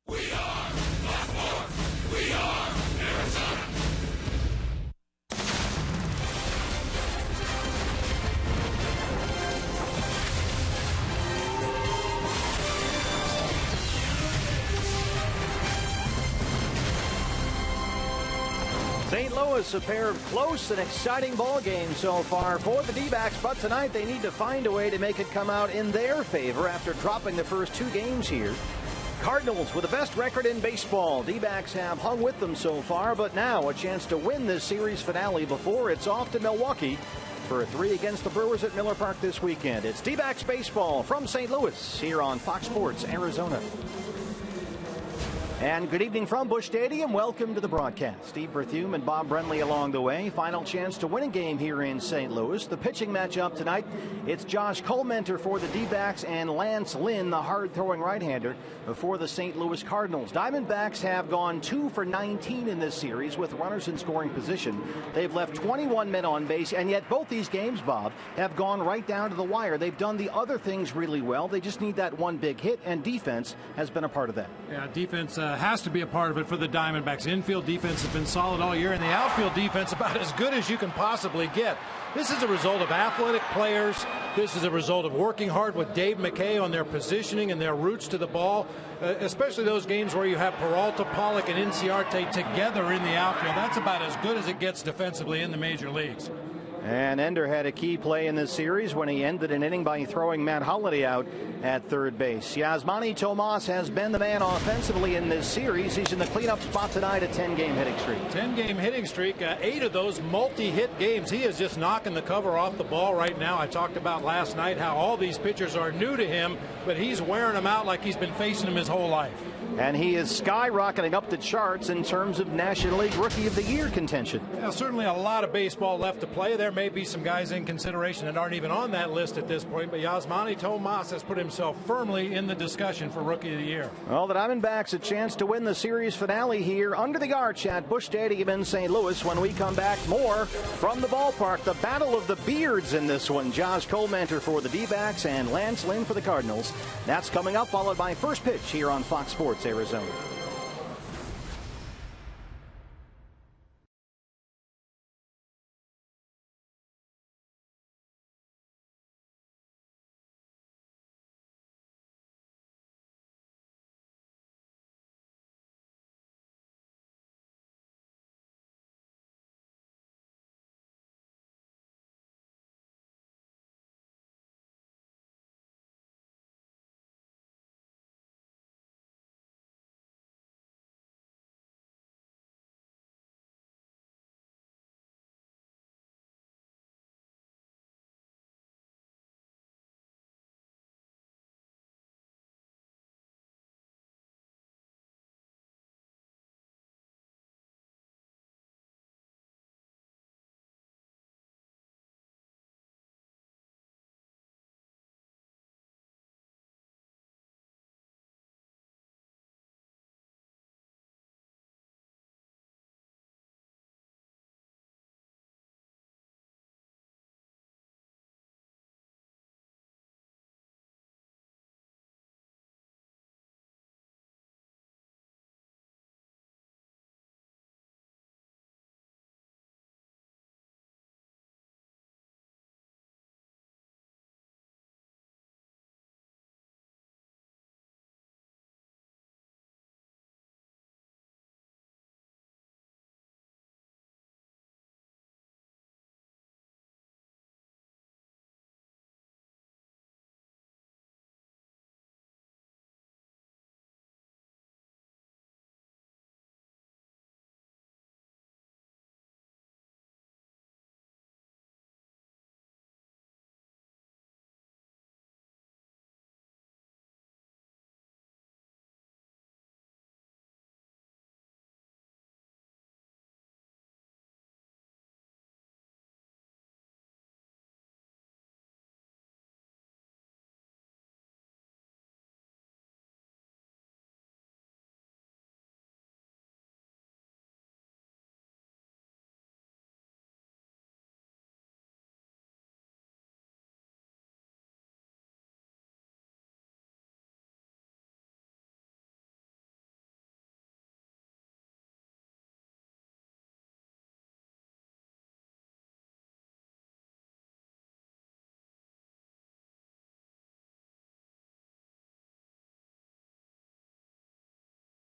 We are Baltimore. We are Arizona. St. Louis, a pair of close and exciting ball games so far for the D-backs, but tonight they need to find a way to make it come out in their favor after dropping the first two games here. Cardinals with the best record in baseball. D-backs have hung with them so far, but now a chance to win this series finale before it's off to Milwaukee for a 3 against the Brewers at Miller Park this weekend. It's D-backs baseball from St. Louis here on Fox Sports Arizona. And good evening from Busch Stadium. Welcome to the broadcast. Steve Berthume and Bob Brenly along the way. Final chance to win a game here in St. Louis. The pitching matchup tonight, it's Josh Colmenter for the D-backs and Lance Lynn, the hard-throwing right-hander, for the St. Louis Cardinals. Diamondbacks have gone 2 for 19 in this series with runners in scoring position. They've left 21 men on base, and yet both these games, Bob, have gone right down to the wire. They've done the other things really well. They just need that one big hit, and defense has been a part of that. Yeah, defense has to be a part of it for the Diamondbacks. Infield defense has been solid all year, and the outfield defense about as good as you can possibly get. This is a result of athletic players. This is a result of working hard with Dave McKay on their positioning and their routes to the ball, especially those games where you have Peralta, Pollock, and Inciarte together in the outfield. That's about as good as it gets defensively in the major leagues. And Ender had a key play in this series when he ended an inning by throwing Matt Holliday out at third base. Yasmani Tomas has been the man offensively in this series. He's in the cleanup spot tonight, a 10-game hitting streak. 10-game hitting streak, 8 of those multi-hit games. He is just knocking the cover off the ball right now. I talked about last night how all these pitchers are new to him, but he's wearing them out like he's been facing them his whole life. And he is skyrocketing up the charts in terms of National League Rookie of the Year contention. Yeah, certainly a lot of baseball left to play. There may be some guys in consideration that aren't even on that list at this point, but Yasmani Tomas has put himself firmly in the discussion for Rookie of the Year. Well, the Diamondbacks a chance to win the series finale here under the arch at Busch Stadium in St. Louis. When we come back, more from the ballpark. The battle of the beards in this one. Josh Colmenter for the D-backs and Lance Lynn for the Cardinals. That's coming up, followed by First Pitch here on Fox Sports Arizona.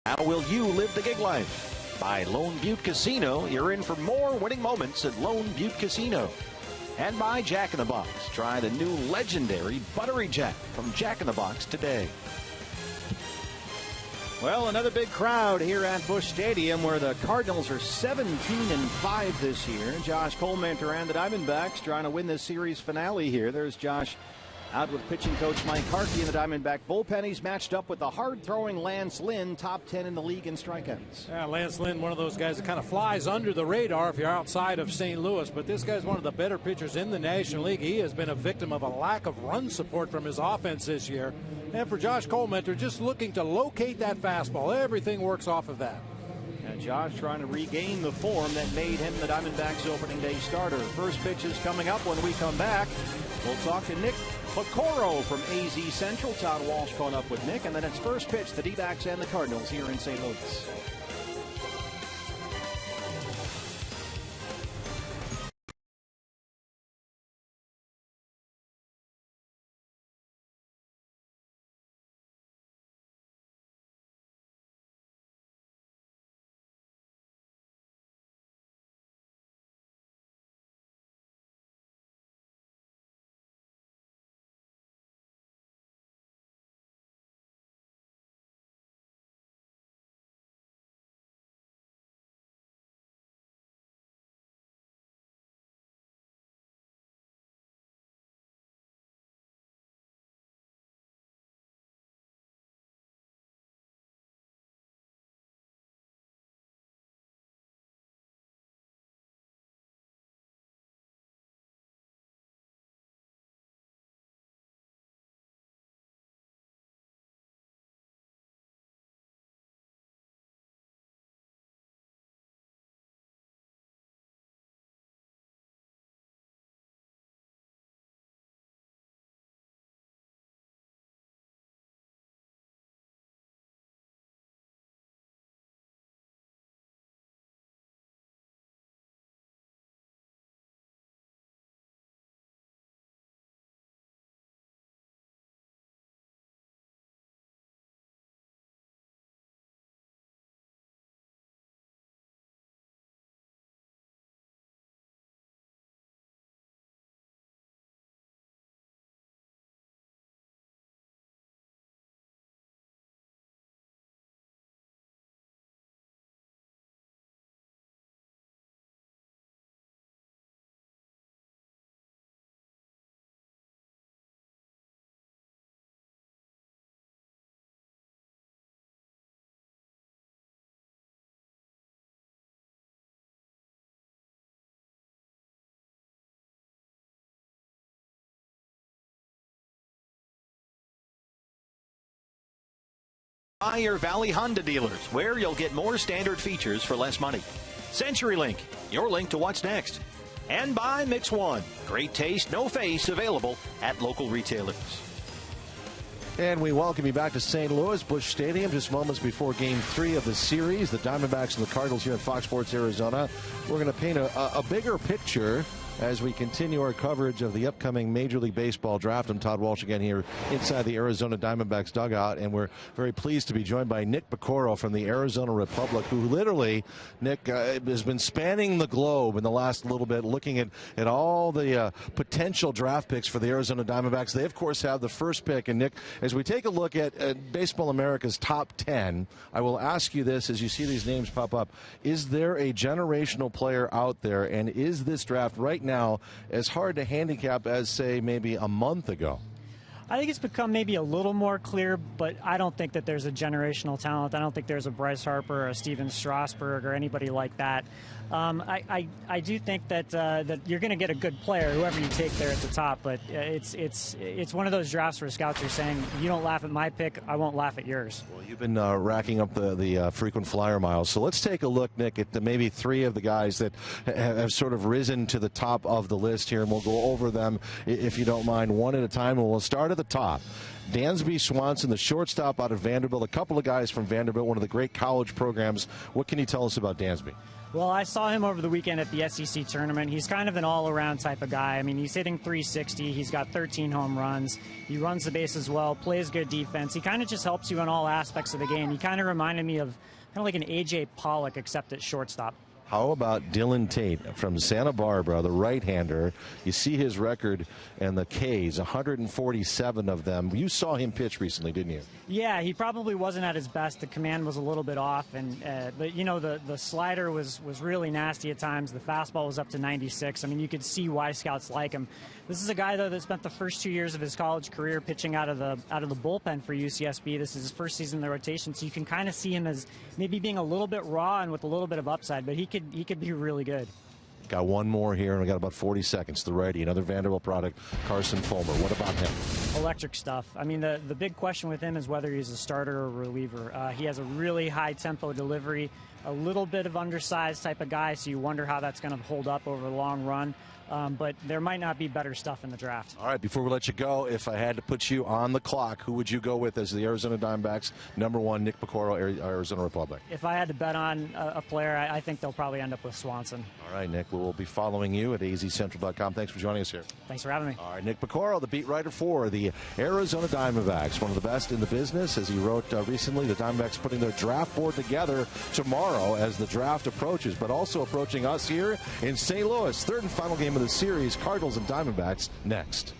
How will you live the gig life? By Lone Butte Casino, you're in for more winning moments at Lone Butte Casino. And by Jack in the Box. Try the new legendary Buttery Jack from Jack in the Box today. Well, another big crowd here at Busch Stadium where the Cardinals are 17-5 this year. Josh Colmenter and the Diamondbacks trying to win this series finale here. There's Josh out with pitching coach Mike Harkey in the Diamondback bullpen. He's matched up with the hard-throwing Lance Lynn, top 10 in the league in strikeouts. Yeah, Lance Lynn, one of those guys that kind of flies under the radar if you're outside of St. Louis, but this guy's one of the better pitchers in the National League. He has been a victim of a lack of run support from his offense this year. And for Josh Colmenter, just looking to locate that fastball. Everything works off of that. And Josh trying to regain the form that made him the Diamondbacks opening day starter. First pitch is coming up when we come back. We'll talk to Nick Picoro from AZ Central. Todd Walsh caught up with Nick. And then it's first pitch, the D-backs and the Cardinals here in St. Louis. By your Valley Honda dealers, where you'll get more standard features for less money. CenturyLink, your link to what's next. And by Mix One, great taste, no face, available at local retailers. And we welcome you back to St. Louis, Busch Stadium, just moments before Game 3 of the series. The Diamondbacks and the Cardinals here at Fox Sports Arizona. We're going to paint a bigger picture as we continue our coverage of the upcoming Major League Baseball draft. I'm Todd Walsh again here inside the Arizona Diamondbacks dugout, and we're very pleased to be joined by Nick Picoro from the Arizona Republic, who literally, Nick, has been spanning the globe in the last little bit, looking at all the potential draft picks for the Arizona Diamondbacks. They, of course, have the first pick. And, Nick, as we take a look at Baseball America's top 10, I will ask you this as you see these names pop up. Is there a generational player out there, and is this draft right now as hard to handicap as, say, maybe a month ago? I think it's become maybe a little more clear, but I don't think that there's a generational talent. I don't think there's a Bryce Harper or a Steven Strasburg or anybody like that. I do think that that you're going to get a good player, whoever you take there at the top. But it's one of those drafts where scouts are saying, you don't laugh at my pick, I won't laugh at yours. Well, you've been racking up the frequent flyer miles. So let's take a look, Nick, at maybe three of the guys that have sort of risen to the top of the list here, and we'll go over them, if you don't mind, one at a time, and we'll start at the top. Dansby Swanson, the shortstop out of Vanderbilt. A couple of guys from Vanderbilt, one of the great college programs. What can you tell us about Dansby? Well, I saw him over the weekend at the SEC tournament. He's kind of an all-around type of guy. I mean, he's hitting .360. He's got 13 home runs. He runs the bases well, plays good defense. He kind of just helps you in all aspects of the game. He kind of reminded me of kind of like an A.J. Pollock, except at shortstop. How about Dylan Tate from Santa Barbara, the right-hander? You see his record and the Ks, 147 of them. You saw him pitch recently, didn't you? Yeah, he probably wasn't at his best. The command was a little bit off, and but you know the slider was really nasty at times. The fastball was up to 96. I mean, you could see why scouts like him. This is a guy though that spent the first 2 years of his college career pitching out of the bullpen for UCSB. This is his first season in the rotation, so you can kind of see him as maybe being a little bit raw and with a little bit of upside, but he could be really good. Got one more here, and we got about 40 seconds. The righty, another Vanderbilt product, Carson Fulmer. What about him? Electric stuff. I mean, the big question with him is whether he's a starter or a reliever. He has a really high tempo delivery, a little bit of undersized type of guy, so you wonder how that's going to hold up over the long run. But there might not be better stuff in the draft. All right, before we let you go, if I had to put you on the clock, who would you go with as the Arizona Diamondbacks #1, Nick Piecoro, Arizona Republic? If I had to bet on a player, I think they'll probably end up with Swanson. All right, Nick, we'll be following you at azcentral.com. Thanks for joining us here. Thanks for having me. All right, Nick Piecoro, the beat writer for the Arizona Diamondbacks, one of the best in the business. As he wrote recently, the Diamondbacks putting their draft board together tomorrow as the draft approaches, but also approaching us here in St. Louis. Third and final game of the series, Cardinals and Diamondbacks next.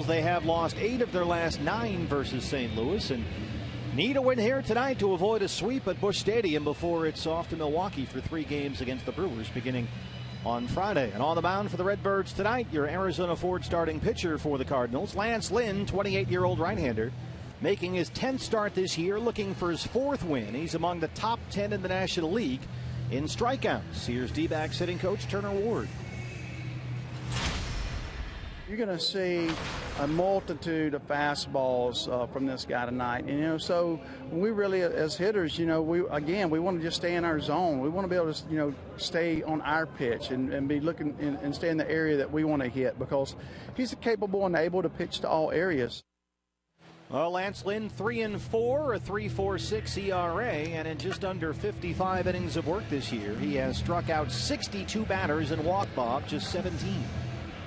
They have lost 8 of their last 9 versus St. Louis and need a win here tonight to avoid a sweep at Busch Stadium before it's off to Milwaukee for 3 games against the Brewers beginning on Friday. And on the mound for the Redbirds tonight, your Arizona Ford starting pitcher for the Cardinals, Lance Lynn, 28-year-old right-hander, making his 10th start this year, looking for his 4th win. He's among the top 10 in the National League in strikeouts. Here's D-backs hitting coach Turner Ward. You're going to see a multitude of fastballs from this guy tonight. And, so we really, as hitters, we want to just stay in our zone. We want to be able to, stay on our pitch and be looking and stay in the area that we want to hit, because he's capable and able to pitch to all areas. Well, Lance Lynn, 3-4, a 3.46 ERA, and in just under 55 innings of work this year, he has struck out 62 batters and walked Bob just 17.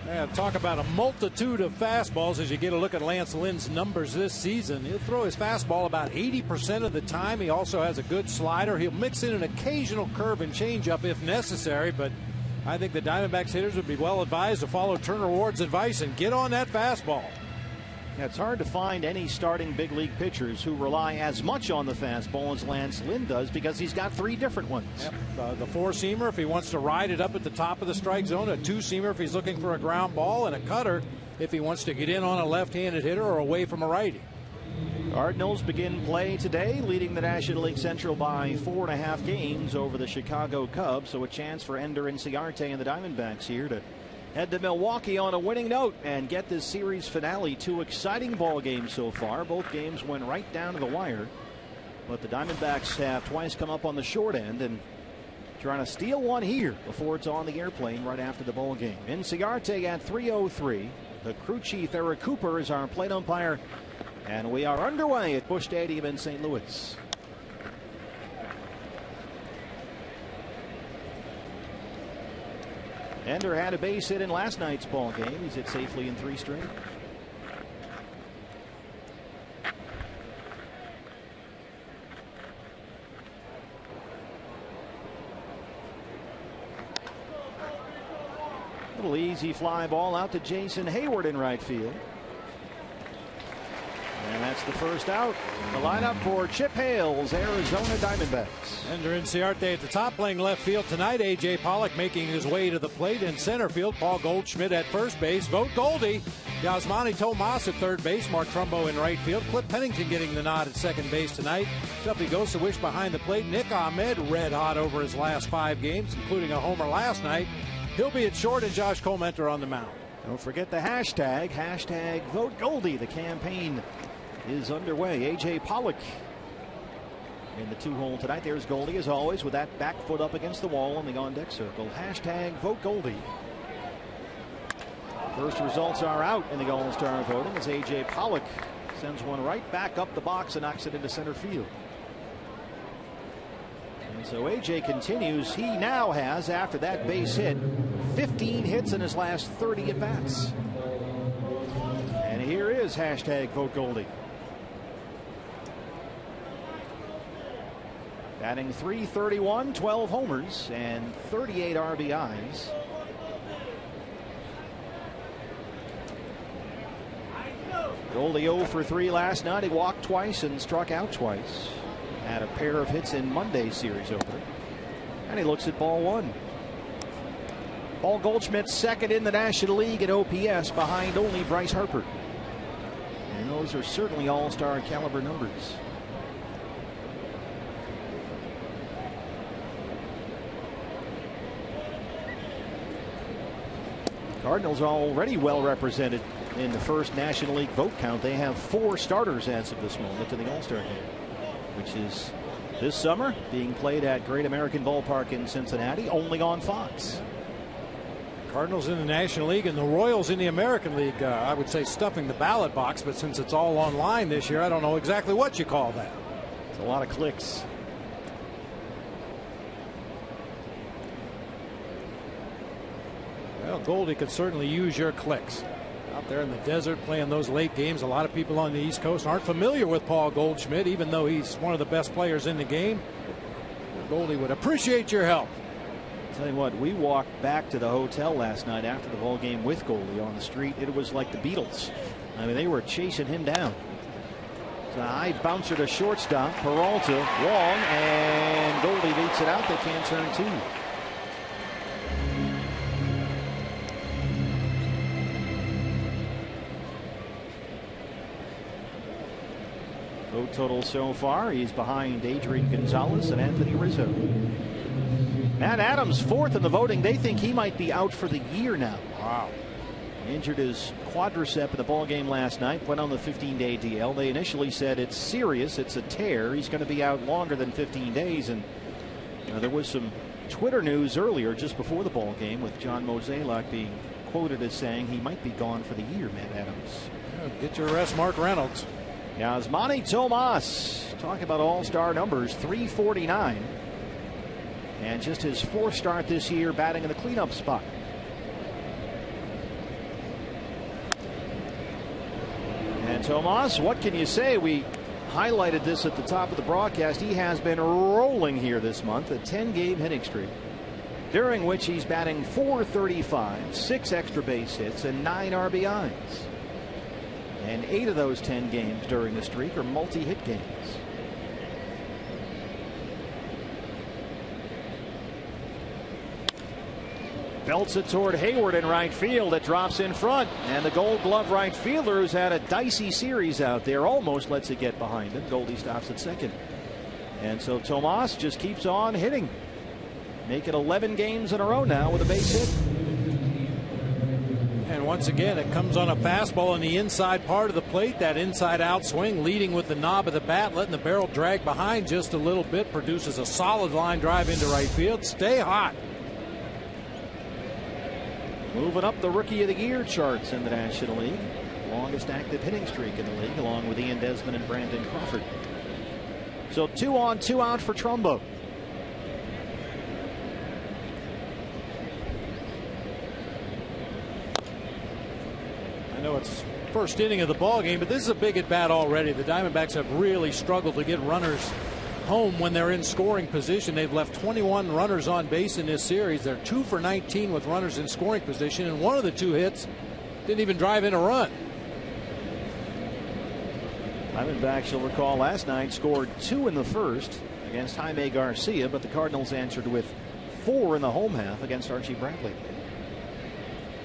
Yeah, talk about a multitude of fastballs as you get a look at Lance Lynn's numbers this season. He'll throw his fastball about 80% of the time. He also has a good slider. He'll mix in an occasional curve and changeup if necessary, but I think the Diamondbacks hitters would be well advised to follow Turner Ward's advice and get on that fastball. Yeah, it's hard to find any starting big league pitchers who rely as much on the fastball as Lance Lynn does, because he's got 3 different ones. Yep. The 4-seamer if he wants to ride it up at the top of the strike zone, a 2-seamer if he's looking for a ground ball, and a cutter if he wants to get in on a left-handed hitter or away from a righty. Cardinals begin play today, leading the National League Central by 4.5 games over the Chicago Cubs. So a chance for Ender Inciarte and the Diamondbacks here to head to Milwaukee on a winning note and get this series finale. 2 exciting ball games so far. Both games went right down to the wire, but the Diamondbacks have twice come up on the short end and trying to steal one here before it's on the airplane right after the ball game. Inciarte at 3:03. The crew chief Eric Cooper is our plate umpire, and we are underway at Busch Stadium in St. Louis. Ender had a base hit in last night's ball game. He's hit safely in 3 straight. Little easy fly ball out to Jason Hayward in right field. And that's the first out. The lineup for Chip Hale's Arizona Diamondbacks. Ender Inciarte at the top, playing left field tonight. A.J. Pollock making his way to the plate in center field. Paul Goldschmidt at first base. Vogt Goldie. Yasmani Tomas at third base. Mark Trumbo in right field. Cliff Pennington getting the nod at second base tonight. Tuffy Gosewish behind the plate. Nick Ahmed red hot over his last 5 games, including a homer last night. He'll be at short, and Josh Colmenter on the mound. Don't forget the hashtag Vote Goldie. The campaign is underway. A.J. Pollock in the 2-hole tonight. There's Goldie as always with that back foot up against the wall on the on-deck circle. Hashtag Vote Goldie. First results are out in the All-Star voting as A.J. Pollock sends one right back up the box and knocks it into center field. And so A.J. continues. He now has, after that base hit, 15 hits in his last 30 at-bats. And here is hashtag Vote Goldie. Batting .331, 12 homers, and 38 RBIs. Goldie 0 for 3 last night. He walked twice and struck out twice. Had a pair of hits in Monday's series opener. And he looks at ball 1. Paul Goldschmidt second in the National League at OPS behind only Bryce Harper. And those are certainly all-star caliber numbers. Cardinals are already well represented in the first National League vote count. They have 4 starters as of this moment in the All-Star game, which is this summer being played at Great American Ballpark in Cincinnati, only on Fox. Cardinals in the National League and the Royals in the American League. I would say stuffing the ballot box, but since it's all online this year, I don't know exactly what you call that. It's a lot of clicks. Well, Goldie could certainly use your clicks. Out there in the desert playing those late games, a lot of people on the East Coast aren't familiar with Paul Goldschmidt, even though he's one of the best players in the game. Goldie would appreciate your help. Tell you what, we walked back to the hotel last night after the ball game with Goldie on the street. It was like the Beatles. I mean, they were chasing him down. So high bouncer to shortstop. Peralta long, and Goldie beats it out. They can't turn 2. Vote total so far, he's behind Adrian Gonzalez and Anthony Rizzo. Matt Adams 4th in the voting. They think he might be out for the year now. Wow. Injured his quadricep in the ball game last night. Went on the 15-day DL. They initially said it's serious. It's a tear. He's going to be out longer than 15 days. And there was some Twitter news earlier just before the ball game with John Mozeliak being quoted as saying he might be gone for the year, Matt Adams. Yeah, get your rest, Mark Reynolds. Yasmani Tomas, talk about all-star numbers, 349. And just his 4th start this year, batting in the cleanup spot. And Tomas, what can you say? We highlighted this at the top of the broadcast. He has been rolling here this month, a 10-game hitting streak. during which he's batting .435, 6 extra base hits, and 9 RBIs. And 8 of those 10 games during the streak are multi-hit games. Belts it toward Hayward in right field. It drops in front. And the Gold Glove right fielder, who's had a dicey series out there, almost lets it get behind him. Goldie stops at second. And so Tomas just keeps on hitting. Make it 11 games in a row now with a base hit. And once again, it comes on a fastball on the inside part of the plate. That inside out swing, leading with the knob of the bat, letting the barrel drag behind just a little bit, produces a solid line drive into right field. Stay hot. Moving up the Rookie of the Year charts in the National League. Longest active hitting streak in the league, along with Ian Desmond and Brandon Crawford. So 2 on, 2 out for Trumbo. I know it's first inning of the ball game, but this is a big at bat already. The Diamondbacks have really struggled to get runners home when they're in scoring position. They've left 21 runners on base in this series. They're 2 for 19 with runners in scoring position, and one of the 2 hits didn't even drive in a run. Diamondbacks, you'll recall, last night scored 2 in the first against Jaime Garcia, but the Cardinals answered with 4 in the home half against Archie Bradley.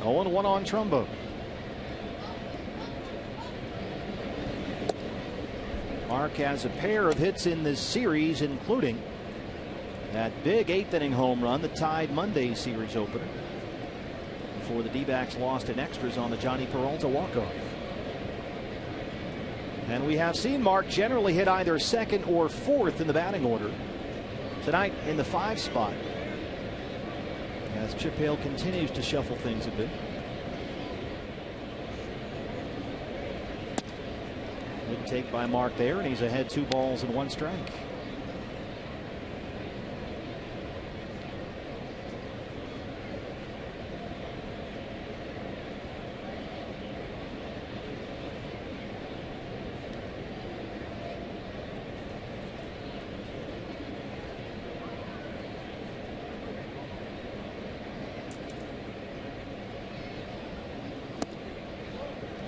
0-1 on Trumbo. Mark has a pair of hits in this series, including that big 8th inning home run that tied Monday's series opener before the D-backs lost in extras on the Johnny Peralta walk-off. And we have seen Mark generally hit either second or fourth in the batting order. Tonight in the 5 spot, as Chip Hale continues to shuffle things a bit. Good take by Mark there, and he's ahead 2 balls and 1 strike.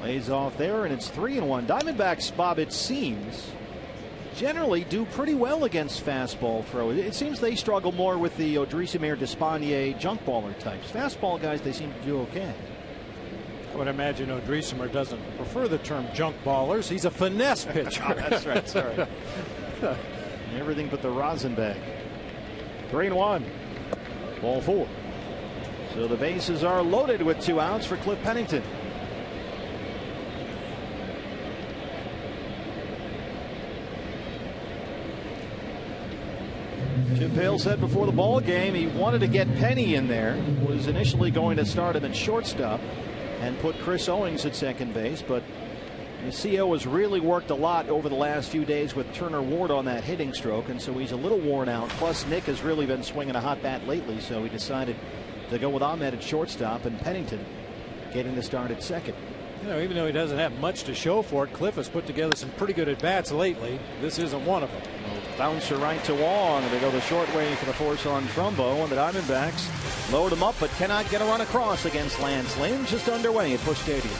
Lays off there, and it's 3-1. Diamondbacks, Bob, it seems, generally do pretty well against fastball throw. It seems they struggle more with the Odrisamer, Despaigne, junk baller types. Fastball guys, they seem to do okay. I would imagine Odrisamer doesn't prefer the term junk ballers. He's a finesse pitcher. That's right. Sorry. Everything but the rosin bag. 3-1. Ball 4. So the bases are loaded with 2 outs for Cliff Pennington. Chip Hale said before the ball game he wanted to get Penny in there. Was initially going to start him at shortstop and put Chris Owings at second base, but the CO has really worked a lot over the last few days with Turner Ward on that hitting stroke, and so he's a little worn out. Plus Nick has really been swinging a hot bat lately, so he decided to go with Ahmed at shortstop and Pennington getting the start at second. You know, even though he doesn't have much to show for it, Cliff has put together some pretty good at-bats lately. This isn't one of them. Bouncer right to Wong. They go the short way for the force on Trumbo, and the Diamondbacks load him up but cannot get a run across against Lance Lynn. Just underway at Busch Stadium.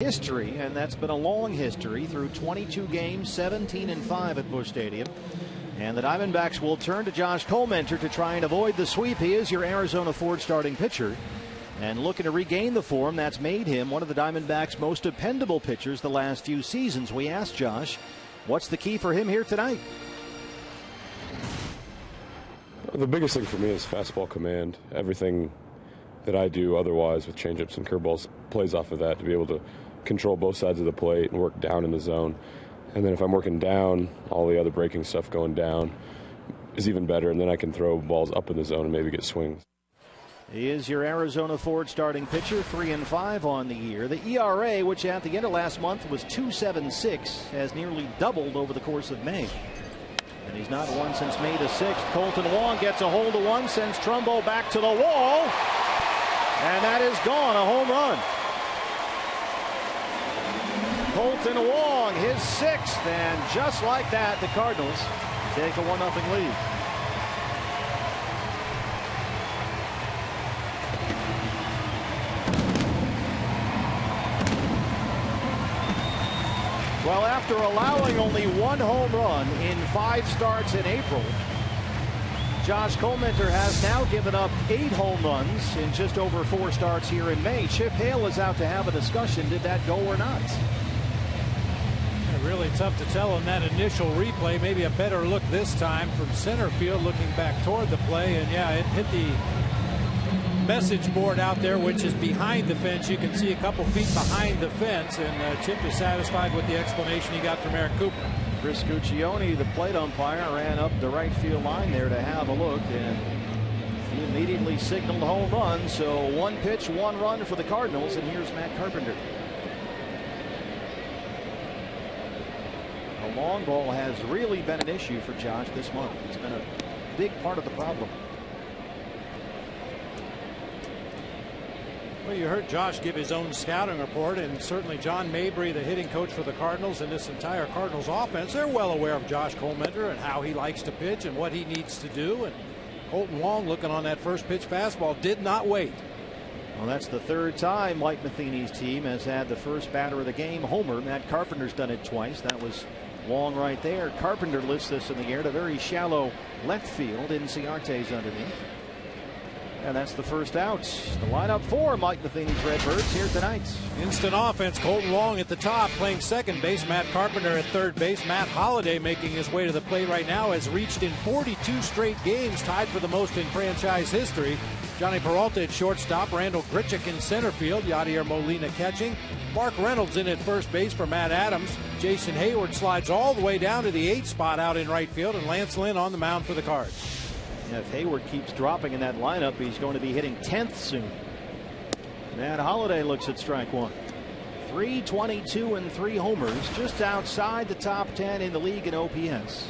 history, and that's been a long history through 22 games, 17-5 at Busch Stadium. And the Diamondbacks will turn to Josh Collmenter to try and avoid the sweep. He is your Arizona Ford starting pitcher, and looking to regain the form that's made him one of the Diamondbacks' most dependable pitchers the last few seasons. We asked Josh, what's the key for him here tonight? The biggest thing for me is fastball command. Everything that I do otherwise with changeups and curveballs plays off of that, to be able to control both sides of the plate and work down in the zone. And then if I'm working down, all the other breaking stuff going down is even better, and then I can throw balls up in the zone and maybe get swings. He is your Arizona Ford starting pitcher, 3-5 on the year. The ERA, which at the end of last month was 2.76, has nearly doubled over the course of May. And he's not won since May the 6th. Kolten Wong gets a hold of one, sends Trumbo back to the wall, and that is gone, a home run. Kolten Wong, his 6th, and just like that, the Cardinals take a 1-0 lead. Well, after allowing only 1 home run in 5 starts in April, Josh Collmenter has now given up 8 home runs in just over 4 starts here in May. Chip Hale is out to have a discussion. Did that go or not? Really tough to tell on that initial replay. Maybe a better look this time from center field, looking back toward the play. And yeah, it hit the message board out there, which is behind the fence. You can see a couple feet behind the fence, and Chip is satisfied with the explanation he got from Eric Cooper. Chris Guccione, the plate umpire, ran up the right field line there to have a look, and he immediately signaled home run. So 1 pitch, 1 run for the Cardinals, and here's Matt Carpenter. The long ball has really been an issue for Josh this month. It's been a big part of the problem. Well, you heard Josh give his own scouting report, and certainly John Mabry, the hitting coach for the Cardinals, and this entire Cardinals offense, they're well aware of Josh Collmenter and how he likes to pitch and what he needs to do. And Kolten Wong, looking on that first pitch fastball, did not wait. Well, that's the 3rd time Mike Matheny's team has had the first batter of the game homer. Matt Carpenter's done it twice. That was Wong right there. Carpenter lifts this in the air to very shallow left field. Inciarte's underneath. And that's the first out. The lineup for Mike Matheny's Redbirds here tonight. Instant offense. Kolten Wong at the top playing second base. Matt Carpenter at third base. Matt Holliday making his way to the plate right now, has reached in 42 straight games, tied for the most in franchise history. Johnny Peralta at shortstop. Randall Grichuk in center field. Yadier Molina catching. Mark Reynolds in at first base for Matt Adams. Jason Hayward slides all the way down to the 8th spot out in right field, and Lance Lynn on the mound for the Cards. Yeah, if Hayward keeps dropping in that lineup, he's going to be hitting 10th soon. Matt Holliday looks at strike 1. 322 and 3 homers, just outside the top 10 in the league in OPS.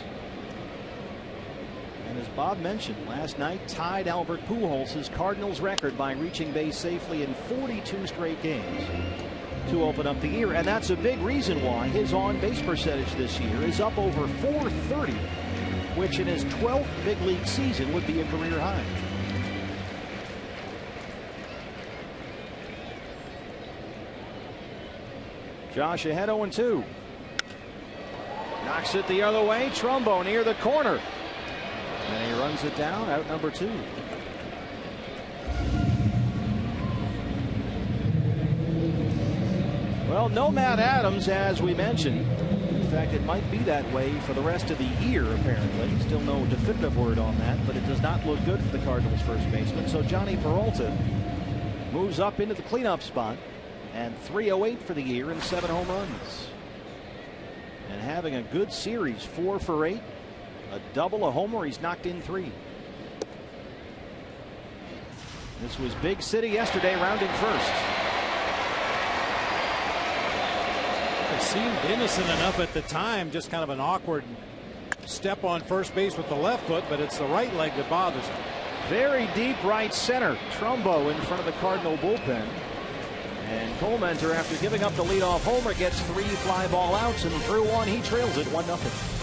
And as Bob mentioned, last night tied Albert Pujols' Cardinals record by reaching base safely in 42 straight games to open up the year. And that's a big reason why his on-base percentage this year is up over .430, which in his 12th big league season would be a career high. Josh ahead 0-2. Knocks it the other way. Trumbo near the corner. And he runs it down, out number 2. Well, no Matt Adams, as we mentioned. In fact, it might be that way for the rest of the year, apparently. Still no definitive word on that, but it does not look good for the Cardinals' first baseman. So Johnny Peralta moves up into the cleanup spot, and 308 for the year and 7 home runs. And having a good series, 4 for 8, a double, a homer. He's knocked in 3. This was Big City yesterday, rounding first. It seemed innocent enough at the time, just kind of an awkward step on first base with the left foot, but it's the right leg that bothers him. Very deep right center. Trumbo in front of the Cardinal bullpen. And Collmenter, after giving up the leadoff homer, gets 3 fly ball outs, and through 1 he trails it 1-0.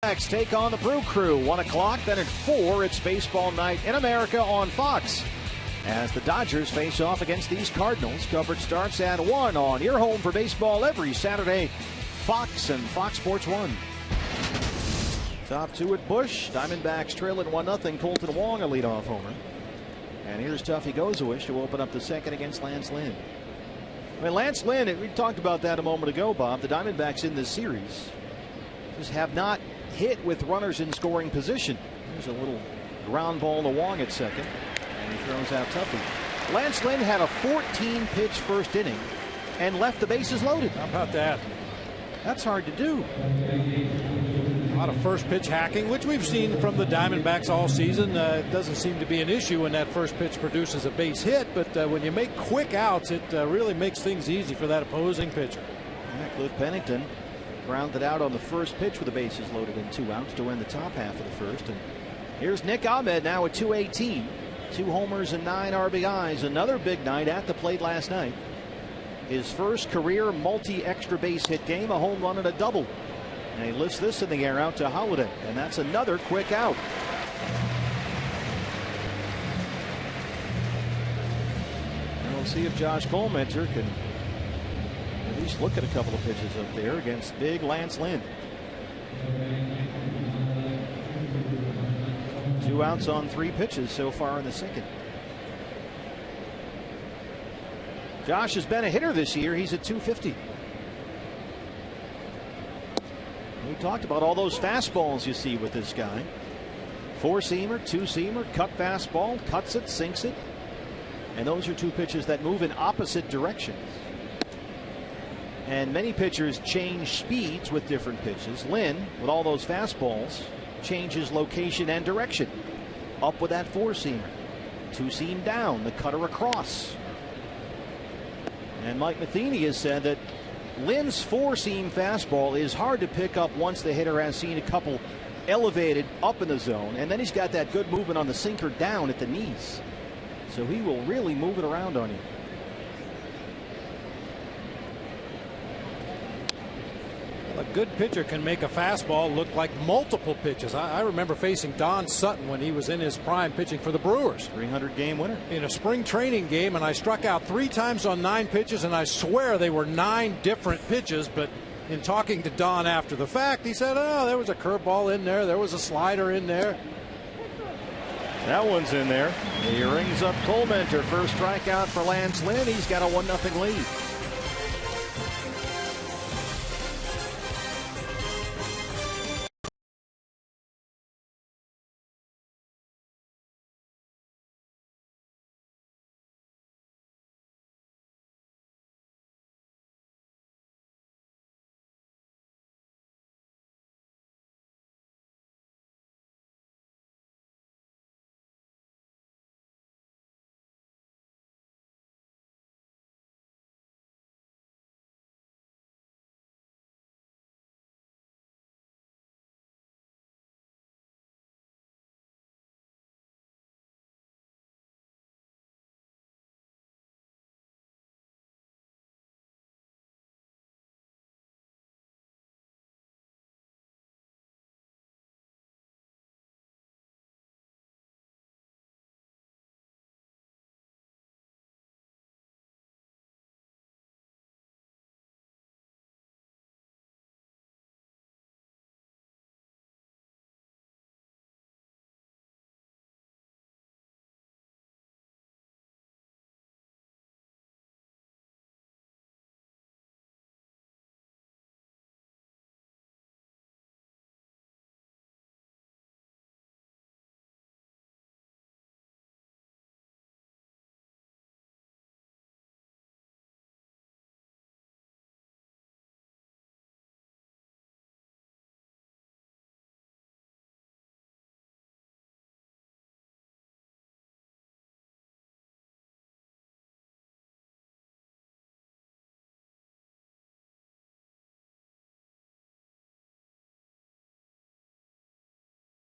Next, take on the Brew Crew. 1 o'clock, then at 4, it's baseball night in America on Fox. As the Dodgers face off against these Cardinals. Coverage starts at 1 on your home for baseball every Saturday. Fox and Fox Sports 1. Top 2 at Busch. Diamondbacks trail at 1-0. Colton Wong a leadoff homer. And here's Tuffy Gozawish to open up the second against Lance Lynn. I mean, Lance Lynn, we talked about that a moment ago, Bob. The Diamondbacks in this series just have not hit with runners in scoring position. There's a little ground ball to Wong at second. And he throws out Tuffy. Lance Lynn had a 14-pitch first inning and left the bases loaded. How about that? That's hard to do. A lot of first pitch hacking, which we've seen from the Diamondbacks all season. It doesn't seem to be an issue when that first pitch produces a base hit, but when you make quick outs, it really makes things easy for that opposing pitcher. Yeah, Cliff Pennington grounded out on the first pitch with the bases loaded and 2 outs to win the top half of the first. And here's Nick Ahmed now at 218. 2 homers and 9 RBIs. Another big night at the plate last night. His first career multi-extra base hit game, a home run and a double. And he lifts this in the air out to Holiday. And that's another quick out. And we'll see if Josh Colmenter can at least look at a couple of pitches up there against big Lance Lynn. 2 outs on 3 pitches so far in the second. Josh has been a hitter this year. He's at 250. We talked about all those fastballs you see with this guy. 4-seamer, 2-seamer, cut fastball, cuts it, sinks it. And those are 2 pitches that move in opposite directions. And many pitchers change speeds with different pitches. Lynn, with all those fastballs, changes location and direction. Up with that 4-seamer. 2-seam down, the cutter across. And Mike Matheny has said that Lynn's 4-seam fastball is hard to pick up once the hitter has seen a couple elevated up in the zone. And then he's got that good movement on the sinker down at the knees. So he will really move it around on you. A good pitcher can make a fastball look like multiple pitches. I remember facing Don Sutton when he was in his prime pitching for the Brewers. 300-game winner. In a spring training game, and I struck out 3 times on 9 pitches, and I swear they were 9 different pitches. But in talking to Don after the fact, he said, oh, there was a curveball in there. There was a slider in there. That one's in there. He rings up Colmenter. First strikeout for Lance Lynn. He's got a 1-0 lead.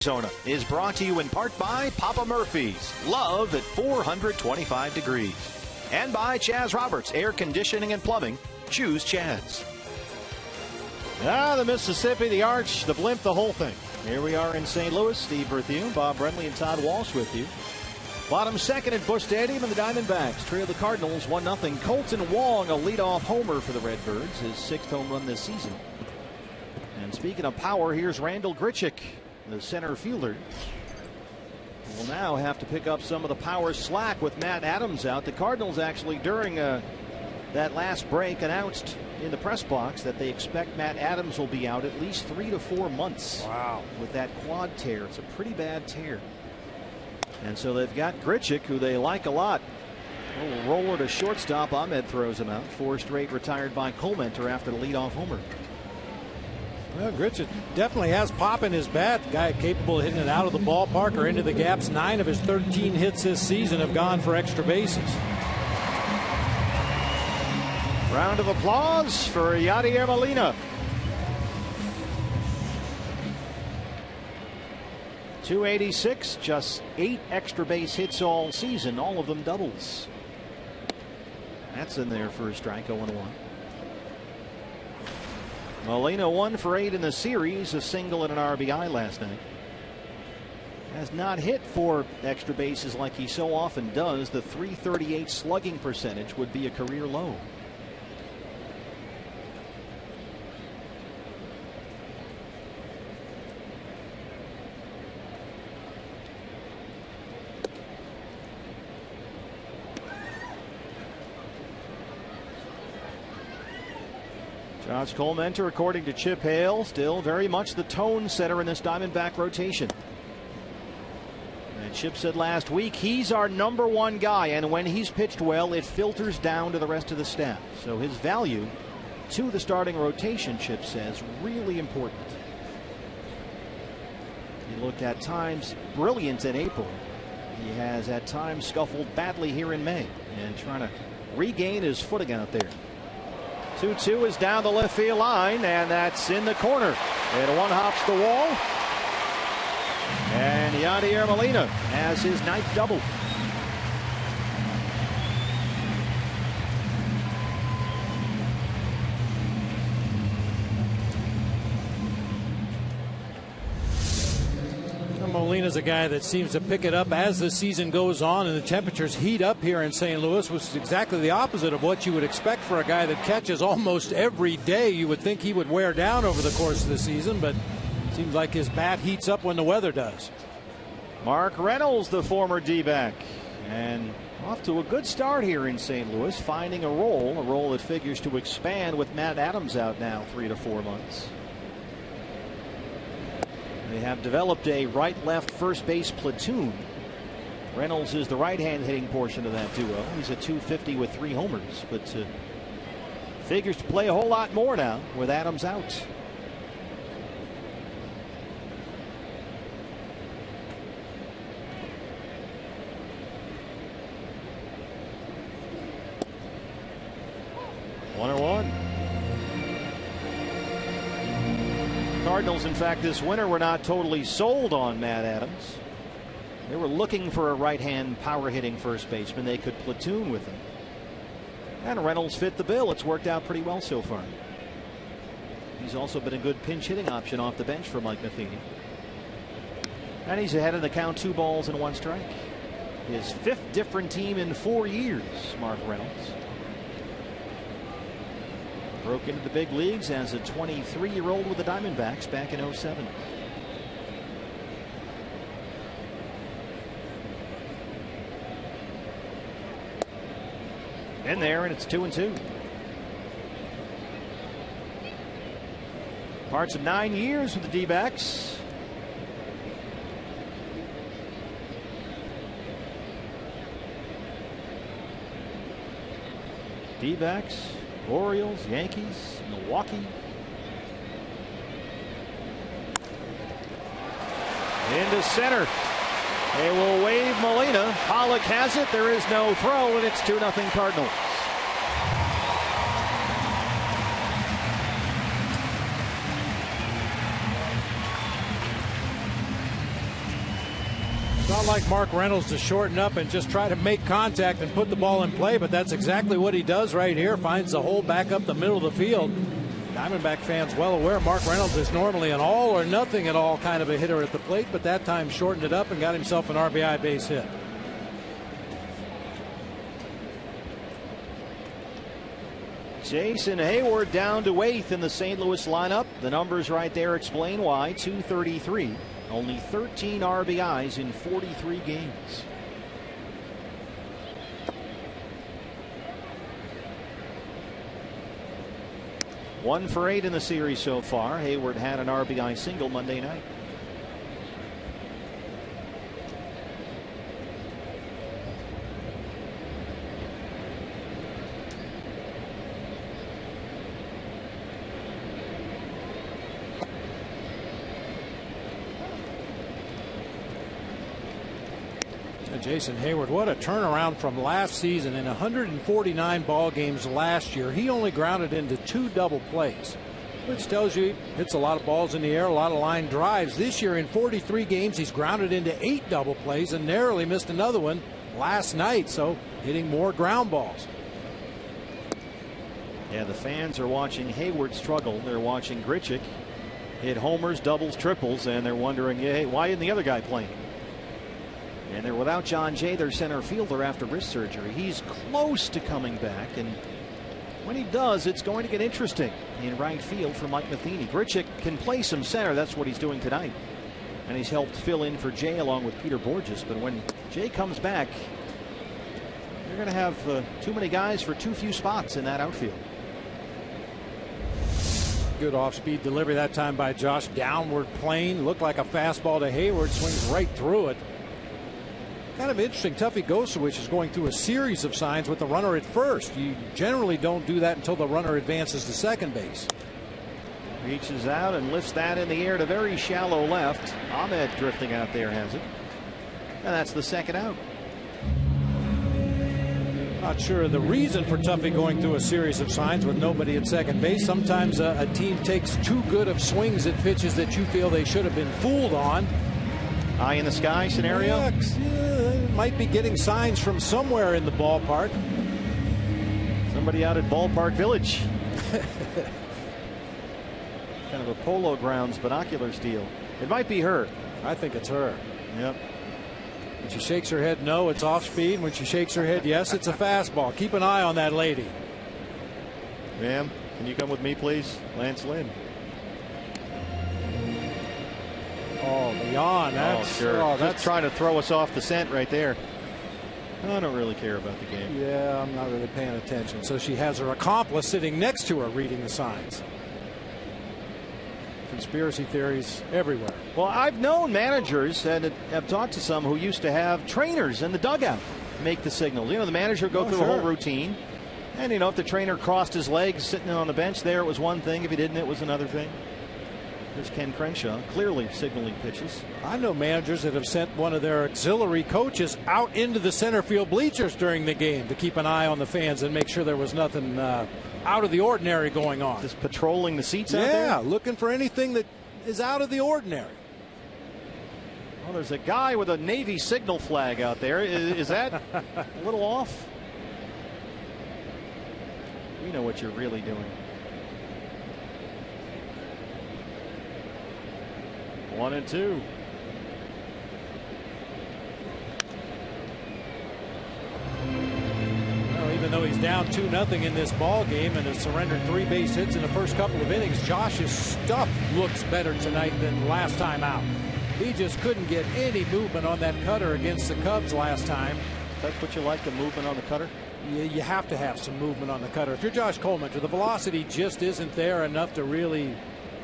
Arizona is brought to you in part by Papa Murphy's. Love at 425 degrees. And by Chaz Roberts, Air Conditioning and Plumbing. Choose Chaz. The Mississippi, the Arch, the Blimp, the whole thing. Here we are in St. Louis. Steve Berthune, Bob Brenly, and Todd Walsh with you. Bottom second at Busch Stadium, and the Diamondbacks trail the Cardinals 1-0. Colton Wong, a leadoff homer for the Redbirds, his 6th home run this season. And speaking of power, here's Randal Grichuk, the center fielder. Will now have to pick up some of the power slack with Matt Adams out. The Cardinals actually, during that last break, announced in the press box that they expect Matt Adams will be out at least 3 to 4 months. Wow. With that quad tear. It's a pretty bad tear. And so they've got Grichuk, who they like a lot. A little roller to shortstop. Ahmed throws him out. 4 straight retired by Colmenter after the leadoff homer. Well, Grichuk definitely has pop in his bat. The guy capable of hitting it out of the ballpark or into the gaps. 9 of his 13 hits this season have gone for extra bases. Round of applause for Yadier Molina. .286, just 8 extra base hits all season, all of them doubles. That's in there for a strike. 0-1. Molina 1 for 8 in the series, a single and an RBI last night. Has not hit for extra bases like he so often does. The .338 slugging percentage would be a career low. Josh Colmenter, according to Chip Hale, still very much the tone setter in this Diamondback rotation. And Chip said last week he's our #1 guy, and when he's pitched well, it filters down to the rest of the staff. So his value to the starting rotation, Chip says, really important. He looked at times brilliant in April. He has at times scuffled badly here in May and trying to regain his footing out there. 2-2 is down the left field line, and that's in the corner. And one hops the wall. And Yadier Molina has his 9th double. Molina's a guy that seems to pick it up as the season goes on and the temperatures heat up here in St. Louis, which is exactly the opposite of what you would expect for a guy that catches almost every day. You would think he would wear down over the course of the season, but it seems like his bat heats up when the weather does. Mark Reynolds, the former D-back, and off to a good start here in St. Louis, finding a role that figures to expand with Matt Adams out now 3 to 4 months. They have developed a right-left first base platoon. Reynolds is the right-hand hitting portion of that duo. He's a .250 with 3 homers, but figures to play a whole lot more now with Adams out. One. Cardinals, in fact, this winter were not totally sold on Matt Adams. They were looking for a right-hand power-hitting first baseman they could platoon with him. And Reynolds fit the bill. It's worked out pretty well so far. He's also been a good pinch-hitting option off the bench for Mike Matheny. And he's ahead in the count, 2 balls and 1 strike. His 5th different team in 4 years, Mark Reynolds. Broke into the big leagues as a 23-year-old with the Diamondbacks back in '07. In there, and it's 2-2. Parts of 9 years with the D-backs. D-backs, Orioles, Yankees, Milwaukee. Into center. They will wave Molina. Pollock has it. There is no throw, and it's 2-0 Cardinals. It's not like Mark Reynolds to shorten up and just try to make contact and put the ball in play, but that's exactly what he does right here. Finds the hole back up the middle of the field. Diamondback fans well aware Mark Reynolds is normally an all or nothing at all kind of a hitter at the plate, but that time shortened it up and got himself an RBI base hit. Jason Hayward down to 8th in the St. Louis lineup. The numbers right there explain why. 233. Only 13 RBIs in 43 games. One for 8 in the series so far. Hayward had an RBI single Monday night. Jason Hayward, what a turnaround from last season. In 149 ball games last year, he only grounded into 2 double plays, which tells you he hits a lot of balls in the air, a lot of line drives. This year in 43 games, he's grounded into 8 double plays and narrowly missed another one last night, so hitting more ground balls. Yeah, the fans are watching Hayward struggle. They're watching Grichuk hit homers, doubles, triples, and they're wondering, hey, why isn't the other guy playing? And they're without John Jay, their center fielder, after wrist surgery. He's close to coming back, and when he does, it's going to get interesting in right field for Mike Matheny. Grichuk can play some center. That's what he's doing tonight. And he's helped fill in for Jay along with Peter Borges. But when Jay comes back, you're going to have too many guys for too few spots in that outfield. Good off-speed delivery that time by Josh. Downward plane. Looked like a fastball to Hayward. Swings right through it. Kind of interesting. Tuffy Gosewich is going through a series of signs with the runner at first. You generally don't do that until the runner advances to second base. Reaches out and lifts that in the air to very shallow left. Ahmed drifting out there has it. And that's the second out. Not sure the reason for Tuffy going through a series of signs with nobody at second base. Sometimes a team takes too good of swings at pitches that you feel they should have been fooled on. Eye in the sky scenario? Yeah, might be getting signs from somewhere in the ballpark. Somebody out at Ballpark Village. Kind of a Polo Grounds binoculars deal. It might be her. I think it's her. Yep. When she shakes her head no, it's off speed. When she shakes her head yes, it's a fastball. Keep an eye on that lady. Ma'am, can you come with me, please? Lance Lynn. Oh, beyond. That's, sure. Oh, that's trying to throw us off the scent right there. I don't really care about the game. Yeah, I'm not really paying attention. So she has her accomplice sitting next to her reading the signs. Conspiracy theories everywhere. Well, I've known managers and have talked to some who used to have trainers in the dugout make the signals. You know, the manager would go through the whole routine. And, you know, if the trainer crossed his legs sitting on the bench there, it was one thing. If he didn't, it was another thing. There's Ken Crenshaw clearly signaling pitches. I know managers that have sent one of their auxiliary coaches out into the center field bleachers during the game to keep an eye on the fans and make sure there was nothing out of the ordinary going on. Just patrolling the seats out there? Yeah, looking for anything that is out of the ordinary. Well, there's a guy with a Navy signal flag out there. Is that a little off? We know what you're really doing. 1-2. Well, even though he's down 2-0 in this ball game and has surrendered 3 base hits in the first couple of innings, Josh's stuff looks better tonight than last time out. He just couldn't get any movement on that cutter against the Cubs last time. That's what you like, the movement on the cutter? You have to have some movement on the cutter. If you're Josh Coleman, the velocity just isn't there enough to really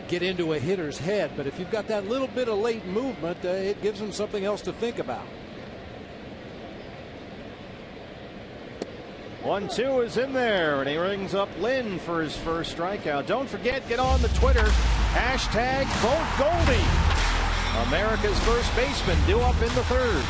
get into a hitter's head, but if you've got that little bit of late movement, it gives him something else to think about. 1-2 is in there, and he rings up Lynn for his first strikeout. Don't forget, get on the Twitter, #VoteGoldie. America's first baseman due up in the 3rd.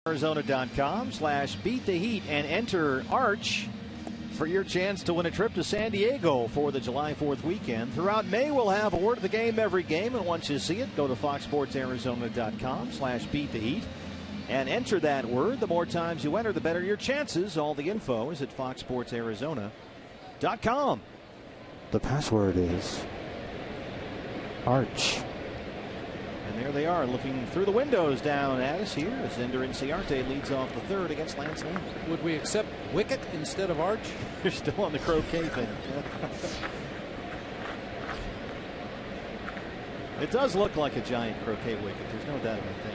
Arizona.com/beattheheat and enter Arch for your chance to win a trip to San Diego for the July 4th weekend. Throughout May, we'll have a word of the game every game, and once you see it, go to foxsportsarizona.com/beattheheat and enter that word. The more times you enter, the better your chances. All the info is at foxsportsarizona.com. The password is Arch. And there they are, looking through the windows down at us here as Ender Inciarte leads off the third against Lance Lynn. Would we accept wicket instead of Arch? You're still on the croquet thing. It does look like a giant croquet wicket. There's no doubt about that.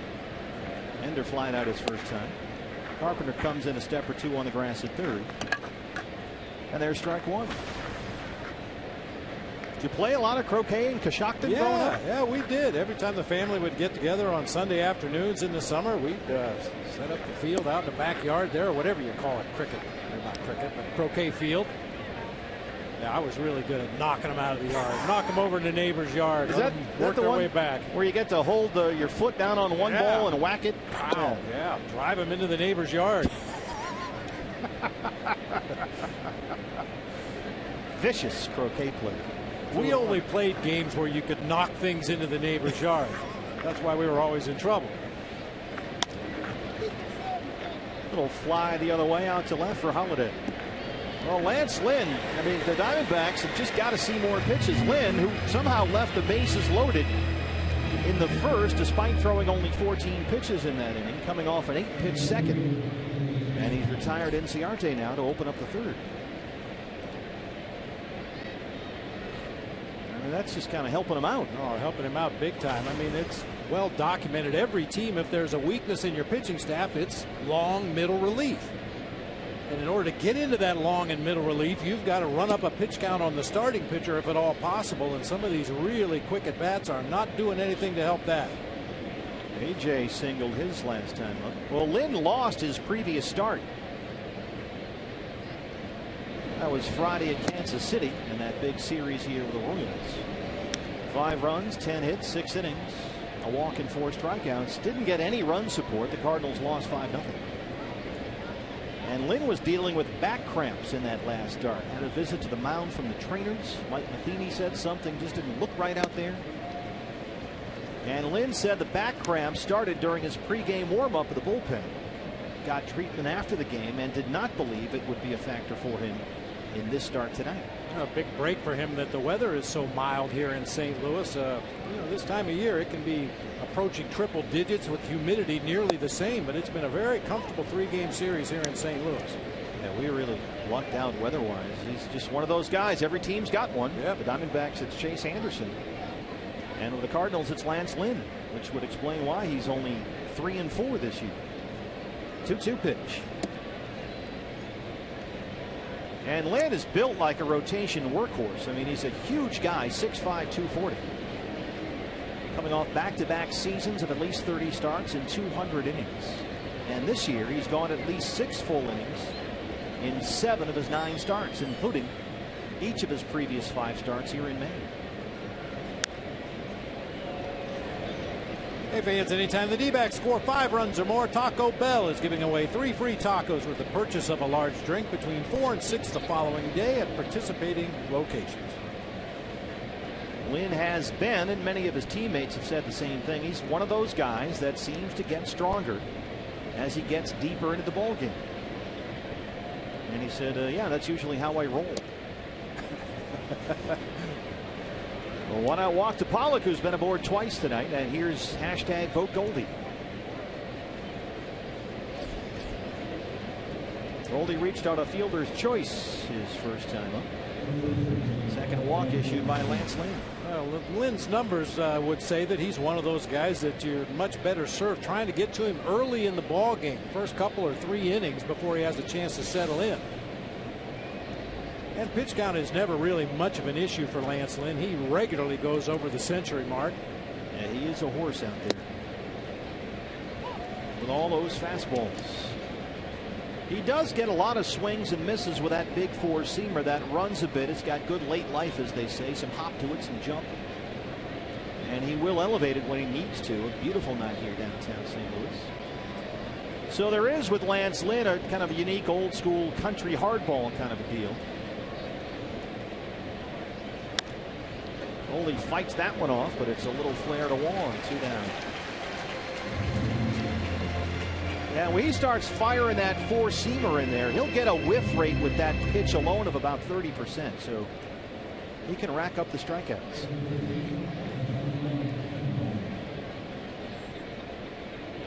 Ender flying out his first time. Carpenter comes in a step or two on the grass at third. And there's strike one. Did you play a lot of croquet in Coshocton growing up? Yeah, we did. Every time the family would get together on Sunday afternoons in the summer, we'd set up the field out in the backyard there, or whatever you call it, cricket. Or not cricket, but croquet field. Yeah, I was really good at knocking them out of the yard. Knock them over in the neighbor's yard. Is that work the their one way back. where you get to hold your foot down on one ball and whack it? Wow, yeah. Drive them into the neighbor's yard. Vicious croquet play. We only played games where you could knock things into the neighbor's yard. That's why we were always in trouble. Little fly the other way out to left for Holiday. Well, Lance Lynn, I mean, the Diamondbacks have just got to see more pitches. Lynn, who somehow left the bases loaded in the first, despite throwing only 14 pitches in that inning, coming off an 8-pitch second. And he's retired Inciarte now to open up the third. That's just kind of helping him out. Oh, helping him out big time. I mean, it's well documented. Every team, if there's a weakness in your pitching staff, it's long middle relief. And in order to get into that long and middle relief, you've got to run up a pitch count on the starting pitcher if at all possible. And some of these really quick at bats are not doing anything to help that. AJ singled his last time up. Well, Lynn lost his previous start. That was Friday at Kansas City in that big series here with the Orioles. 5 runs, 10 hits, 6 innings, a walk and 4 strikeouts. Didn't get any run support. The Cardinals lost 5-0. And Lynn was dealing with back cramps in that last start. Had a visit to the mound from the trainers. Mike Matheny said something just didn't look right out there. And Lynn said the back cramps started during his pregame warm-up of the bullpen. Got treatment after the game and did not believe it would be a factor for him in this start tonight. A big break for him that the weather is so mild here in St. Louis. This time of year it can be approaching triple digits with humidity nearly the same, but it's been a very comfortable 3-game series here in St. Louis. Yeah, we really lucked out weather-wise. He's just one of those guys. Every team's got one. Yep. The Diamondbacks, it's Chase Anderson. And with the Cardinals, it's Lance Lynn, which would explain why he's only 3-4 this year. 2-2 pitch. And Lynn is built like a rotation workhorse. I mean, he's a huge guy, 6'5", 240. Coming off back-to-back seasons of at least 30 starts and 200 innings. And this year, he's gone at least 6 full innings in 7 of his 9 starts, including each of his previous 5 starts here in May. Hey fans, anytime the D-backs score 5 runs or more, Taco Bell is giving away 3 free tacos with the purchase of a large drink between 4 and 6 the following day at participating locations. Lynn has been, and many of his teammates have said the same thing, he's one of those guys that seems to get stronger as he gets deeper into the ballgame. And he said, yeah, that's usually how I roll. Well, one out walk to Pollock, who's been aboard twice tonight. And here's hashtag Vote Goldie. Goldie reached out a fielder's choice his first time up. Second walk issued by Lance Lynn. Well, Lynn's numbers would say that he's one of those guys that you're much better served trying to get to him early in the ball game, first couple or 3 innings before he has a chance to settle in. And pitch count is never really much of an issue for Lance Lynn. He regularly goes over the century mark. Yeah, he is a horse out there with all those fastballs. He does get a lot of swings and misses with that big 4-seamer that runs a bit. It's got good late life, as they say, some hop to it, some jump. And he will elevate it when he needs to. A beautiful night here downtown St. Louis. So there is with Lance Lynn a kind of a unique old school country hardball kind of a deal. Only fights that one off, but it's a little flare to Wong. 2 down. Yeah, when he starts firing that four-seamer in there, he'll get a whiff rate with that pitch alone of about 30%. So he can rack up the strikeouts.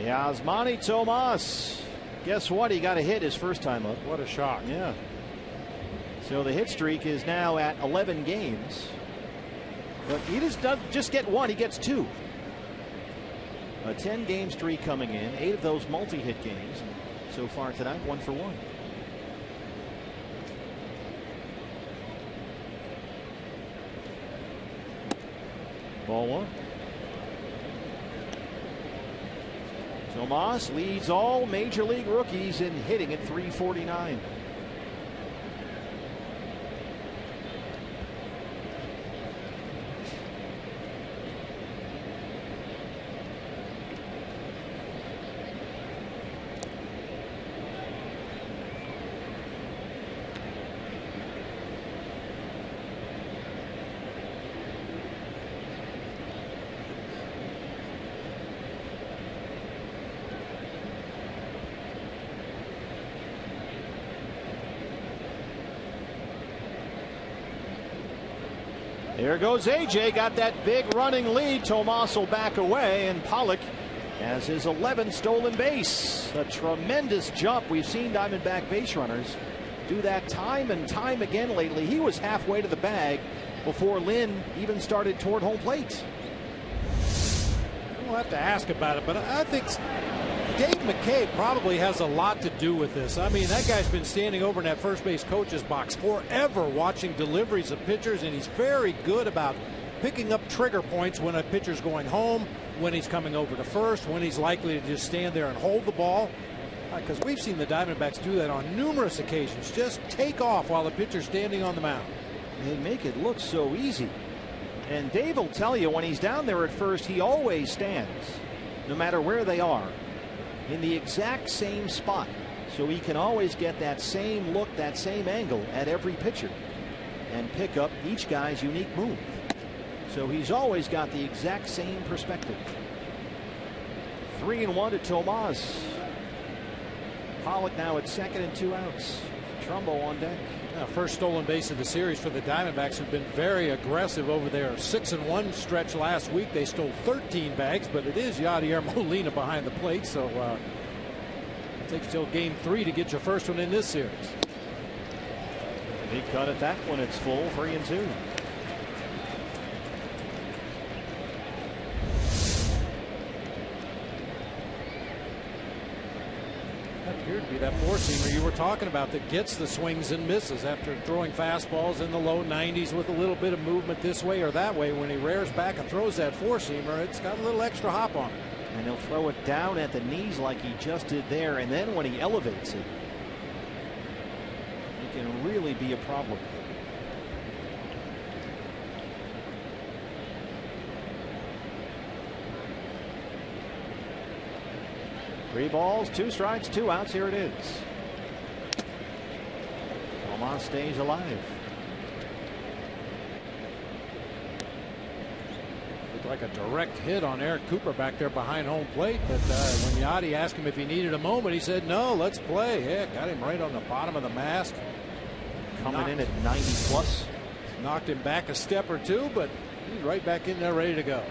Yasmani Tomas. Guess what? He got a hit his first time up. What a shock. Yeah. So the hit streak is now at 11 games. But he doesn't just get one, he gets 2. A 10-game streak coming in, 8 of those multi-hit games. And so far tonight, 1 for 1. Ball 1. Tomas leads all major league rookies in hitting at .349. There goes AJ, got that big running lead. Tomas will back away, and Pollock has his 11th stolen base. A tremendous jump. We've seen Diamondback base runners do that time and time again lately. He was halfway to the bag before Lynn even started toward home plate. We'll have to ask about it, but I think Dave McKay probably has a lot to do with this. I mean, that guy's been standing over in that first base coach's box forever watching deliveries of pitchers, and he's very good about picking up trigger points when a pitcher's going home, when he's coming over to first, when he's likely to just stand there and hold the ball. Because we've seen the Diamondbacks do that on numerous occasions. Just take off while the pitcher's standing on the mound. They make it look so easy. And Dave will tell you when he's down there at first, he always stands, no matter where they are, in the exact same spot. So he can always get that same look, that same angle at every pitcher and pick up each guy's unique move. So he's always got the exact same perspective. 3-1 to Tomas. Pollock now at second and 2 outs. Trumbo on deck. First stolen base of the series for the Diamondbacks, who've been very aggressive over their 6-1 stretch last week. They stole 13 bags, but it is Yadier Molina behind the plate, so it takes till game 3 to get your first one in this series. Big cut at that one. It's full. 3-2. Appeared to be that four-seamer you were talking about that gets the swings and misses after throwing fastballs in the low 90s with a little bit of movement this way or that way. When he rears back and throws that four-seamer, it's got a little extra hop on it. And he'll throw it down at the knees like he just did there, and then when he elevates it, it can really be a problem. Three balls, 2 strikes, 2 outs. Here it is. Tomas stays alive. Looked like a direct hit on Eric Cooper back there behind home plate. But when Yadi asked him if he needed a moment, he said, no, let's play. Yeah, got him right on the bottom of the mask. Coming in at 90 plus. Knocked him back a step or two, but he's right back in there ready to go.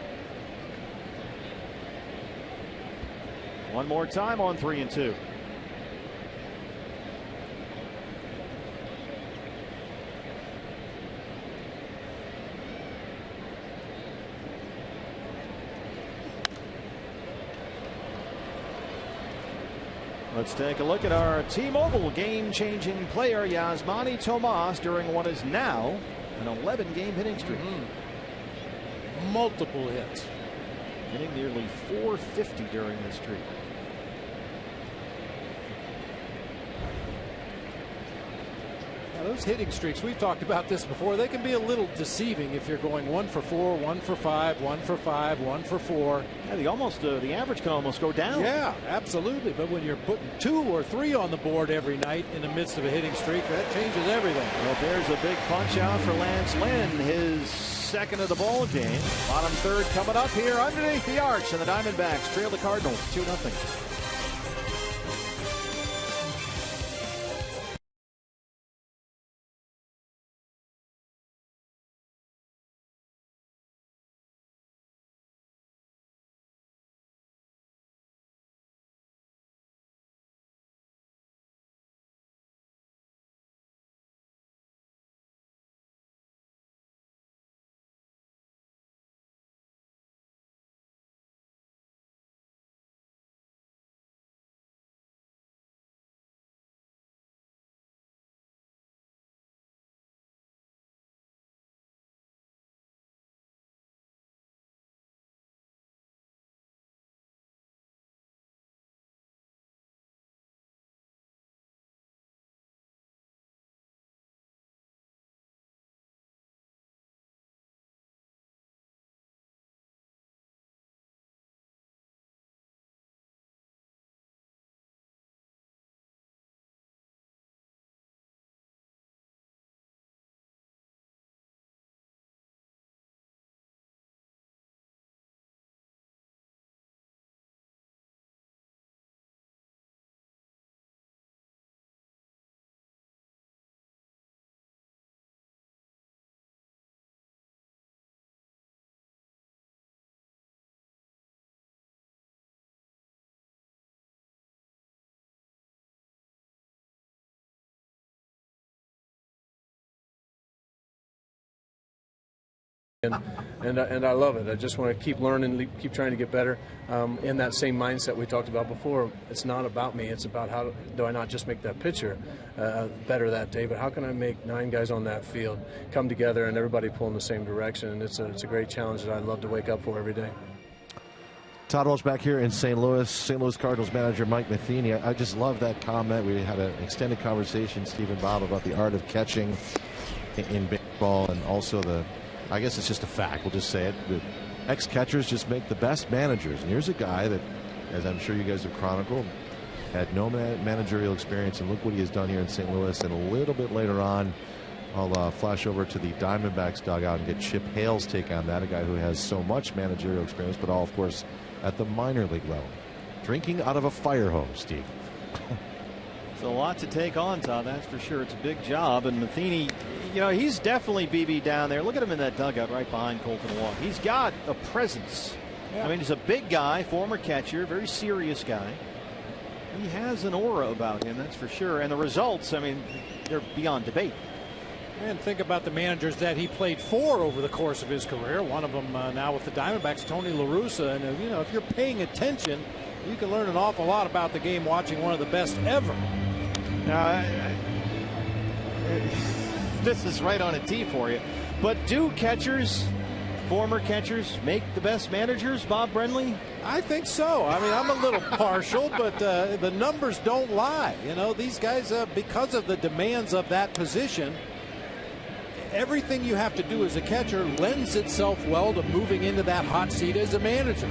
One more time on 3-2. Let's take a look at our T-Mobile game-changing player Yasmani Tomas during what is now an 11-game hitting streak. Multiple hits. Hitting nearly .450 during this streak. Those hitting streaks, we've talked about this before, they can be a little deceiving if you're going 1 for 4, 1 for 5, 1 for 5, 1 for 4. Yeah, the average can almost go down. Yeah, absolutely. But when you're putting 2 or 3 on the board every night in the midst of a hitting streak, that changes everything. Well, there's a big punch out for Lance Lynn, his second of the ball game. Bottom third coming up here underneath the arch, and the Diamondbacks trail the Cardinals 2-0. And I love it. I just want to keep learning, keep trying to get better. In that same mindset we talked about before, it's not about me. It's about how do I not just make that pitcher better that day, but how can I make 9 guys on that field come together and everybody pull in the same direction. And it's a great challenge that I love to wake up for every day. Todd Welch back here in St. Louis. St. Louis Cardinals manager Mike Matheny. I just love that comment. We had an extended conversation, Steve and Bob, about the art of catching in baseball, and also I guess it's just a fact, we'll just say it, the ex-catchers just make the best managers. And here's a guy that, as I'm sure you guys have chronicled, had no managerial experience, and look what he has done here in St. Louis. And a little bit later on, I'll flash over to the Diamondbacks dugout and get Chip Hale's take on that, a guy who has so much managerial experience, but all, of course, at the minor league level. Drinking out of a fire hose, Steve. It's a lot to take on, Todd, that's for sure. It's a big job, and Matheny, he's definitely BB down there. Look at him in that dugout right behind Colton Wong. He's got a presence. Yeah. I mean, he's a big guy, former catcher, very serious guy. He has an aura about him, that's for sure. And the results, I mean, they're beyond debate. And think about the managers that he played for over the course of his career. One of them now with the Diamondbacks, Tony La Russa. And, if you're paying attention, you can learn an awful lot about the game watching one of the best ever. Now, this is right on a tee for you. But do catchers, former catchers, make the best managers, Bob Brenly? I think so. I mean, I'm a little partial, but the numbers don't lie. These guys, because of the demands of that position, everything you have to do as a catcher lends itself well to moving into that hot seat as a manager.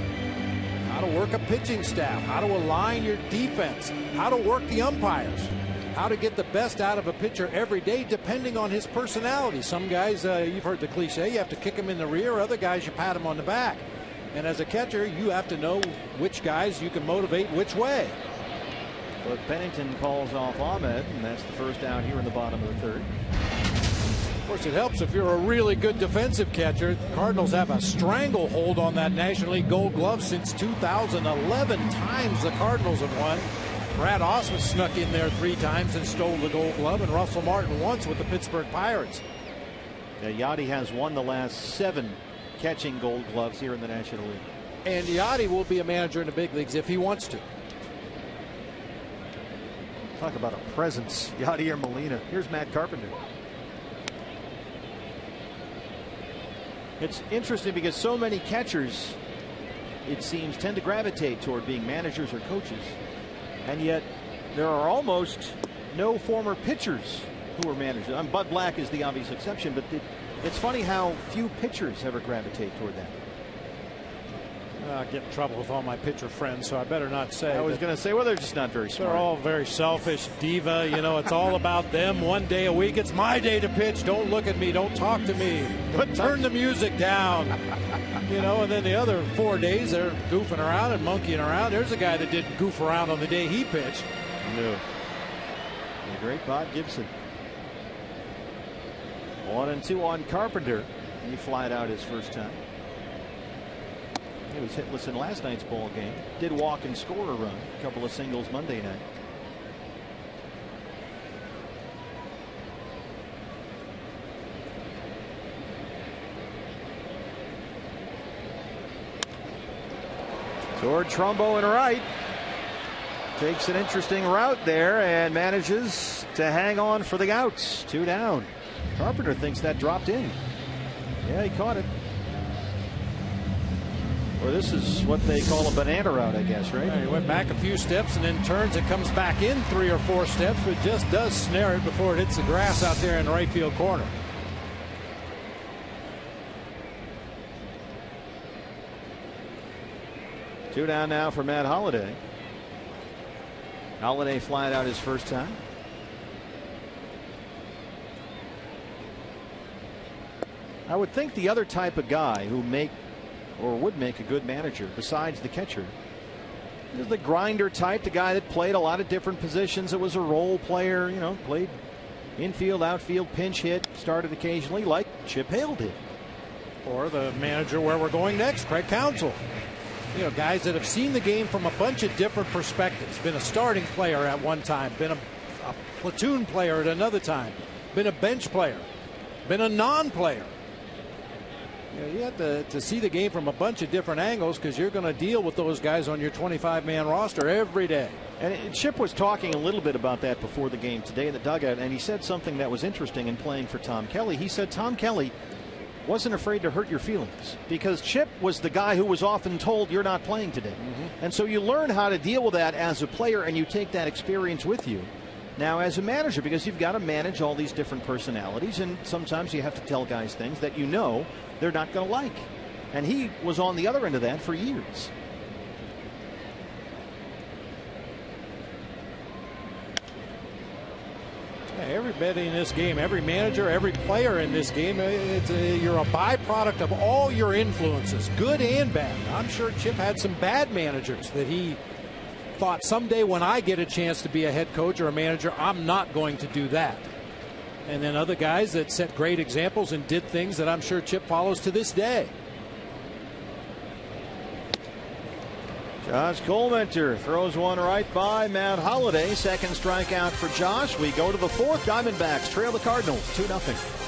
How to work a pitching staff, how to align your defense, how to work the umpires, how to get the best out of a pitcher every day depending on his personality. Some guys, you've heard the cliche, you have to kick him in the rear. Other guys, you pat him on the back. And as a catcher, you have to know which guys you can motivate which way. But Pennington calls off Ahmed, and that's the first out here in the bottom of the third. Of course, it helps if you're a really good defensive catcher. The Cardinals have a stranglehold on that National League Gold Glove since 2011 times the Cardinals have won. Brad Oswalt snuck in there 3 times and stole the Gold Glove, and Russell Martin once with the Pittsburgh Pirates. Yachty has won the last 7 catching Gold Gloves here in the National League. And Yachty will be a manager in the big leagues if he wants to. Talk about a presence, Yachty or Molina. Here's Matt Carpenter. It's interesting because so many catchers, it seems, tend to gravitate toward being managers or coaches. And yet there are almost no former pitchers who are managers. Bud Black is the obvious exception, but it's funny how few pitchers ever gravitate toward that. I get in trouble with all my pitcher friends, so I better not say. I was going to say, well, they're just not very smart. They're all very selfish, diva. You know, it's all about them one day a week. It's my day to pitch. Don't look at me. Don't talk to me. Turn the music down. You know, and then the other 4 days, they're goofing around and monkeying around. There's a guy that didn't goof around on the day he pitched. No. The great Bob Gibson. 1-2 on Carpenter. He flied out his first time. He was hitless in last night's ball game. Did walk and score a run. A couple of singles Monday night. Toward Trumbo and right. Takes an interesting route there and manages to hang on for the outs. 2 down. Carpenter thinks that dropped in. Yeah, he caught it. Well, this is what they call a banana route, I guess, right? Yeah, he went back a few steps and then turns and comes back in 3 or 4 steps, but just does snare it before it hits the grass out there in the right field corner. Two down now for Matt Holliday. Holliday flying out his first time. I would think the other type of guy who would make a good manager besides the catcher is the grinder type, the guy that played a lot of different positions, that was a role player, you know, played infield, outfield, pinch hit, started occasionally like Chip Hale did. Or the manager where we're going next, Craig Counsell. You know, guys that have seen the game from a bunch of different perspectives. Been a starting player at one time, been a platoon player at another time, been a bench player, been a non-player. You know, you have to see the game from a bunch of different angles because you're going to deal with those guys on your 25-man roster every day. And Chip was talking a little bit about that before the game today in the dugout, and he said something that was interesting in playing for Tom Kelly. He said Tom Kelly wasn't afraid to hurt your feelings because Chip was the guy who was often told you're not playing today. And so you learn how to deal with that as a player, and you take that experience with you now as a manager, because you've got to manage all these different personalities, and sometimes you have to tell guys things that you know they're not going to like. And he was on the other end of that for years. Everybody in this game, every manager, every player in this game, you're a byproduct of all your influences, good and bad. I'm sure Chip had some bad managers that he thought someday when I get a chance to be a head coach or a manager, I'm not going to do that. And then other guys that set great examples and did things that I'm sure Chip follows to this day. Josh Colmenter throws one right by Matt Holliday. Second strikeout for Josh. We go to the fourth. Diamondbacks trail the Cardinals 2-0.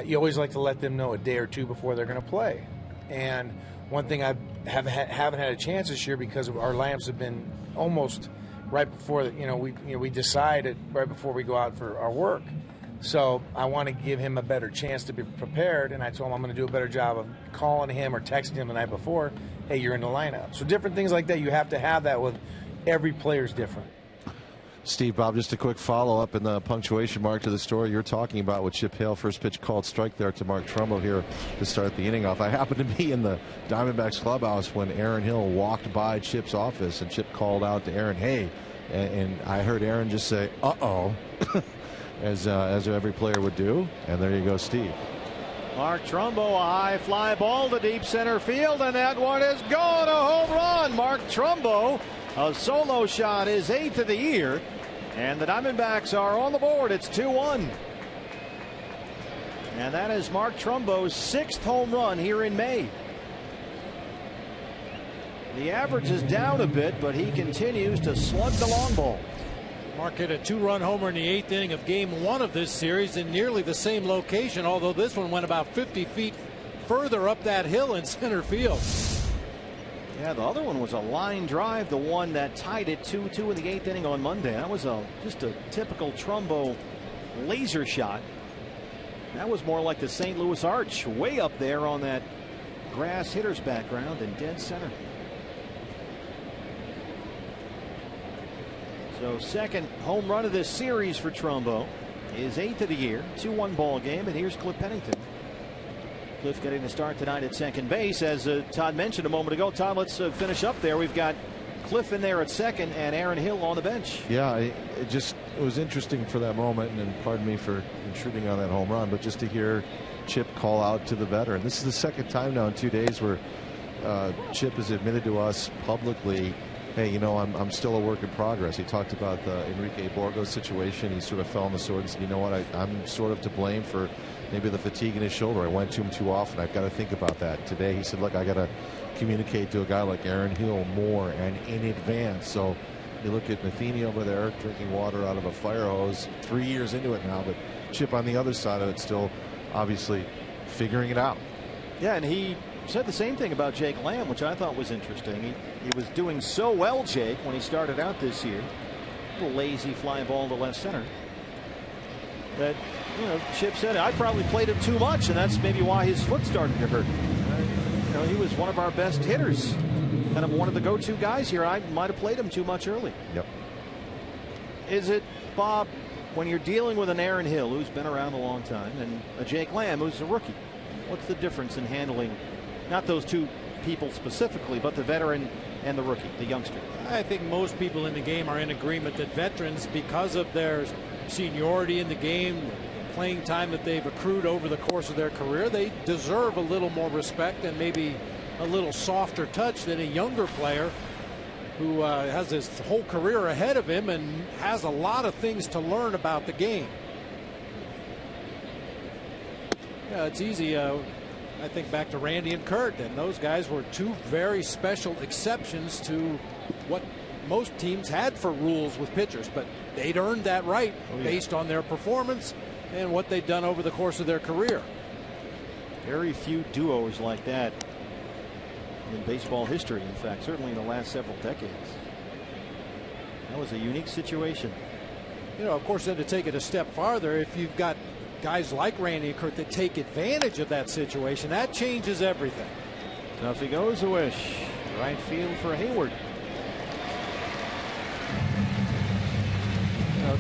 you always like to let them know a day or two before they're going to play. And one thing I haven't had a chance this year because our lamps have been almost right before we decide right before we go out for our work. So I want to give him a better chance to be prepared, and I told him I'm going to do a better job of calling him or texting him the night before, hey, you're in the lineup. So different things like that, you have to have that with every player's different. Steve, Bob, just a quick follow-up in the punctuation mark to the story you're talking about with Chip Hale. First pitch called strike there to Mark Trumbo here to start the inning off. I happened to be in the Diamondbacks clubhouse when Aaron Hill walked by Chip's office, and Chip called out to Aaron, hey, and I heard Aaron just say, uh-oh, as every player would do. And there you go, Steve. Mark Trumbo, a high fly ball to deep center field, and that one is gone, a home run. Mark Trumbo, a solo shot, his 8th of the year, and the Diamondbacks are on the board. It's 2-1. And that is Mark Trumbo's 6th home run here in May. The average is down a bit, but he continues to slug the long ball. Mark hit a 2-run homer in the 8th inning of Game 1 of this series in nearly the same location, although this one went about 50 feet further up that hill in center field. Yeah, the other one was a line drive, the one that tied it 2-2 in the 8th inning on Monday. That was just a typical Trumbo laser shot. That was more like the St. Louis Arch, way up there on that grass hitter's background in dead center. So second home run of this series for Trumbo, his 8th of the year, 2-1 ball game, and here's Cliff Pennington. Cliff getting the start tonight at second base. As Todd mentioned a moment ago, Todd, let's finish up there. We've got Cliff in there at second and Aaron Hill on the bench. Yeah, it was interesting for that moment, and pardon me for intruding on that home run, but just to hear Chip call out to the veteran. This is the second time now in 2 days where Chip has admitted to us publicly, hey, I'm still a work in progress. He talked about the Enrique Borgo situation. He sort of fell on the sword and said, you know what, I'm sort of to blame for maybe the fatigue in his shoulder. I went to him too often. I've got to think about that. Today he said, look, I got to communicate to a guy like Aaron Hill more and in advance. So you look at Matheny over there drinking water out of a fire hose, 3 years into it now, but Chip on the other side of it still obviously figuring it out. Yeah, and he said the same thing about Jake Lamb, which I thought was interesting. He was doing so well, Jake, when he started out this year. A little lazy fly ball to left center. That, Chip said, I probably played him too much, and that's maybe why his foot started to hurt. He was one of our best hitters, kind of one of the go-to guys here. I might have played him too much early. Yep. Is it, Bob, when you're dealing with an Aaron Hill, who's been around a long time, and a Jake Lamb, who's a rookie, what's the difference in handling not those two people specifically, but the veteran and the rookie, the youngster? I think most people in the game are in agreement that veterans, because of their seniority in the game, playing time that they've accrued over the course of their career, they deserve a little more respect and maybe a little softer touch than a younger player who has his whole career ahead of him and has a lot of things to learn about the game. Yeah, it's easy. I think back to Randy and Kurt, and those guys were two very special exceptions to what most teams had for rules with pitchers, but they'd earned that right based on their performance and what they'd done over the course of their career. Very few duos like that in baseball history. In fact, certainly in the last several decades. That was a unique situation. Of course, then to take it a step farther, if you've got guys like Randy and Kurt that take advantage of that situation, that changes everything. Tuffy goes a wish. Right field for Hayward.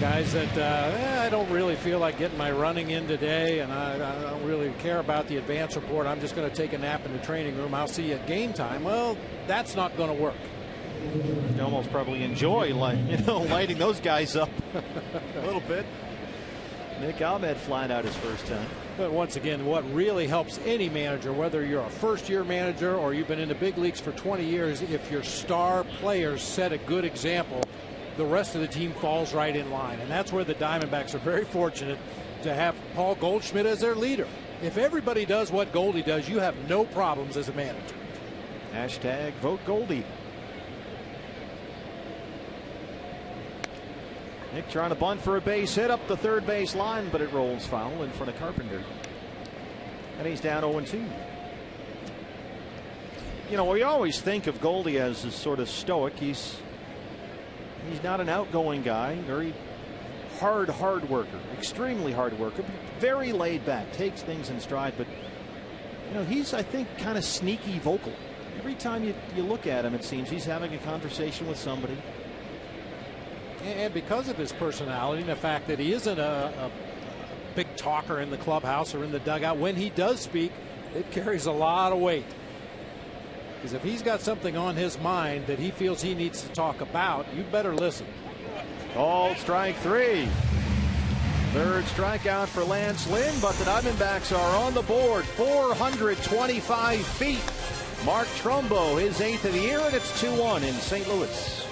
Guys that I don't really feel like getting my running in today, and I don't really care about the advance report. I'm just going to take a nap in the training room. I'll see you at game time. Well, that's not going to work. You almost probably enjoy, lighting those guys up a little bit. Nick Ahmed flying out his first time. But once again, what really helps any manager, whether you're a first-year manager or you've been in the big leagues for 20 years, if your star players set a good example, the rest of the team falls right in line. And that's where the Diamondbacks are very fortunate to have Paul Goldschmidt as their leader. If everybody does what Goldie does, you have no problems as a manager. Hashtag vote Goldie. Nick trying to bunt for a base hit up the third base line, but it rolls foul in front of Carpenter. And he's down 0-2. You know, we always think of Goldie as sort of stoic. He's not an outgoing guy. Very hard worker. Extremely hard worker. Very laid back. Takes things in stride. But, you know, he's, I think, kind of sneaky vocal. Every time you look at him, it seems he's having a conversation with somebody. And because of his personality and the fact that he isn't a big talker in the clubhouse or in the dugout, when he does speak, it carries a lot of weight. Because if he's got something on his mind that he feels he needs to talk about, you better listen. Called strike 3. Third strikeout for Lance Lynn, but the Diamondbacks are on the board. 425 feet. Mark Trumbo, his 8th of the year, and it's 2-1 in St. Louis.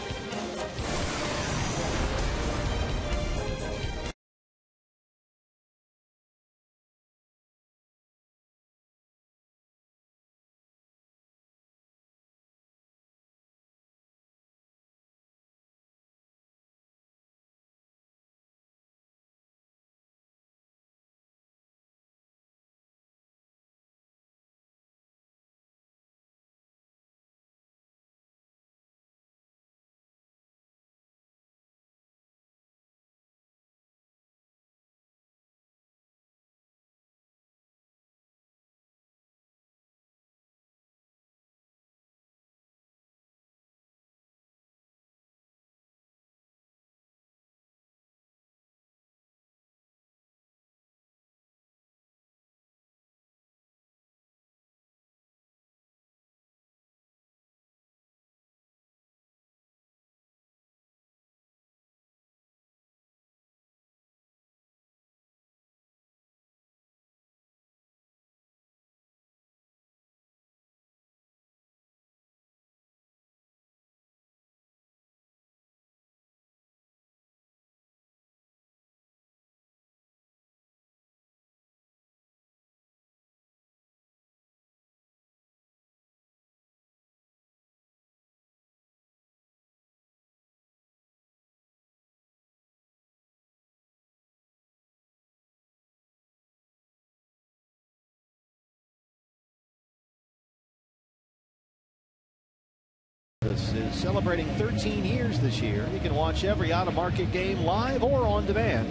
This is celebrating 13 years this year. You can watch every out-of-market game live or on demand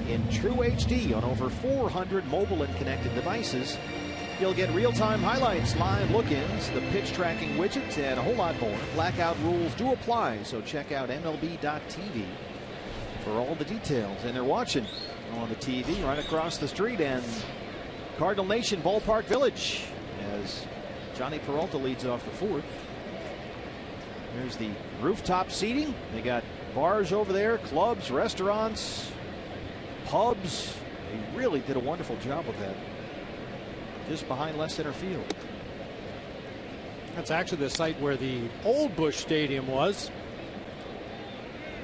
in True HD on over 400 mobile and connected devices. You'll get real-time highlights, live look-ins, the pitch tracking widget, and a whole lot more. Blackout rules do apply, so check out MLB.tv for all the details. And they're watching on the TV right across the street and Cardinal Nation Ballpark Village as Johnny Peralta leads off the 4th. There's the rooftop seating. They got bars over there, clubs, restaurants, pubs. They really did a wonderful job with that. Just behind left center field. That's actually the site where the old Busch Stadium was.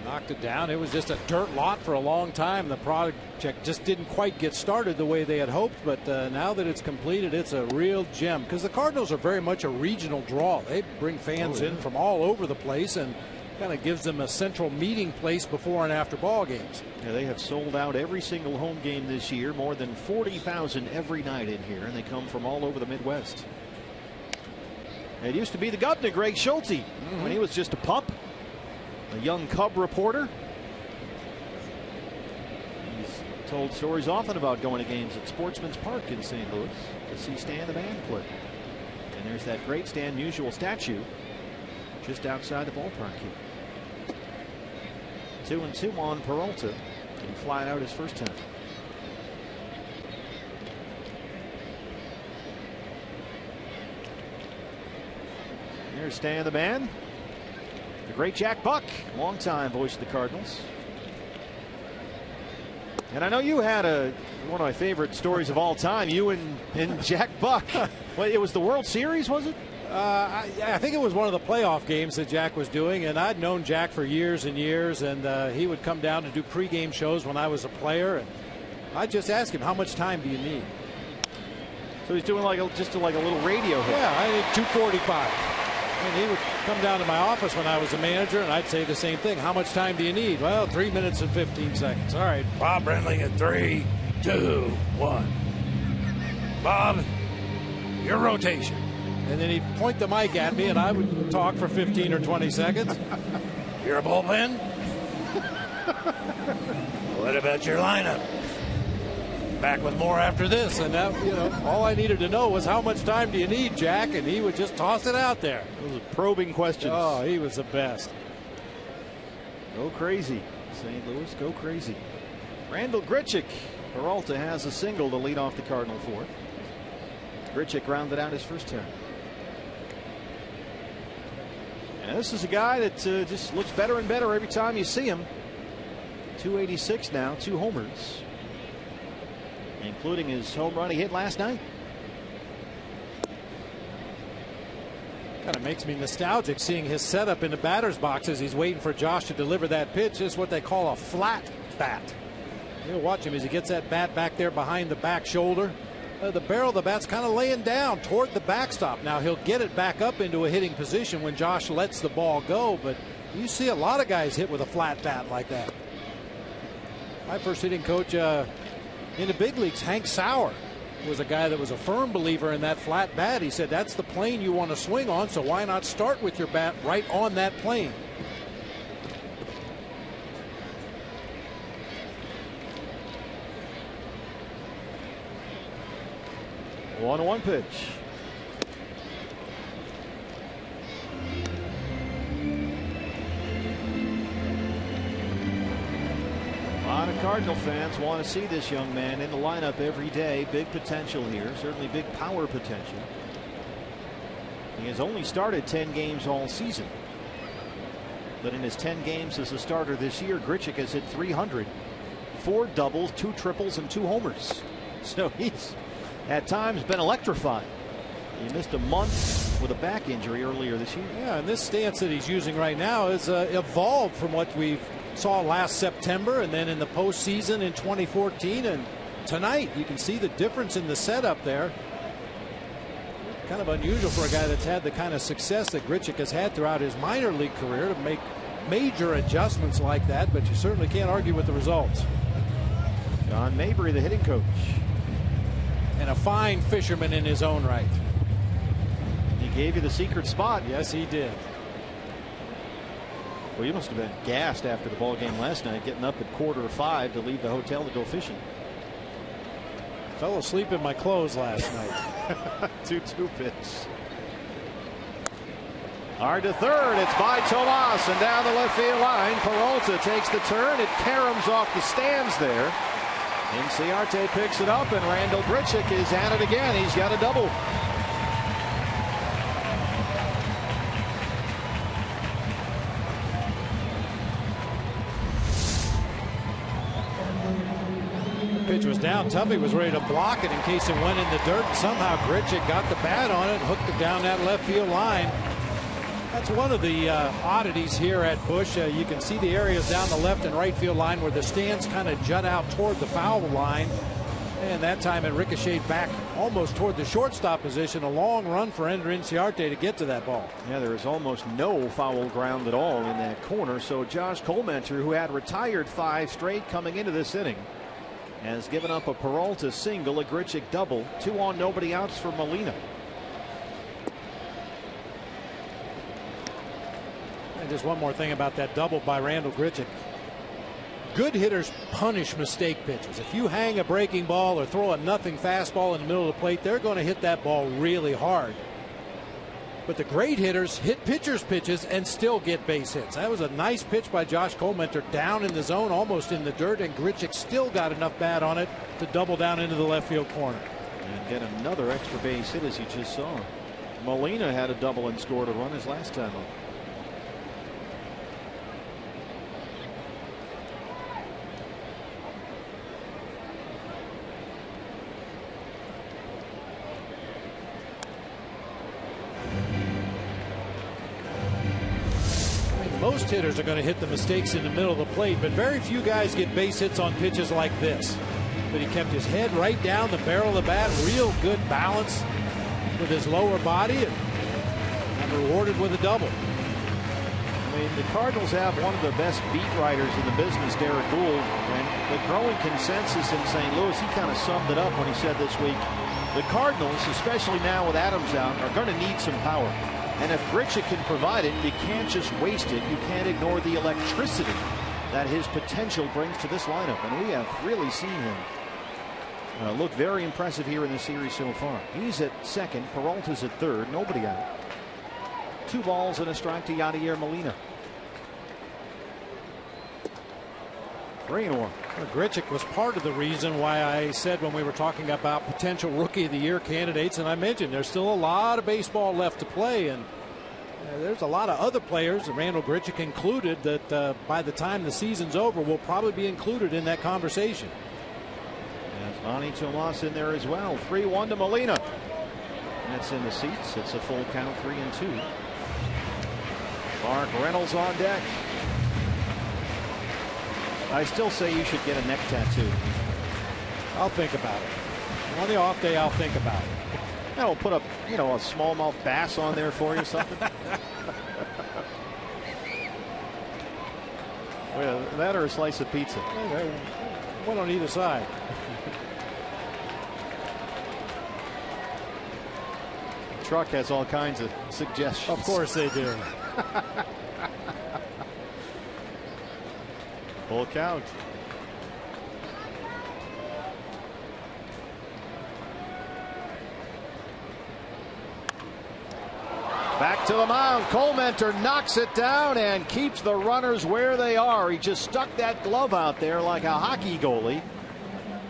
Knocked it down. It was just a dirt lot for a long time. The project just didn't quite get started the way they had hoped, but now that it's completed, it's a real gem because the Cardinals are very much a regional draw. They bring fans in from all over the place and kind of gives them a central meeting place before and after ball games. Yeah, they have sold out every single home game this year, more than 40,000 every night in here, and they come from all over the Midwest. It used to be the Governor, Greg Schulte, when he was just a pup. A young Cub reporter. He's told stories often about going to games at Sportsman's Park in St. Louis to see Stan the Man play. And there's that great Stan Musial statue just outside the ballpark here. 2-2 on Peralta. And he flied out his first time. There's Stan the Man. The great Jack Buck, longtime voice of the Cardinals. And I know you had one of my favorite stories of all time, you and Jack Buck. Well, it was the World Series, was it? I think it was one of the playoff games that Jack was doing, and I'd known Jack for years and years, and he would come down to do pregame shows when I was a player, and I'd just ask him, how much time do you need? So he's doing just like a little radio hit. Yeah, I need 245. And he would come down to my office when I was a manager, and I'd say the same thing. How much time do you need? Well, 3 minutes and 15 seconds. All right, Bob Brenly at 3, 2, 1. Bob, your rotation. And then he'd point the mic at me, and I would talk for 15 or 20 seconds. You're a bullpen? What about your lineup? Back with more after this. And that, all I needed to know was how much time do you need, Jack? And he would just toss it out there. Those are probing questions. Oh, he was the best. Go crazy. St. Louis, go crazy. Randall Grichuk. Peralta has a single to lead off the Cardinal fourth. Grichuk rounded out his first turn. And this is a guy that just looks better and better every time you see him. 286 now, 2 homers, including his home run he hit last night. Kind of makes me nostalgic seeing his setup in the batter's box as he's waiting for Josh to deliver that pitch. It's what they call a flat bat. You'll watch him as he gets that bat back there behind the back shoulder. The barrel of the bat's kind of laying down toward the backstop. Now he'll get it back up into a hitting position when Josh lets the ball go, but you see a lot of guys hit with a flat bat like that. My first hitting coach in the big leagues, Hank Sauer, was a guy that was a firm believer in that flat bat. He said that's the plane you want to swing on, so why not start with your bat right on that plane? One pitch. A lot of Cardinal fans want to see this young man in the lineup every day. Big potential here, certainly big power potential. He has only started 10 games all season, but in his 10 games as a starter this year, Grichuk has hit 300, 4 doubles, 2 triples, and 2 homers. So he's at times been electrifying. He missed a month with a back injury earlier this year. Yeah, and this stance that he's using right now is evolved from what we saw last September and then in the postseason in 2014. And tonight you can see the difference in the setup there. Kind of unusual for a guy that's had the kind of success that Grichuk has had throughout his minor league career to make major adjustments like that, but you certainly can't argue with the results. John Mabry, the hitting coach. And a fine fisherman in his own right. He gave you the secret spot. Yes, he did. Well, you must have been gassed after the ball game last night, getting up at 4:45 to leave the hotel to go fishing. Fell asleep in my clothes last night. 2-2 pitch. Hard to third. It's by Tomas and down the left field line. Peralta takes the turn. It caroms off the stands there. Inciarte picks it up, and Randall Grichuk is at it again. He's got a double. The pitch was down. Tuffy was ready to block it in case it went in the dirt. Somehow Grichuk got the bat on it and hooked it down that left field line. That's one of the oddities here at Busch. You can see the areas down the left and right field line where the stands kind of jut out toward the foul line. And that time it ricocheted back almost toward the shortstop position. A long run for Ender Inciarte to get to that ball. Yeah, there is almost no foul ground at all in that corner. So Josh Colmenter, who had retired 5 straight coming into this inning, has given up a Peralta single, a Grichuk double, 2 on, nobody outs for Molina. And just one more thing about that double by Randall Grichuk. Good hitters punish mistake pitches. If you hang a breaking ball or throw a nothing fastball in the middle of the plate, they're going to hit that ball really hard. But the great hitters hit pitchers' pitches and still get base hits. That was a nice pitch by Josh Colmenter down in the zone, almost in the dirt, and Grichuk still got enough bat on it to double down into the left field corner. And get another extra base hit, as you just saw. Molina had a double and scored a run his last time up. Most hitters are going to hit the mistakes in the middle of the plate, but very few guys get base hits on pitches like this. But he kept his head right down the barrel of the bat, real good balance with his lower body, and rewarded with a double. I mean, the Cardinals have one of the best beat writers in the business, Derek Gould, and the growing consensus in St. Louis, he kind of summed it up when he said this week, The Cardinals, especially now with Adams out, are going to need some power. And if Grichuk can provide it, you can't just waste it. You can't ignore the electricity that his potential brings to this lineup. And we have really seen him look very impressive here in the series so far. He's at second. Peralta's at third. Nobody out. 2 balls and a strike to Yadier Molina. 3-1. Well, Grichuk was part of the reason why I said when we were talking about potential Rookie of the Year candidates, and I mentioned there's still a lot of baseball left to play, and there's a lot of other players, Randall Grichuk included, that by the time the season's over will probably be included in that conversation. And Manny Tomas in there as well. 3-1 to Molina. That's in the seats. It's a full count, 3-2. Mark Reynolds on deck. I still say you should get a neck tattoo. I'll think about it. On the off day, I'll think about it. Yeah, we'll put a smallmouth bass on there for you, something. Well, that or a slice of pizza. One on either side. The truck has all kinds of suggestions. Of course they do. Full count. Back to the mound. Colementor knocks it down and keeps the runners where they are. He just stuck that glove out there like a hockey goalie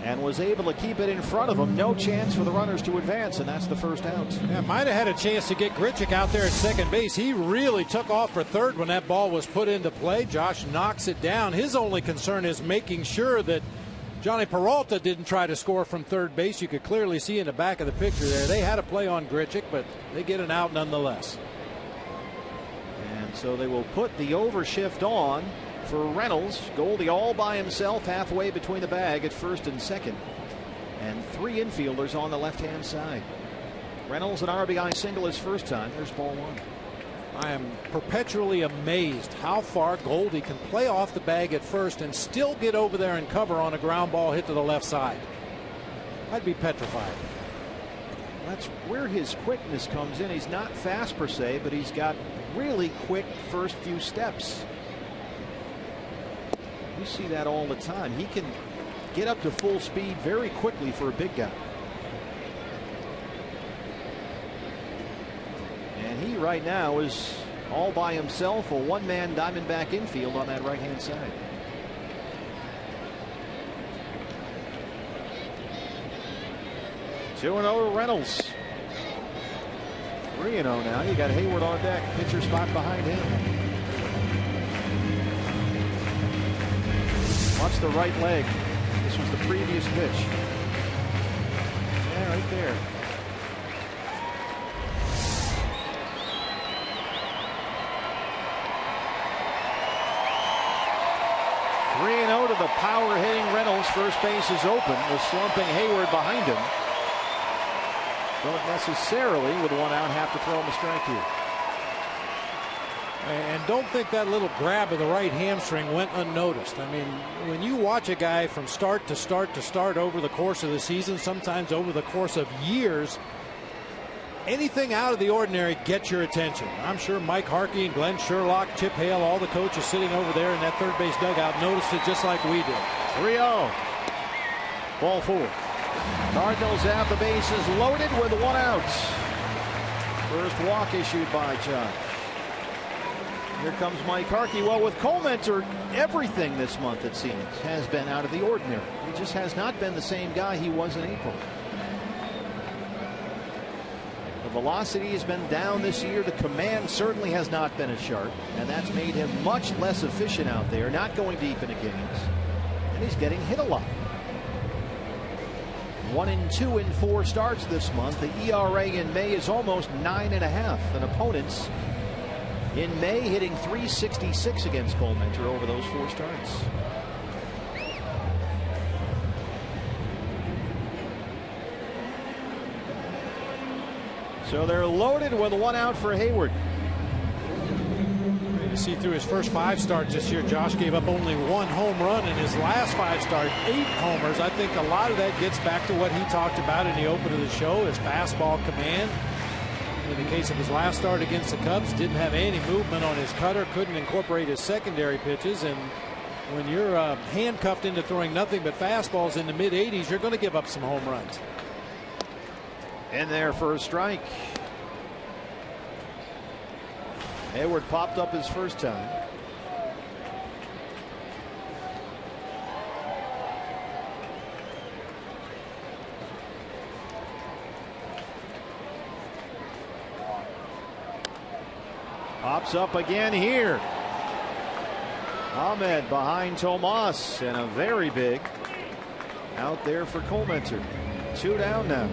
and was able to keep it in front of him. No chance for the runners to advance, and that's the first out. Yeah, might have had a chance to get Grichuk out there at second base. He really took off for third when that ball was put into play. Josh knocks it down. His only concern is making sure that Johnny Peralta didn't try to score from third base. You could clearly see in the back of the picture there. They had a play on Grichuk, but they get an out nonetheless. And so they will put the overshift on for Reynolds. Goldie all by himself halfway between the bag at first and second. And 3 infielders on the left-hand side. Reynolds an RBI single his first time. There's ball 1. I am perpetually amazed how far Goldie can play off the bag at first and still get over there and cover on a ground ball hit to the left side. I'd be petrified. That's where his quickness comes in. He's not fast per se, but he's got really quick first few steps. You see that all the time. He can get up to full speed very quickly for a big guy. And he right now is all by himself, a one-man Diamondback infield on that right-hand side. Two and 0 to Reynolds. 3-0 now. You got Hayward on deck. Pitcher spot behind him. Watch the right leg. This was the previous pitch. Yeah, right there. To the power hitting Reynolds. First base is open. The slumping Hayward behind him. Don't necessarily, with 1 out, have to throw him a strike here. And don't think that little grab of the right hamstring went unnoticed. I mean, when you watch a guy from start to start to start over the course of the season, sometimes over the course of years, anything out of the ordinary gets your attention. I'm sure Mike Harkey and Glenn Sherlock, Chip Hale, all the coaches sitting over there in that third base dugout noticed it just like we did. 3-0. Ball 4. Cardinals have the bases loaded with 1 out. First walk issued by Josh. Here comes Mike Harkey. Well, with Colementor, everything this month, it seems, has been out of the ordinary. He just has not been the same guy he was in April. The velocity has been down this year. The command certainly has not been as sharp, and that's made him much less efficient out there, not going deep into games. And he's getting hit a lot. 1 and 2 in 4 starts this month. The ERA in May is almost 9.5. And opponents in May hitting .366 against Colementor over those 4 starts. So they're loaded with 1 out for Hayward. You see, through his first 5 starts this year, Josh gave up only 1 home run. In his last 5 starts, 8 homers. I think a lot of that gets back to what he talked about in the open of the show, his fastball command. In the case of his last start against the Cubs, didn't have any movement on his cutter, couldn't incorporate his secondary pitches. And when you're handcuffed into throwing nothing but fastballs in the mid-80s, you're going to give up some home runs. In there for a strike. Hayward popped up his first time. Pops up again here. Ahmed behind Tomas, and a very big out there for Colementor. 2 down now.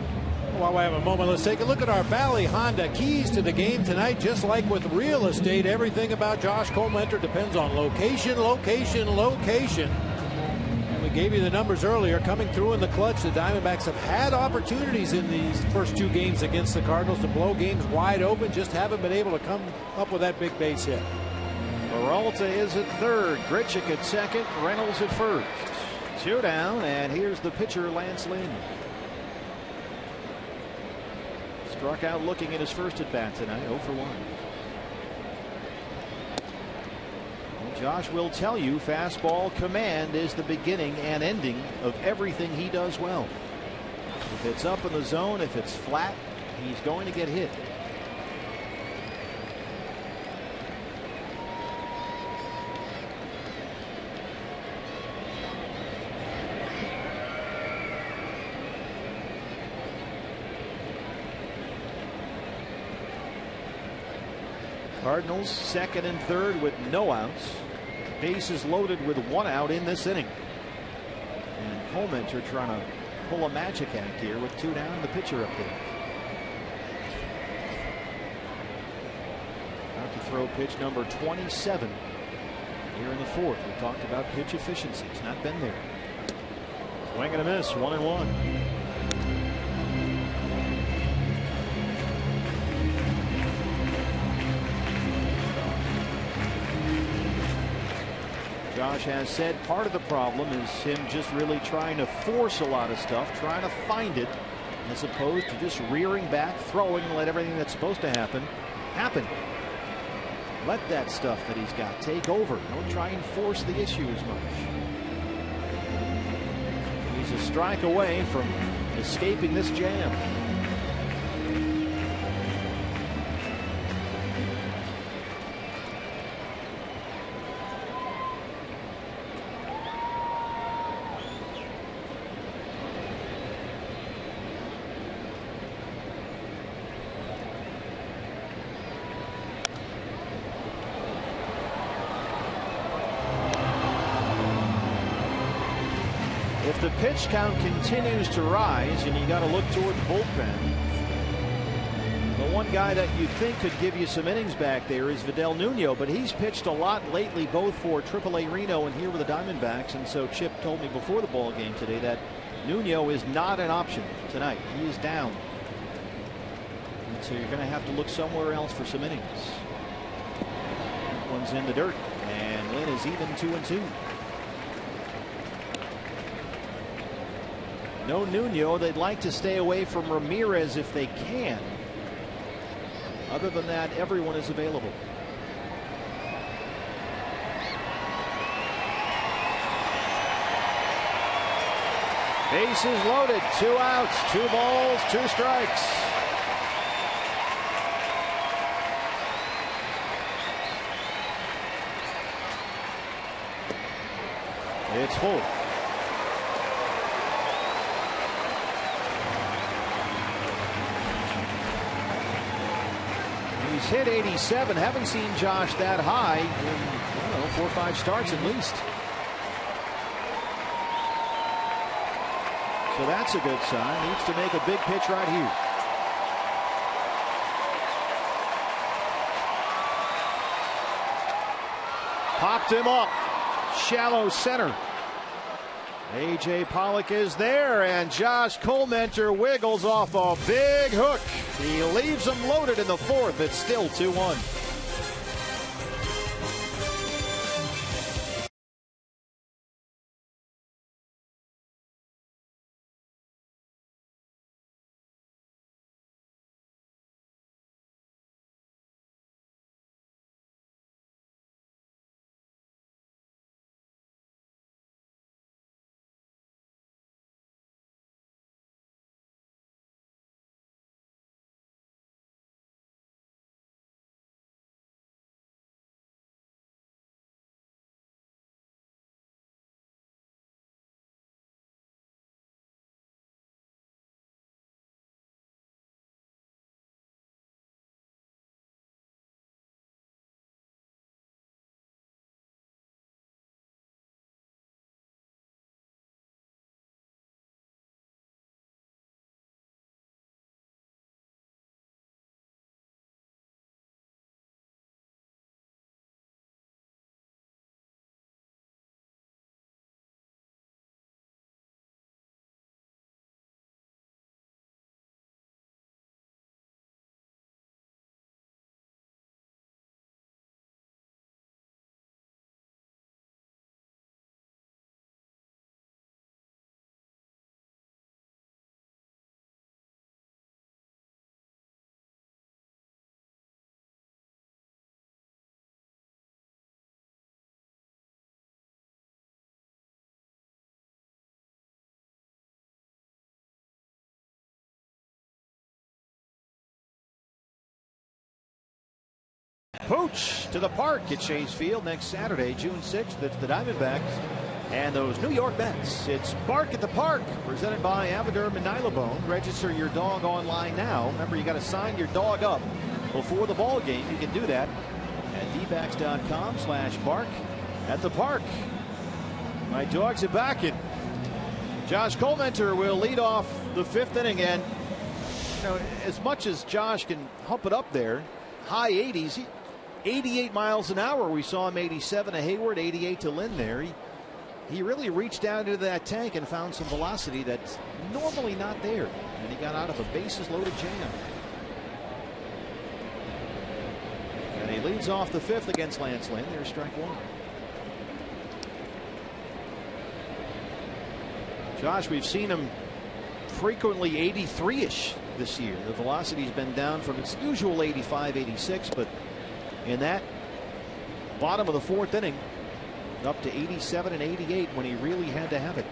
While we have a moment, let's take a look at our Valley Honda keys to the game tonight. Just like with real estate, everything about Josh Colementor depends on location, location, location. And we gave you the numbers earlier. Coming through in the clutch, the Diamondbacks have had opportunities in these first 2 games against the Cardinals to blow games wide open, just haven't been able to come up with that big base hit. Peralta is at third, Grichuk at second, Reynolds at first. 2 down, and here's the pitcher, Lance Lynn. Struck out looking at his first at bat tonight, 0 for 1. Well, Josh will tell you fastball command is the beginning and ending of everything he does well. If it's up in the zone, if it's flat, he's going to get hit. Cardinals second and third with no outs. Bases loaded with 1 out in this inning. And Colementor trying to pull a magic act here with 2 down, the pitcher up there. About to throw pitch number 27 here in the 4th. We talked about pitch efficiency. It's not been there. Swing and a miss, 1-1. Josh has said part of the problem is him just really trying to force a lot of stuff, trying to find it, as opposed to just rearing back, throwing, and let everything that's supposed to happen. Let that stuff that he's got take over. Don't try and force the issue as much. He's a strike away from escaping this jam. If the pitch count continues to rise, and you got to look toward the bullpen, the one guy that you think could give you some innings back there is Vidal Nuno, but he's pitched a lot lately, both for AAA Reno and here with the Diamondbacks. And so Chip told me before the ball game today that Nuno is not an option tonight. He is down, and so you're going to have to look somewhere else for some innings. That one's in the dirt, and Lynn is even 2-2. No Nuno. They'd like to stay away from Ramirez if they can. Other than that, everyone is available. Bases loaded, 2 outs, 2 balls, 2 strikes. It's full. He's hit 87. Haven't seen Josh that high in, I don't know, 4 or 5 starts at least. So that's a good sign. Needs to make a big pitch right here. Popped him up. Shallow center. A.J. Pollock is there, and Josh Colementor wiggles off a big hook. He leaves him loaded in the 4th. It's still 2-1. Pooch to the park at Chase Field next Saturday, June 6th. It's the Diamondbacks and those New York Mets. It's Bark at the Park, presented by Avoderm and Nylabone. Register your dog online now. Remember, you got to sign your dog up before the ball game. You can do that at dbacks.com/bark at the park. My dogs are back, and Josh Colmenter will lead off the 5th inning. And you know, as much as Josh can hump it up there, high 80s, 88 miles an hour. We saw him 87 to Hayward, 88 to Lynn there. He really reached down into that tank and found some velocity that's normally not there. And he got out of a bases-loaded jam. And he leads off the 5th against Lance Lynn. There's strike 1. Josh, we've seen him frequently 83-ish this year. The velocity's been down from its usual 85, 86, but in that bottom of the 4th inning, up to 87 and 88 when he really had to have it.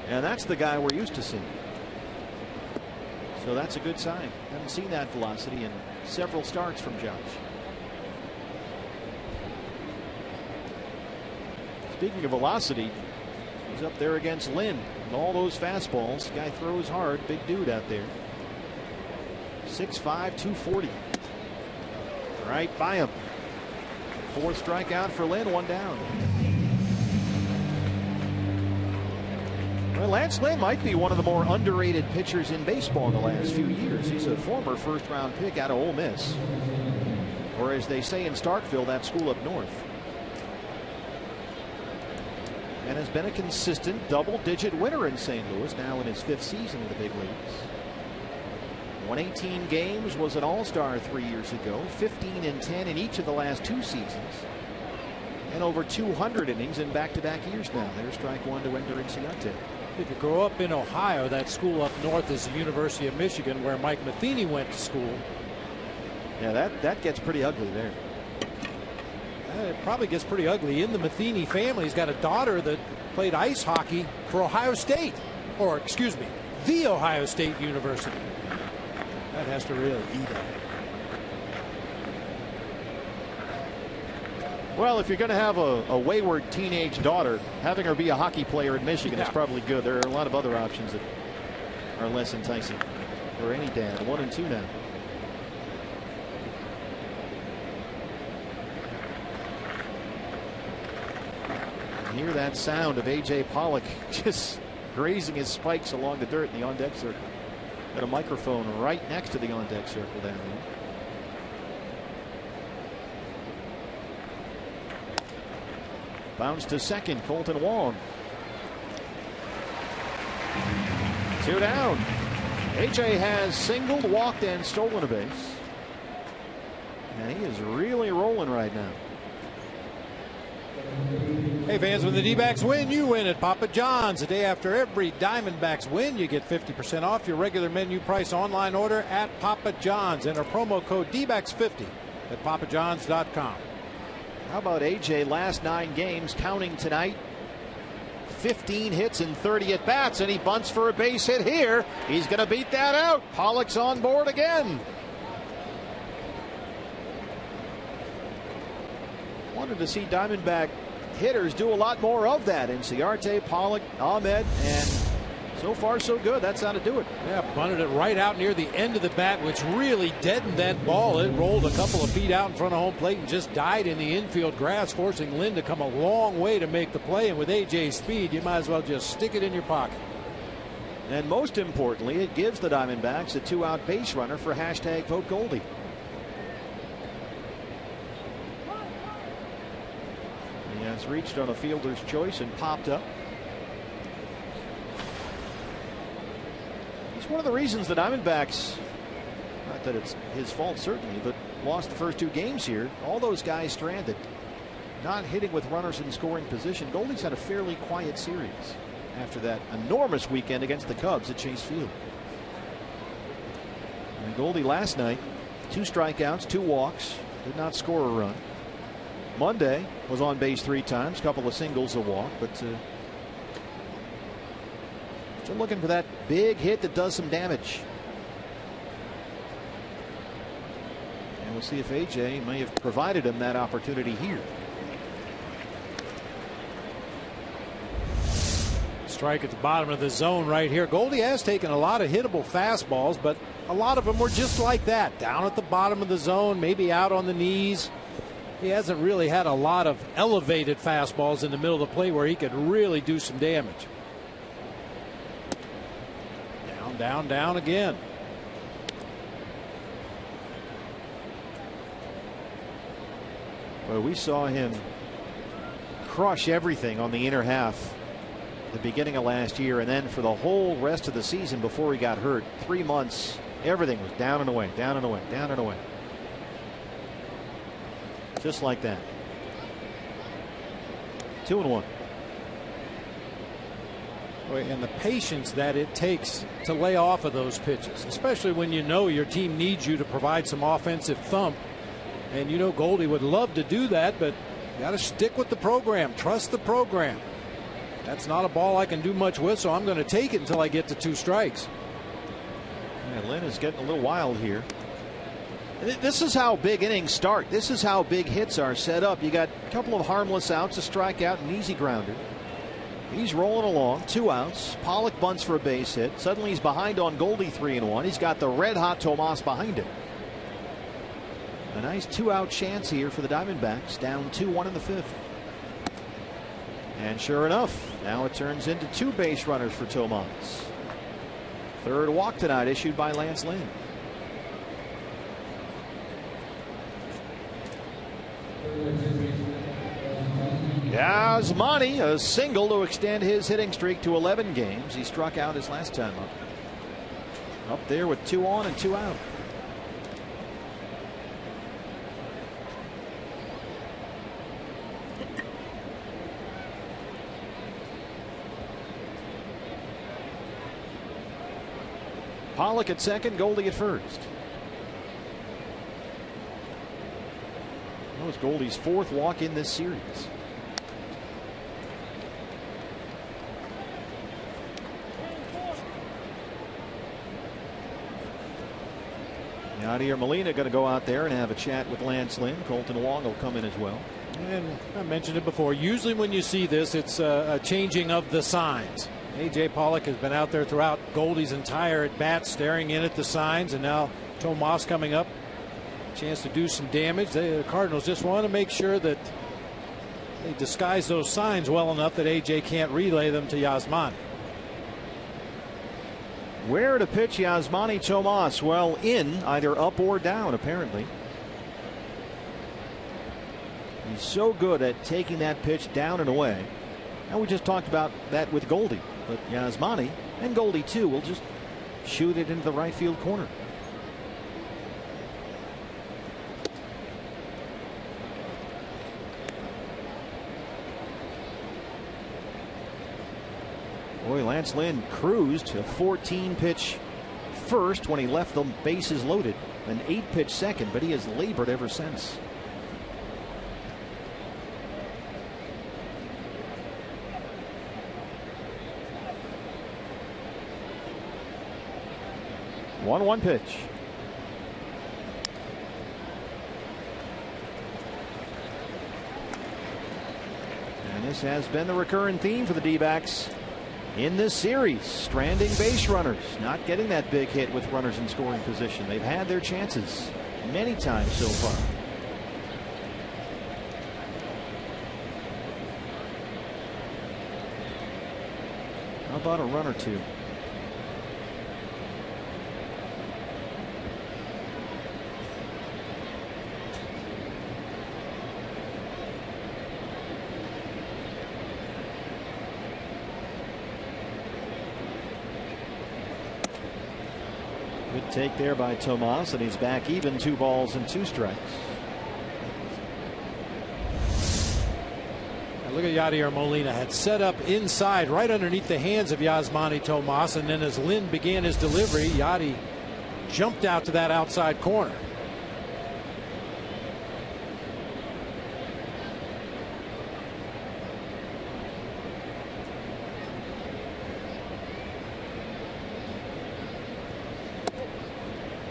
And that's the guy we're used to seeing. So that's a good sign. Haven't seen that velocity in several starts from Josh. Speaking of velocity, he's up there against Lynn and all those fastballs. The guy throws hard, big dude out there. 6'5", 240. Right by him. 4th strikeout for Lynn, 1 down. Well, Lance Lynn might be one of the more underrated pitchers in baseball in the last few years. He's a former 1st-round pick out of Ole Miss, or as they say in Starkville, that school up north. And has been a consistent double-digit winner in St. Louis, now in his 5th season in the big leagues. 118 games, was an all-star 3 years ago, 15 and 10 in each of the last 2 seasons, and over 200 innings in back-to-back years now. There's strike 1 to Ender Inciarte. If you grow up in Ohio, that school up north is the University of Michigan, where Mike Matheny went to school. Yeah, that gets pretty ugly there. It probably gets pretty ugly in the Matheny family. He's got a daughter that played ice hockey for Ohio State, or excuse me, the Ohio State University. That has to really eat up. Well, if you're going to have a wayward teenage daughter, having her be a hockey player in Michigan is probably good. There are a lot of other options that are less enticing for any dad. 1-2 now. Hear that sound of A.J. Pollock just grazing his spikes along the dirt in the on-deck circle. Got a microphone right next to the on-deck circle down there. Bounce to second, Colton Wong. 2 down. A.J. has singled, walked, and stolen a base. And he is really rolling right now. Hey fans, when the D-backs win, you win at Papa John's. The day after every Diamondbacks win, you get 50% off your regular menu price online order at Papa John's. Enter promo code DBACKS50 at papajohns.com. How about AJ? Last 9 games, counting tonight. 15 hits and 30 at bats, and he bunts for a base hit here. He's going to beat that out. Pollock's on board again. Wanted to see Diamondback hitters do a lot more of that. Inciarte, Pollock, Ahmed, and so far so good. That's how to do it. Yeah, bunted it right out near the end of the bat, which really deadened that ball. It rolled a couple of feet out in front of home plate and just died in the infield grass, forcing Lynn to come a long way to make the play. And with AJ's speed, you might as well just stick it in your pocket. And most importantly, it gives the Diamondbacks a 2-out base runner for hashtag Vote Goldie. He has reached on a fielder's choice and popped up. It's one of the reasons the Diamondbacks, not that it's his fault certainly, but lost the first 2 games here. All those guys stranded, not hitting with runners in scoring position. Goldie's had a fairly quiet series after that enormous weekend against the Cubs at Chase Field. And Goldie last night, 2 strikeouts, 2 walks, did not score a run. Monday was on base 3 times, couple of singles, a walk, but So looking for that big hit that does some damage. And we'll see if AJ may have provided him that opportunity here. Strike at the bottom of the zone right here. Goldie has taken a lot of hittable fastballs, but a lot of them were just like that, down at the bottom of the zone, maybe out on the knees. He hasn't really had a lot of elevated fastballs in the middle of the plate where he could really do some damage. Down, down, down again. Well, we saw him crush everything on the inner half the beginning of last year, and then for the whole rest of the season before he got hurt, 3 months, everything was down and away, down and away, down and away. Just like that. 2-1. And the patience that it takes to lay off of those pitches, especially when you know your team needs you to provide some offensive thump. And you know Goldie would love to do that, but you got to stick with the program, trust the program. That's not a ball I can do much with, so I'm going to take it until I get to 2 strikes. Yeah, Lynn is getting a little wild here. This is how big innings start. This is how big hits are set up. You got a couple of harmless outs, a strikeout, an easy grounder. He's rolling along, 2 outs. Pollock bunts for a base hit. Suddenly he's behind on Goldie, 3-1. He's got the red-hot Tomas behind him. A nice 2-out chance here for the Diamondbacks, down 2-1 in the 5th. And sure enough, now it turns into 2 base runners for Tomas. 3rd walk tonight issued by Lance Lynn. Yasmani, a single to extend his hitting streak to 11 games. He struck out his last time up. Up there with 2 on and 2 out. Pollock at second, Goldie at first. That was Goldie's 4th walk in this series. Yadier Molina going to go out there and have a chat with Lance Lynn. Colton Wong will come in as well. And I mentioned it before. Usually when you see this, it's a changing of the signs. A.J. Pollock has been out there throughout Goldie's entire at bat, staring in at the signs, and now Tomas coming up, chance to do some damage. The Cardinals just want to make sure that they disguise those signs well enough that A.J. can't relay them to Yasmani. Where to pitch Yasmani Tomas? Well, in, either up or down, apparently. He's so good at taking that pitch down and away. And we just talked about that with Goldie. But Yasmani, and Goldie too, will just shoot it into the right field corner. Boy, Lance Lynn cruised a 14-pitch first when he left the bases loaded, an 8-pitch second, but he has labored ever since. One pitch. And this has been the recurring theme for the D-backs in this series. Stranding base runners, not getting that big hit with runners in scoring position. They've had their chances many times so far. How about a run or two? Good take there by Tomas, and he's back even, 2 balls and 2 strikes. Now look at Yadier Molina, had set up inside right underneath the hands of Yasmani Tomas, and then as Lynn began his delivery, Yadi jumped out to that outside corner.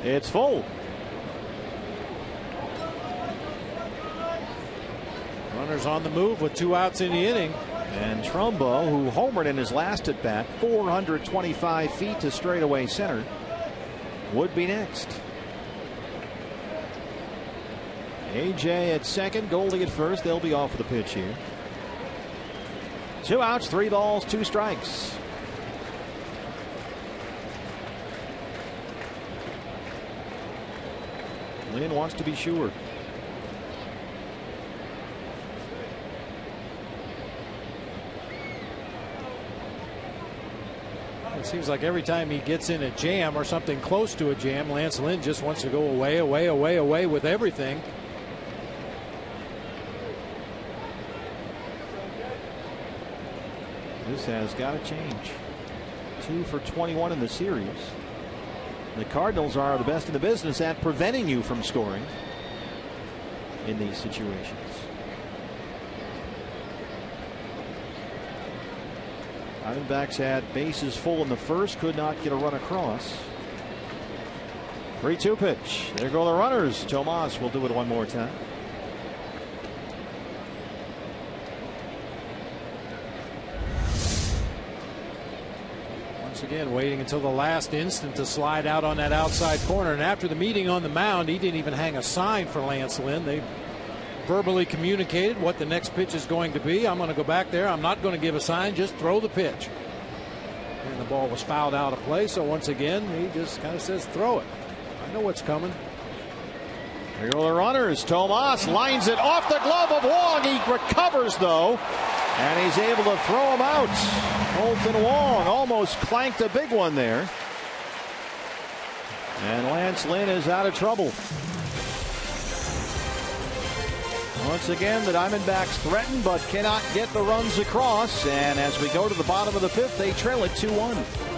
It's full. Runners on the move with 2 outs in the inning. And Trumbo, who homered in his last at bat, 425 feet to straightaway center, would be next. AJ at second, Goldie at first. They'll be off for the pitch here. 2 outs, 3 balls, 2 strikes. Lynn wants to be sure. It seems like every time he gets in a jam or something close to a jam, Lance Lynn just wants to go away, away, away, away with everything. This has got to change. 2 for 21 in the series. The Cardinals are the best in the business at preventing you from scoring in these situations. Diamondbacks had bases full in the first, could not get a run across. 3-2 pitch. There go the runners. Tomas will do it one more time. Once again, waiting until the last instant to slide out on that outside corner. And after the meeting on the mound, he didn't even hang a sign for Lance Lynn. They verbally communicated what the next pitch is going to be. I'm going to go back there. I'm not going to give a sign. Just throw the pitch. And the ball was fouled out of play. So once again, he just kind of says, throw it. I know what's coming. Here go the runners. Tomas lines it off the glove of Wong. He recovers, though, and he's able to throw him out. Colton Wong almost clanked a big one there. And Lance Lynn is out of trouble. Once again, the Diamondbacks threaten but cannot get the runs across. And as we go to the bottom of the 5th, they trail it 2-1.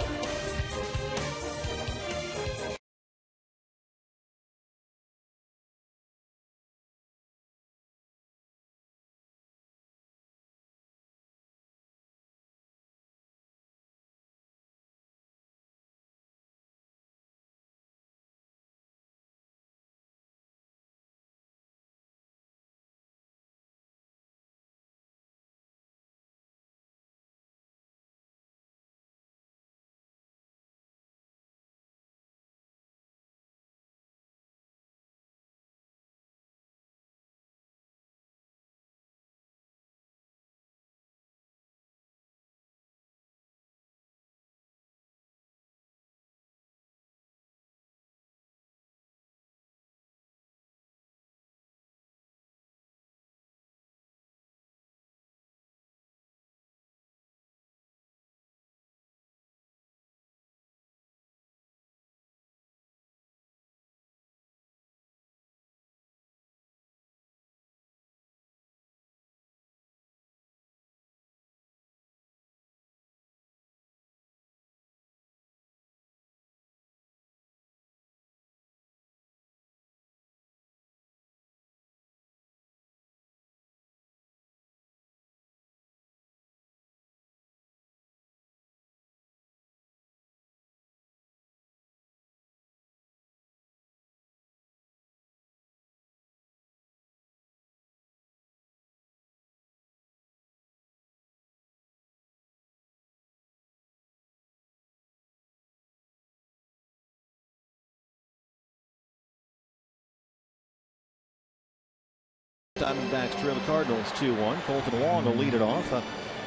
Diamondbacks trail the Cardinals 2-1. Colton Wong will lead it off.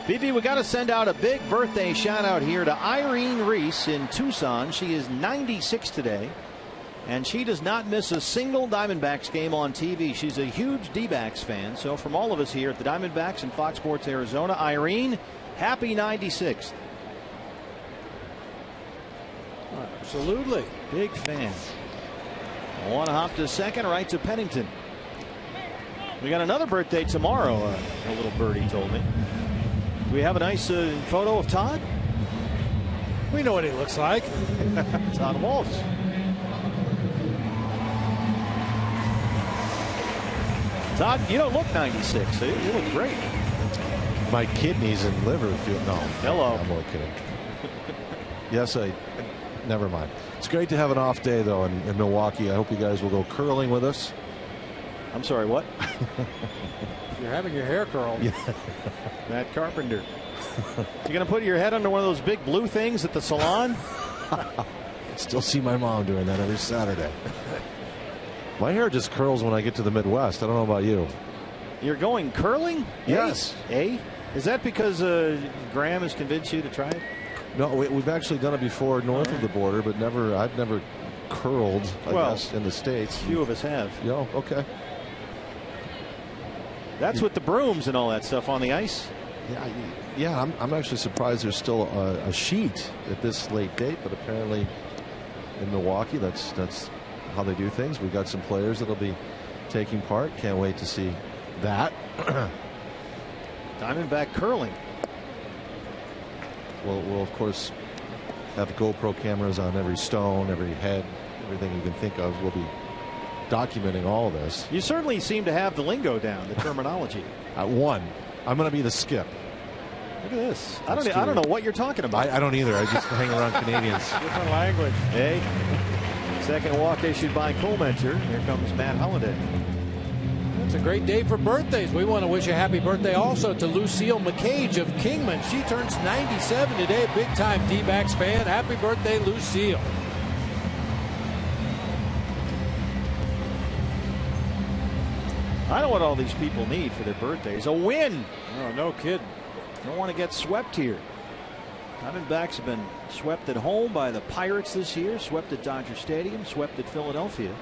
BB, we got to send out a big birthday shout out here to Irene Reese in Tucson. She is 96 today, and she does not miss a single Diamondbacks game on TV. She's a huge D-backs fan. So from all of us here at the Diamondbacks and Fox Sports Arizona, Irene, happy 96th. Absolutely. Big fan. One hop to second, right to Pennington. We got another birthday tomorrow, a little birdie told me. Do we have a nice photo of Todd? We know what he looks like. Todd Waltz. Todd, you don't look 96. You look great. My kidneys and liver feel no. Hello. I'm only kidding. Yes, never mind. It's great to have an off day, though, in Milwaukee. I hope you guys will go curling with us. I'm sorry, what? You're having your hair curled. Yeah. Matt Carpenter. You going to put your head under one of those big blue things at the salon? I still see my mom doing that every Saturday. My hair just curls when I get to the Midwest. I don't know about you. You're going curling? Yes. Eh? Is that because Graham has convinced you to try it? No, we've actually done it before north of the border, but I've never curled, I guess, in the States. Few of us have. Yeah, okay. That's with the brooms and all that stuff on the ice. Yeah, I'm actually surprised there's still a sheet at this late date, but apparently in Milwaukee, that's how they do things. We've got some players that'll be taking part. Can't wait to see that. Diamondback curling. We'll of course have GoPro cameras on every stone, every head, everything you can think of. We'll be documenting all this. You certainly seem to have the lingo down, the terminology. I'm going to be the skip. Look at this. I don't know what you're talking about. I don't either. I just hang around Canadians. Different language. Hey. Second walk issued by Colementer. Here comes Matt Holliday. It's a great day for birthdays. We want to wish a happy birthday also to Lucille McCage of Kingman. She turns 97 today. Big time D-backs fan. Happy birthday, Lucille. I know what all these people need for their birthdays. A win. Oh, no kidding. Don't want to get swept here. Diamondbacks have been swept at home by the Pirates this year, swept at Dodger Stadium, swept at Philadelphia.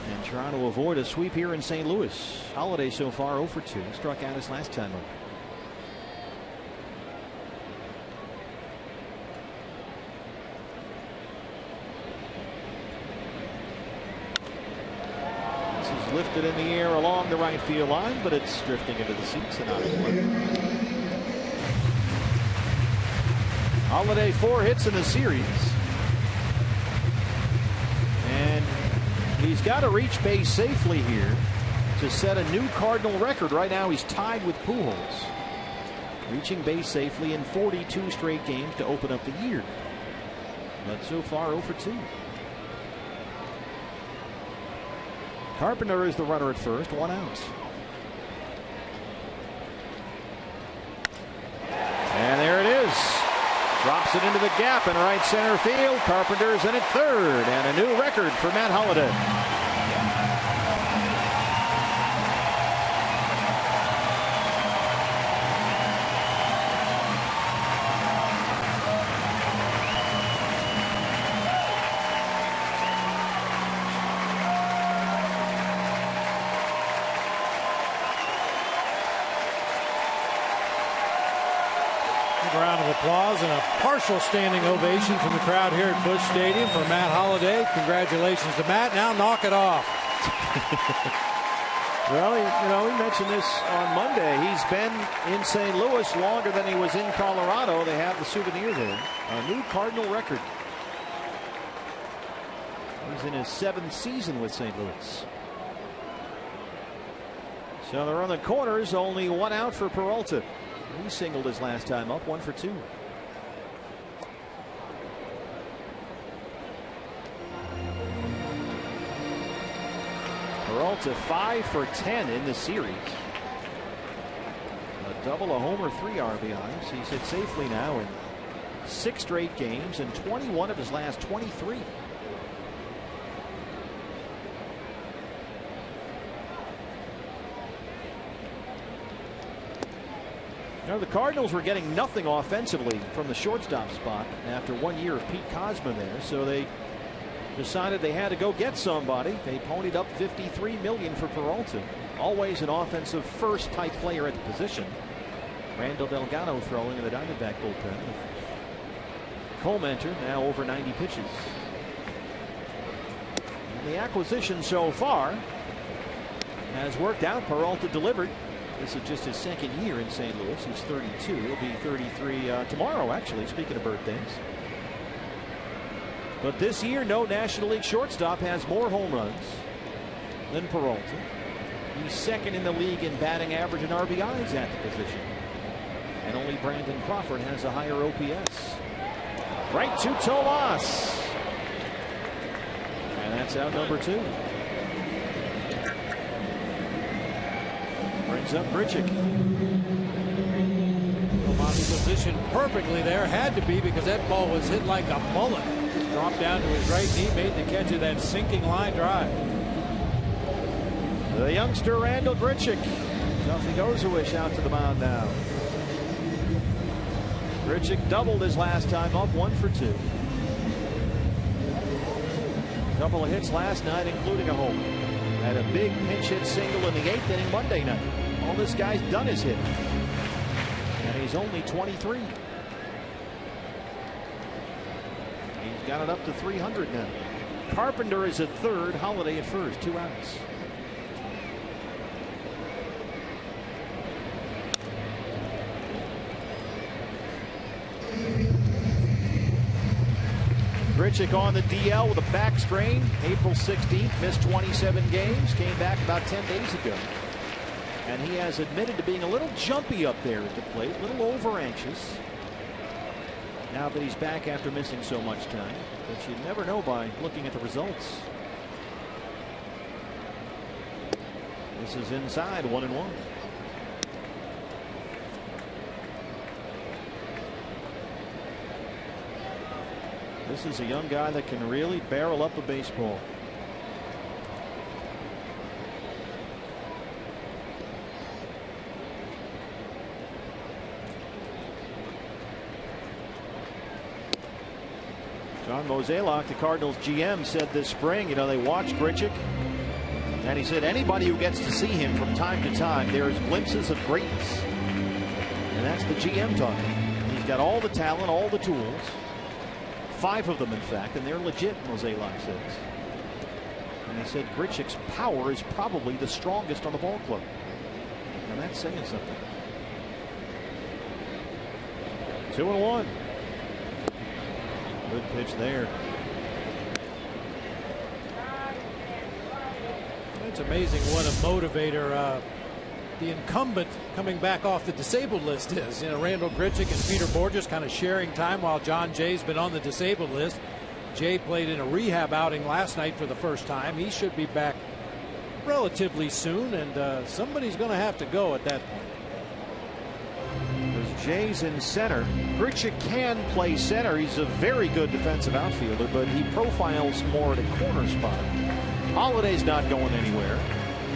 And trying to avoid a sweep here in St. Louis. Holiday so far 0 for 2. Struck out his last time up. This is lifted in the air along the right field line, but it's drifting into the seats and out of play. Holiday 4 hits in the series. And he's got to reach base safely here to set a new Cardinal record. Right now he's tied with Pujols. Reaching base safely in 42 straight games to open up the year. But so far 0 for 2. Carpenter is the runner at first, 1 out. And there it is. Drops it into the gap in right center field. Carpenter is in at third, and a new record for Matt Holliday. Round of applause and a partial standing ovation from the crowd here at Busch Stadium for Matt Holliday. Congratulations to Matt. Now knock it off. Well, we mentioned this on Monday. He's been in St. Louis longer than he was in Colorado. They have the souvenir there. A new Cardinal record. He's in his 7th season with St. Louis. So they're on the corners. Only 1 out for Peralta. He singled his last time up, 1 for 2. Peralta 5 for 10 in the series. A double, a homer, 3 RBIs. He's hit safely now in 6 straight games and 21 of his last 23. Now the Cardinals were getting nothing offensively from the shortstop spot after 1 year of Pete Cosman there, so they decided they had to go get somebody. They ponied up $53 million for Peralta. Always an offensive first type player at the position. Randall Delgado throwing in the Diamondback bullpen. Colementer now over 90 pitches. And the acquisition so far has worked out. Peralta delivered. This is just his 2nd year in St. Louis. He's 32. He'll be 33 tomorrow, actually, speaking of birthdays. But this year, no National League shortstop has more home runs than Peralta. He's 2nd in the league in batting average and RBIs at the position. And only Brandon Crawford has a higher OPS. Right to Tomas. That's out number 2. Brings up Grichuk. Positioned perfectly there. Had to be, because that ball was hit like a bullet. Just dropped down to his right knee, made the catch of that sinking line drive. The youngster Randall Grichuk. Duffy Gozawish out to the mound now. Grichuk doubled his last time up, 1 for 2. A couple of hits last night, including a home. Had a big pinch hit single in the 8th inning Monday night. All this guy's done is hit. And he's only 23. He's got it up to 300 now. Carpenter is at third, Holiday at first, 2 outs. Grichuk on the DL with a back strain. April 16th, missed 27 games, came back about 10 days ago. And he has admitted to being a little jumpy up there at the plate, a little over anxious. Now that he's back after missing so much time, but you never know by looking at the results. This is inside, 1-1. This is a young guy that can really barrel up a baseball. John Mozeliak, the Cardinals GM, said this spring, they watched Grichuk, and he said anybody who gets to see him from time to time, there's glimpses of greatness. And that's the GM talking. He's got all the talent, all the tools. 5 of them, in fact, and they're legit, Mozeliak says. And he said Grichuk's power is probably the strongest on the ball club. And that's saying something. 2-1. Good pitch there. It's amazing what a motivator the incumbent coming back off the disabled list is. Randall Grichuk and Peter Borges kind of sharing time while John Jay's been on the disabled list. Jay played in a rehab outing last night for the first time. He should be back relatively soon, and somebody's going to have to go at that point. Jay's in center. Grichuk can play center. He's a very good defensive outfielder, but he profiles more at a corner spot. Holiday's not going anywhere.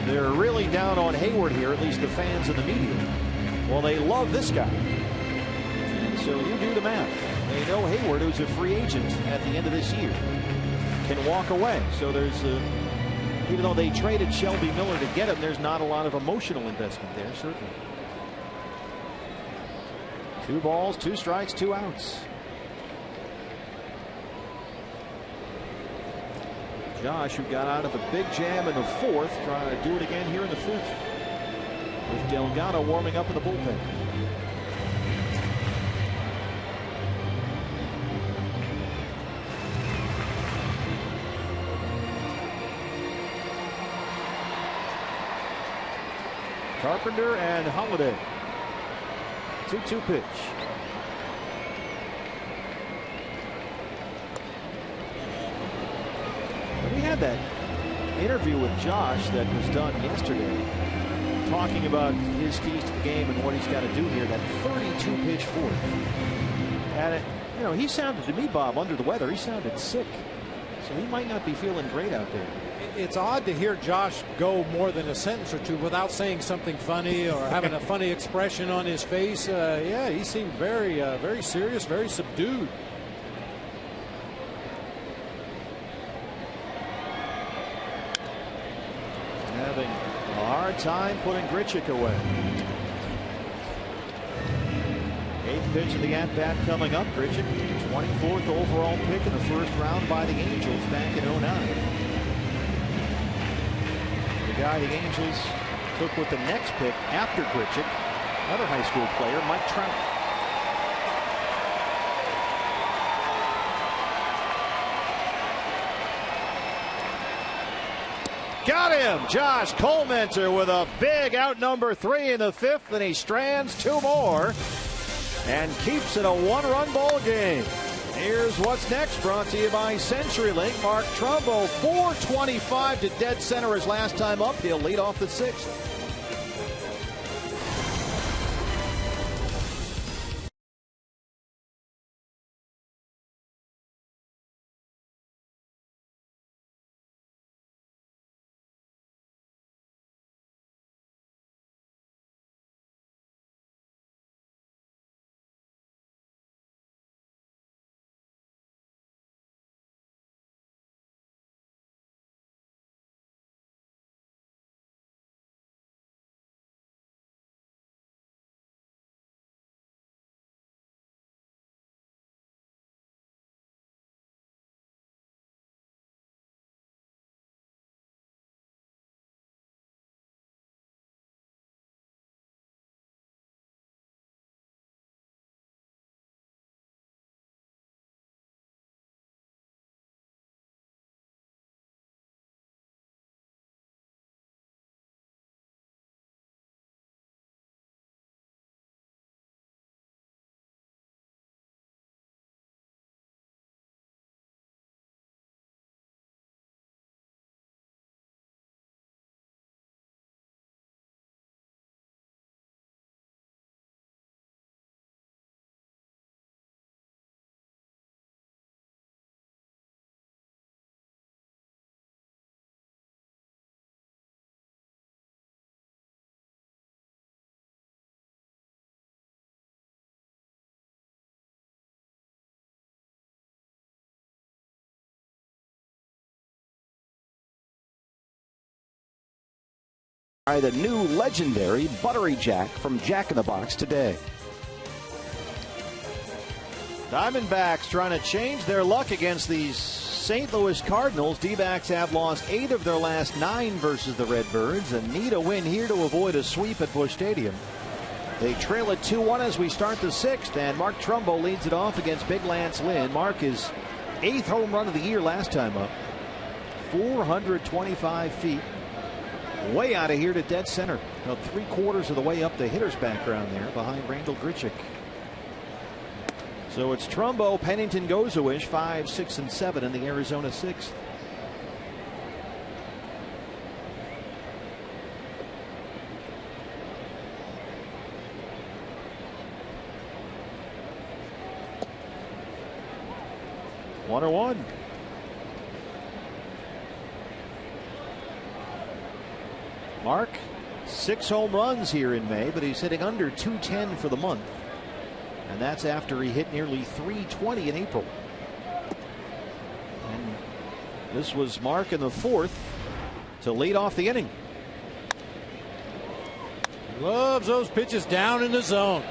They're really down on Hayward here, at least the fans and the media. Well, they love this guy. And so you do the math. They know Hayward, who's a free agent at the end of this year, can walk away. So there's even though they traded Shelby Miller to get him, there's not a lot of emotional investment there, certainly. 2 balls, 2 strikes, 2 outs. Josh, who got out of a big jam in the 4th, trying to do it again here in the 5th. With Delgado warming up in the bullpen. Carpenter and Holiday. 2-2 pitch. We had that interview with Josh that was done yesterday, talking about his keys to the game and what he's got to do here. That 32 pitch 4th. And he sounded to me, Bob, under the weather. He sounded sick, so he might not be feeling great out there. It's odd to hear Josh go more than a sentence or two without saying something funny or having a funny expression on his face. Yeah, he seemed very, very serious, very subdued. Having a hard time putting Grichuk away. 8th pitch of the at-bat coming up. Grichuk, 24th overall pick in the 1st round by the Angels back in 2009. The guy the Angels took with the next pick after Grichuk, another high school player, Mike Trout. Got him! Josh Colmenter with a big out number 3 in the 5th, and he strands 2 more and keeps it a 1-run ball game. Here's what's next, brought to you by CenturyLink. Mark Trumbo, 425 to dead center his last time up. He'll lead off the 6th. Try the new legendary Buttery Jack from Jack in the Box today. Diamondbacks trying to change their luck against these St. Louis Cardinals. D-backs have lost 8 of their last 9 versus the Redbirds and need a win here to avoid a sweep at Busch Stadium. They trail it 2-1 as we start the 6th, and Mark Trumbo leads it off against Big Lance Lynn. Mark is 8th home run of the year last time up. 425 feet. Way out of here to dead center. About 3/4 of the way up the hitter's background there behind Randall Grichuk. So it's Trumbo, Pennington, Gozawish, 5, 6, and 7 in the Arizona 6th. One or one. Mark, 6 home runs here in May, but he's hitting under .210 for the month. And that's after he hit nearly .320 in April. And this was Mark in the 4th to lead off the inning. Loves those pitches down in the zone.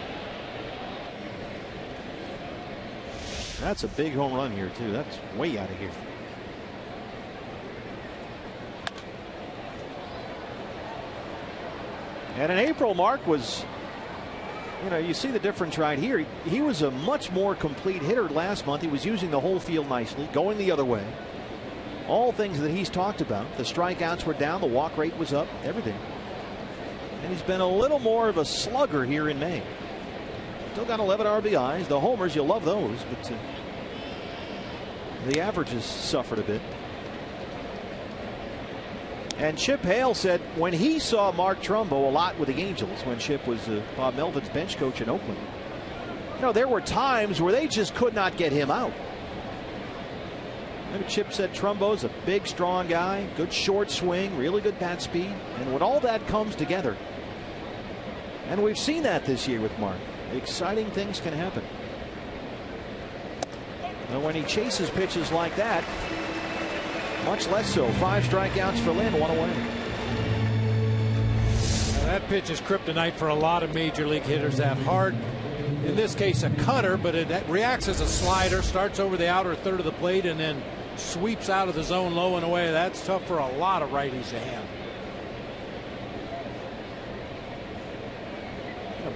That's a big home run here, too. That's way out of here. And in April, Mark was, you see the difference right here. He was a much more complete hitter last month. He was using the whole field nicely, going the other way. All things that he's talked about. The strikeouts were down, the walk rate was up, everything. And he's been a little more of a slugger here in May. Still got 11 RBIs. The homers, you'll love those, but the averages suffered a bit. And Chip Hale said when he saw Mark Trumbo a lot with the Angels, when Chip was Bob Melvin's bench coach in Oakland, there were times where they just could not get him out. And Chip said Trumbo's a big, strong guy, good short swing, really good bat speed. And when all that comes together, and we've seen that this year with Mark, exciting things can happen. And when he chases pitches like that, much less so. 5 strikeouts for Lynn, 1 away. That pitch is kryptonite for a lot of major league hitters. That hard, in this case, a cutter, but it reacts as a slider, starts over the outer third of the plate, and then sweeps out of the zone low and away. That's tough for a lot of righties to handle.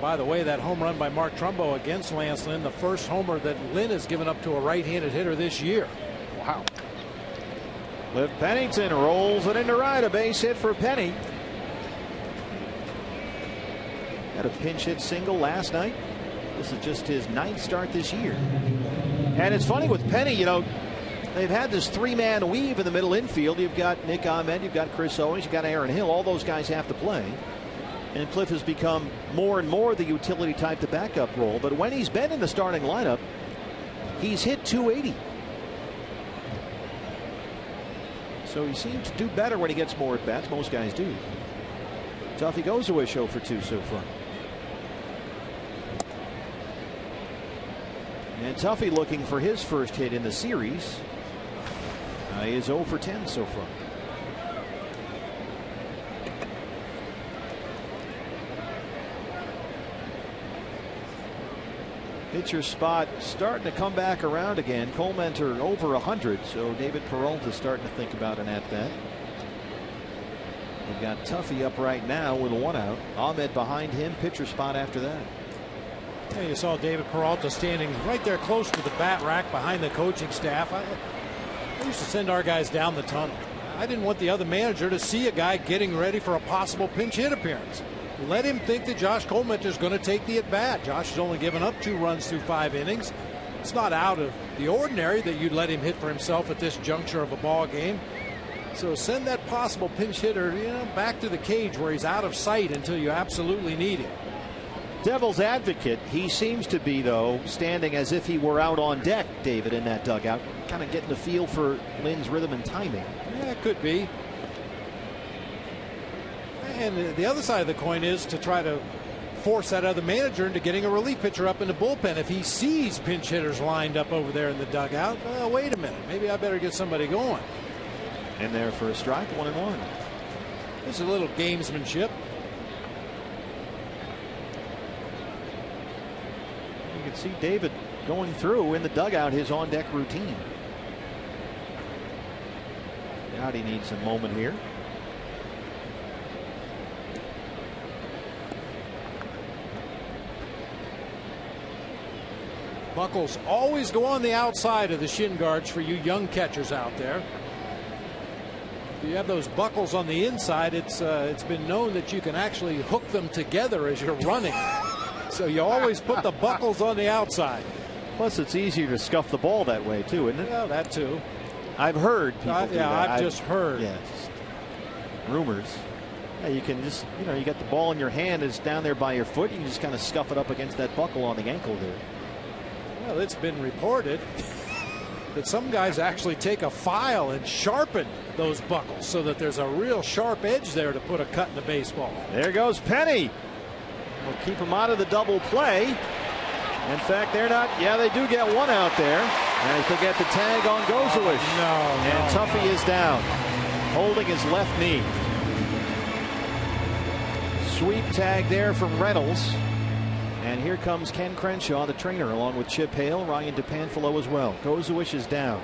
By the way, that home run by Mark Trumbo against Lance Lynn, the first homer that Lynn has given up to a right-handed hitter this year. Wow. Cliff Pennington rolls it into right. A base hit for Penny. Had a pinch hit single last night. This is just his 9th start this year. And it's funny with Penny, you know, they've had this three-man weave in the middle infield. You've got Nick Ahmed, you've got Chris Owens, you've got Aaron Hill. All those guys have to play. And Cliff has become more and more the utility type, the backup role. But when he's been in the starting lineup, he's hit 280. So he seems to do better when he gets more at bats. Most guys do. Tuffy goes away 0 for 2 so far. And Tuffy looking for his first hit in the series. He is 0 for 10 so far. Pitcher spot starting to come back around again. Colementor over 100, so David Peralta starting to think about an at-bat. We've got Tuffy up right now with 1 out. Ahmed behind him, pitcher spot after that. Yeah, you saw David Peralta standing right there close to the bat rack behind the coaching staff. I used to send our guys down the tunnel. I didn't want the other manager to see a guy getting ready for a possible pinch hit appearance. Let him think that Josh Colementor is going to take the at bat. Josh has only given up 2 runs through 5 innings. It's not out of the ordinary that you'd let him hit for himself at this juncture of a ball game. So send that possible pinch hitter, you know, back to the cage where he's out of sight until you absolutely need him. Devil's advocate, he seems to be, though, standing as if he were out on deck, David, in that dugout, kind of getting the feel for Lynn's rhythm and timing. Yeah, it could be. And the other side of the coin is to try to force that other manager into getting a relief pitcher up in the bullpen. If he sees pinch hitters lined up over there in the dugout, well, wait a minute, maybe I better get somebody going. In there for a strike, 1-1. This is a little gamesmanship. You can see David going through in the dugout his on-deck routine. Now he needs a moment here. Buckles always go on the outside of the shin guards for you young catchers out there. If you have those buckles on the inside, it's been known that you can actually hook them together as you're running. So you always put the buckles on the outside. Plus, it's easier to scuff the ball that way, too, isn't it? Yeah, that too. I've heard people do that. I've just heard. Yeah, just rumors. Yeah, you can just, you know, you got the ball in your hand, it's down there by your foot. You can just kind of scuff it up against that buckle on the ankle there. Well, it's been reported that some guys actually take a file and sharpen those buckles so that there's a real sharp edge there to put a cut in the baseball. There goes Penny. We'll keep him out of the double play. In fact, they're not. Yeah, they do get 1 out there. And he'll get the tag on Gozowish. And Tuffy is down, holding his left knee. Sweep tag there from Reynolds. And here comes Ken Crenshaw, the trainer, along with Chip Hale, Ryan DePanfilo as well. Gozowish is down.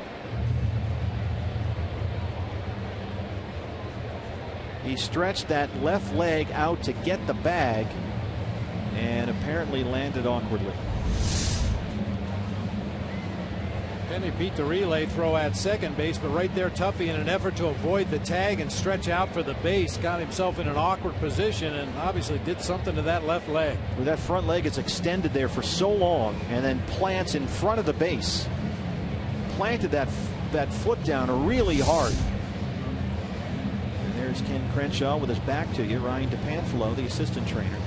He stretched that left leg out to get the bag and apparently landed awkwardly. Penny beat the relay throw at second base, but right there Tuffy, in an effort to avoid the tag and stretch out for the base, got himself in an awkward position and obviously did something to that left leg. With that front leg, it's extended there for so long and then plants in front of the base. Planted that foot down really hard. And there's Ken Crenshaw with his back to you. Ryan DePanfilo, the assistant trainer.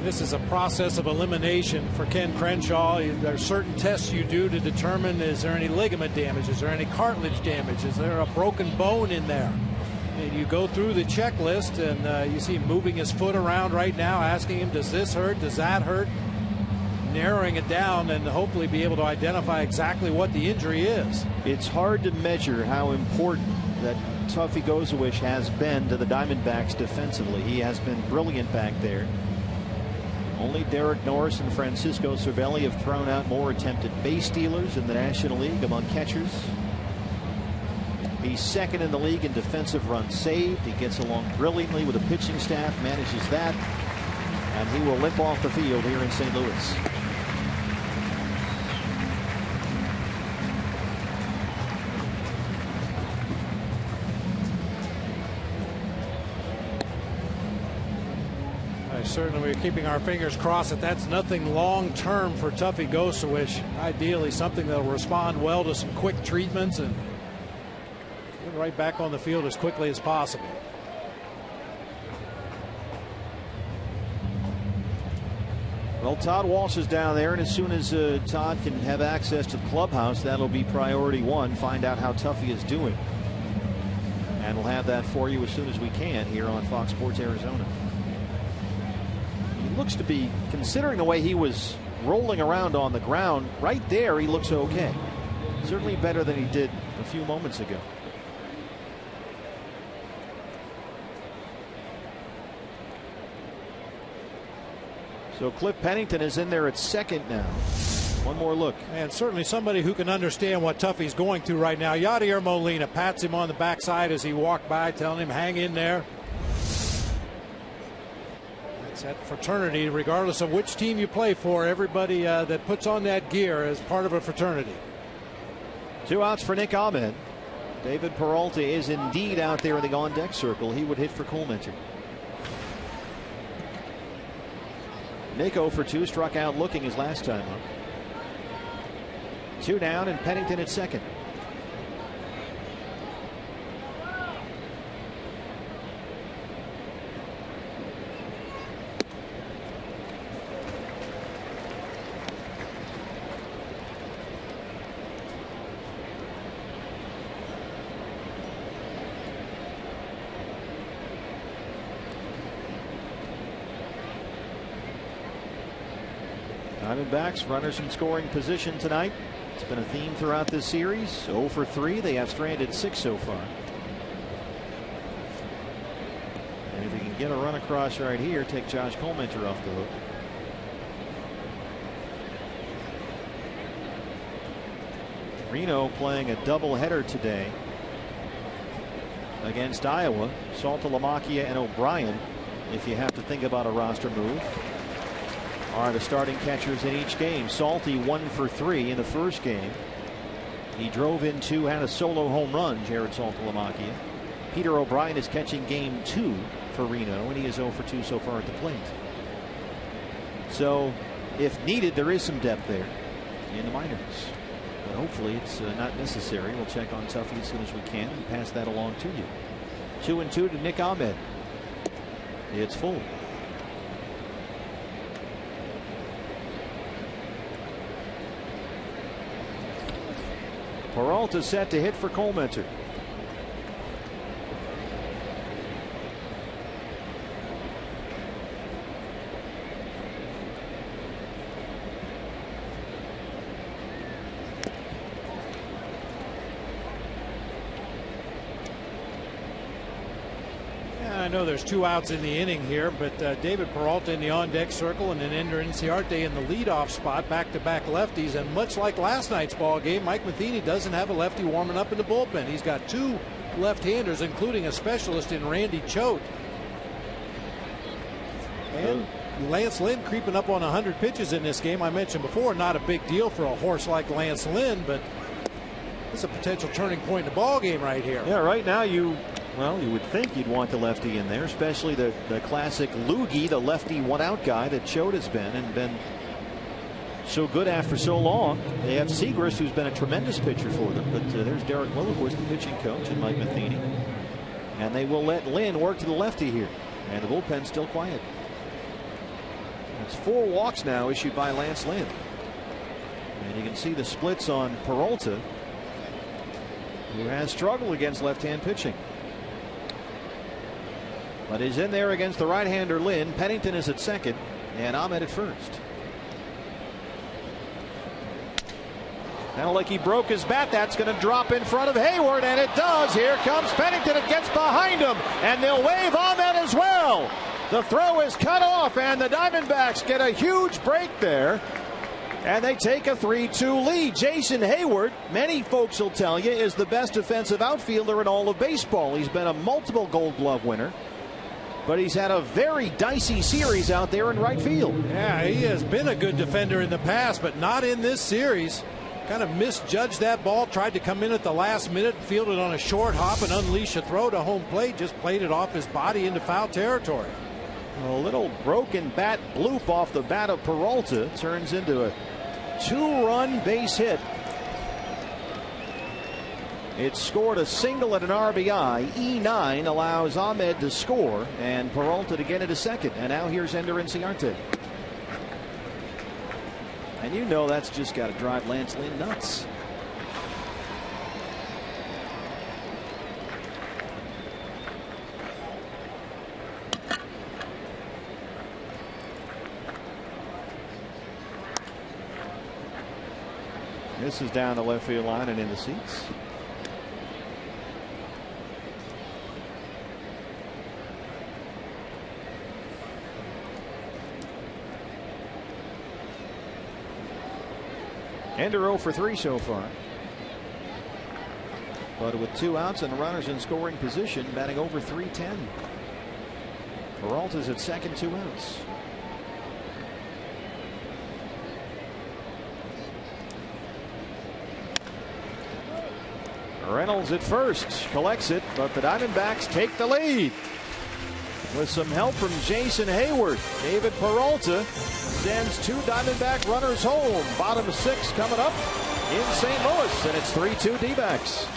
This is a process of elimination for Ken Crenshaw. There are certain tests you do to determine, is there any ligament damage, is there any cartilage damage, is there a broken bone in there? And you go through the checklist and you see him moving his foot around right now, asking him, does this hurt, does that hurt? Narrowing it down and hopefully be able to identify exactly what the injury is. It's hard to measure how important that Tuffy Gozowish has been to the Diamondbacks defensively. He has been brilliant back there. Only Derek Norris and Francisco Cervelli have thrown out more attempted base stealers in the National League among catchers. He's second in the league in defensive runs saved. He gets along brilliantly with the pitching staff, manages that, and he will limp off the field here in St. Louis. Certainly we're keeping our fingers crossed that that's nothing long-term for Tuffy Gosewish. Ideally something that will respond well to some quick treatments and get right back on the field as quickly as possible. Well, Todd Walsh is down there, and as soon as Todd can have access to the clubhouse, that'll be priority one. Find out how Tuffy is doing. And we'll have that for you as soon as we can here on Fox Sports Arizona. He looks to be, considering the way he was rolling around on the ground, right there he looks okay. Certainly better than he did a few moments ago. So Cliff Pennington is in there at second now. One more look. And certainly somebody who can understand what Tuffy's going through right now. Yadier Molina pats him on the backside as he walked by, telling him hang in there. It's that fraternity, regardless of which team you play for. Everybody that puts on that gear is part of a fraternity. 2 outs for Nick Ahmed. David Peralta is indeed out there in the on-deck circle. He would hit for Colementor. Nick 0 for 2, struck out looking his last time up. 2 down, and Pennington at second. Diamondbacks, runners in scoring position tonight. It's been a theme throughout this series. 0 for 3. They have stranded 6 so far. And if he can get a run across right here, take Josh Colementor off the hook. Reno playing a doubleheader today against Iowa. Saltalamacchia and O'Brien, if you have to think about a roster move, are the starting catchers in each game. Salty 1 for 3 in the first game. He drove in 2, had a solo home run, Jared Saltalamacchia. Peter O'Brien is catching game 2 for Reno, and he is 0 for 2 so far at the plate. So, if needed, there is some depth there in the minors. But hopefully it's not necessary. We'll check on Tuffy as soon as we can and pass that along to you. 2-2 to Nick Ahmed. It's full. Peralta set to hit for Colementor. I know there's 2 outs in the inning here, but David Peralta in the on-deck circle and then Ender Inciarte in the leadoff spot, back-to-back lefties. And much like last night's ball game, Mike Matheny doesn't have a lefty warming up in the bullpen. He's got 2 left-handers, including a specialist in Randy Choate. And Lance Lynn creeping up on 100 pitches in this game. I mentioned before, not a big deal for a horse like Lance Lynn, but it's a potential turning point in the ball game right here. Yeah, right now you would think you'd want the lefty in there, especially the classic loogie, the lefty one-out guy that Choate has been and been so good after so long. They have Segrist, who's been a tremendous pitcher for them, but there's Derek Williquist, the pitching coach, and Mike Matheny. And they will let Lynn work to the lefty here, and the bullpen's still quiet. It's 4 walks now issued by Lance Lynn. And you can see the splits on Peralta, who has struggled against left-hand pitching. But he's in there against the right-hander Lynn. Pennington is at second, and Ahmed at first. Kind of like he broke his bat. That's going to drop in front of Hayward, and it does. Here comes Pennington. It gets behind him, and they'll wave Ahmed as well. The throw is cut off, and the Diamondbacks get a huge break there. And they take a 3-2 lead. Jason Hayward, many folks will tell you, is the best defensive outfielder in all of baseball. He's been a multiple Gold Glove winner, but he's had a very dicey series out there in right field. Yeah, he has been a good defender in the past, but not in this series. Kind of misjudged that ball, tried to come in at the last minute, fielded on a short hop and unleash a throw to home plate, just played it off his body into foul territory. A little broken bat bloop off the bat of Peralta turns into a 2-run base hit. It scored a single and an RBI. E9 allows Ahmed to score and Peralta to get into second. And now here's Ender Inciarte. And you know that's just got to drive Lance Lynn nuts. This is down the left field line and in the seats. Ender 0 for 3 so far. But with 2 outs and runners in scoring position, batting over .310. Peralta's at second, 2 outs. Reynolds at first, collects it, but the Diamondbacks take the lead. With some help from Jason Hayward, David Peralta sends 2 Diamondback runners home. Bottom of 6 coming up in St. Louis, and it's 3-2 D-backs.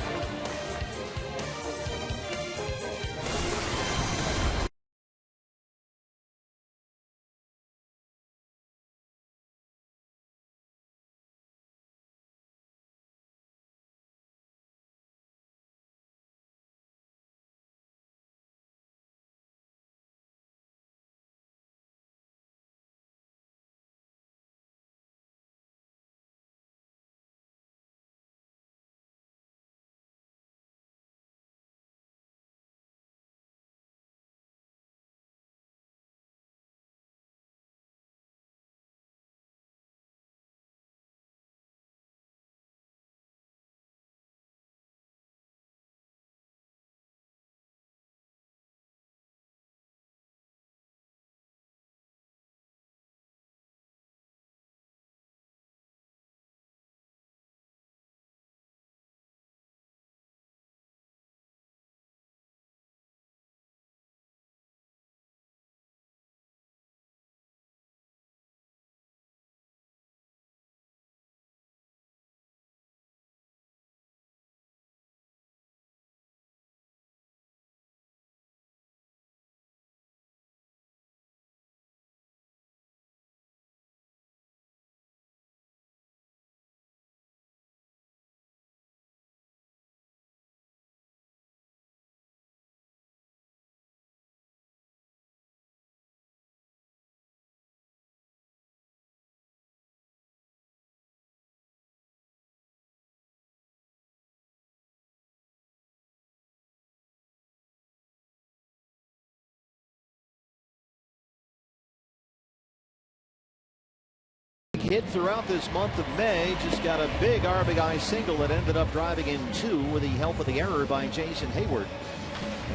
Hit throughout this month of May, just got a big RBI single that ended up driving in 2 with the help of the error by Jason Hayward.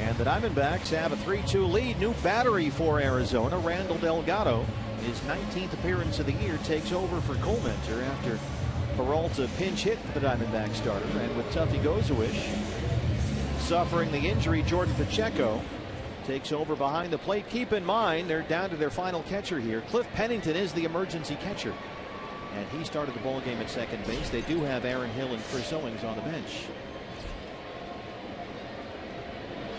And the Diamondbacks have a 3-2 lead. New battery for Arizona. Randall Delgado, his 19th appearance of the year, takes over for Colementor after Peralta pinch hit for the Diamondback starter. And with Tuffy Gozawish suffering the injury, Jordan Pacheco takes over behind the plate. Keep in mind, they're down to their final catcher here. Cliff Pennington is the emergency catcher, and he started the ball game at second base. They do have Aaron Hill and Chris Owings on the bench.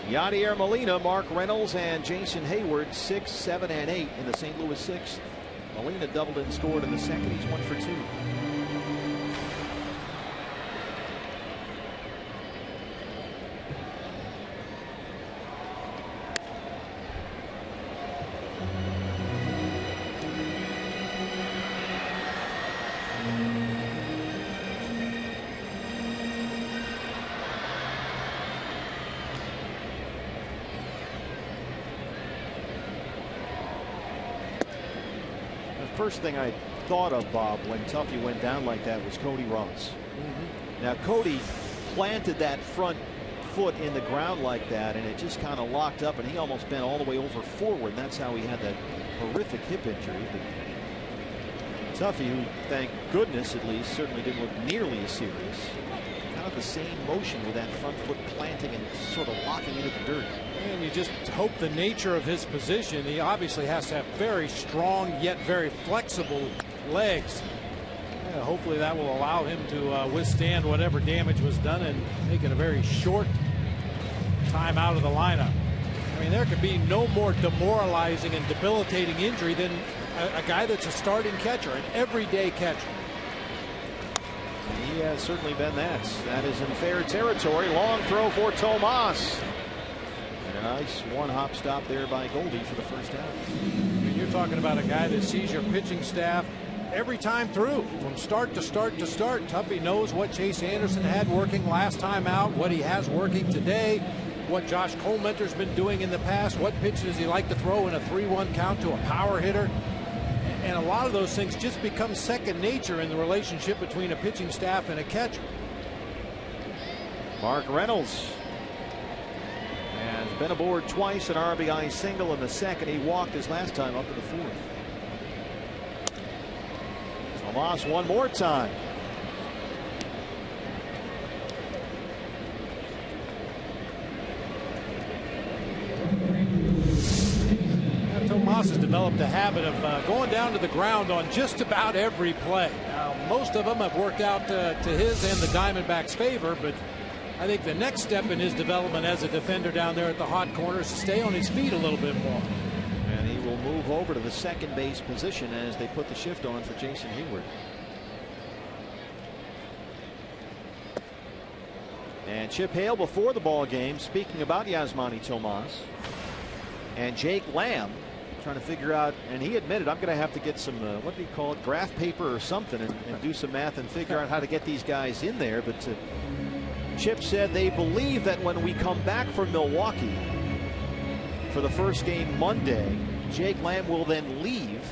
Yadier Molina, Mark Reynolds, and Jason Hayward 6, 7, and 8 in the St. Louis 6th. Molina doubled and scored in the second. He's 1 for 2. First thing I thought of, Bob, when Tuffy went down like that was Cody Ross. Now Cody planted that front foot in the ground like that, and it just kind of locked up, and he almost bent all the way over forward, and that's how he had that horrific hip injury. But Tuffy, who thank goodness at least certainly didn't look nearly as serious, kind of the same motion with that front foot planting and sort of locking into the dirt. And you just hope the nature of his position. He obviously has to have very strong yet very flexible legs. Hopefully that will allow him to withstand whatever damage was done and make it a very short time out of the lineup. I mean, there could be no more demoralizing and debilitating injury than a guy that's a starting catcher, an everyday catcher. He has certainly been that. That is in fair territory. Long throw for Tomas. And a nice one-hop stop there by Goldie for the first out. I mean, you're talking about a guy that sees your pitching staff every time through, from start to start to start. Tuffy knows what Chase Anderson had working last time out, what he has working today, what Josh Colementer's been doing in the past, what pitch does he like to throw in a 3-1 count to a power hitter. And a lot of those things just become second nature in the relationship between a pitching staff and a catcher. Mark Reynolds has been aboard twice, an RBI single in the second. He walked his last time up to the fourth. Tomas one more time. Tomas has developed a habit of going down to the ground on just about every play. Now, most of them have worked out to his and the Diamondbacks' favor, but I think the next step in his development as a defender down there at the hot corner is to stay on his feet a little bit more. And he will move over to the second base position as they put the shift on for Jason Hayward. And Chip Hale before the ball game speaking about Yasmani Tomas and Jake Lamb trying to figure out, and he admitted, I'm going to have to get some what do you call it, graph paper or something, and do some math and figure out how to get these guys in there. But Chip said they believe that when we come back from Milwaukee for the first game Monday, Jake Lamb will then leave.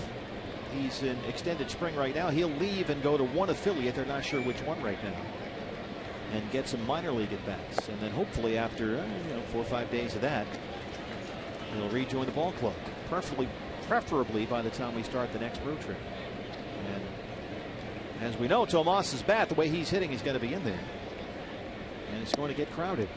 He's in extended spring right now. He'll leave and go to one affiliate. They're not sure which one right now, and get some minor league at bats. And then hopefully after 4 or 5 days of that, he'll rejoin the ball club, preferably by the time we start the next road trip. And as we know, Tomas's bat, the way he's hitting, he's going to be in there, and it's going to get crowded.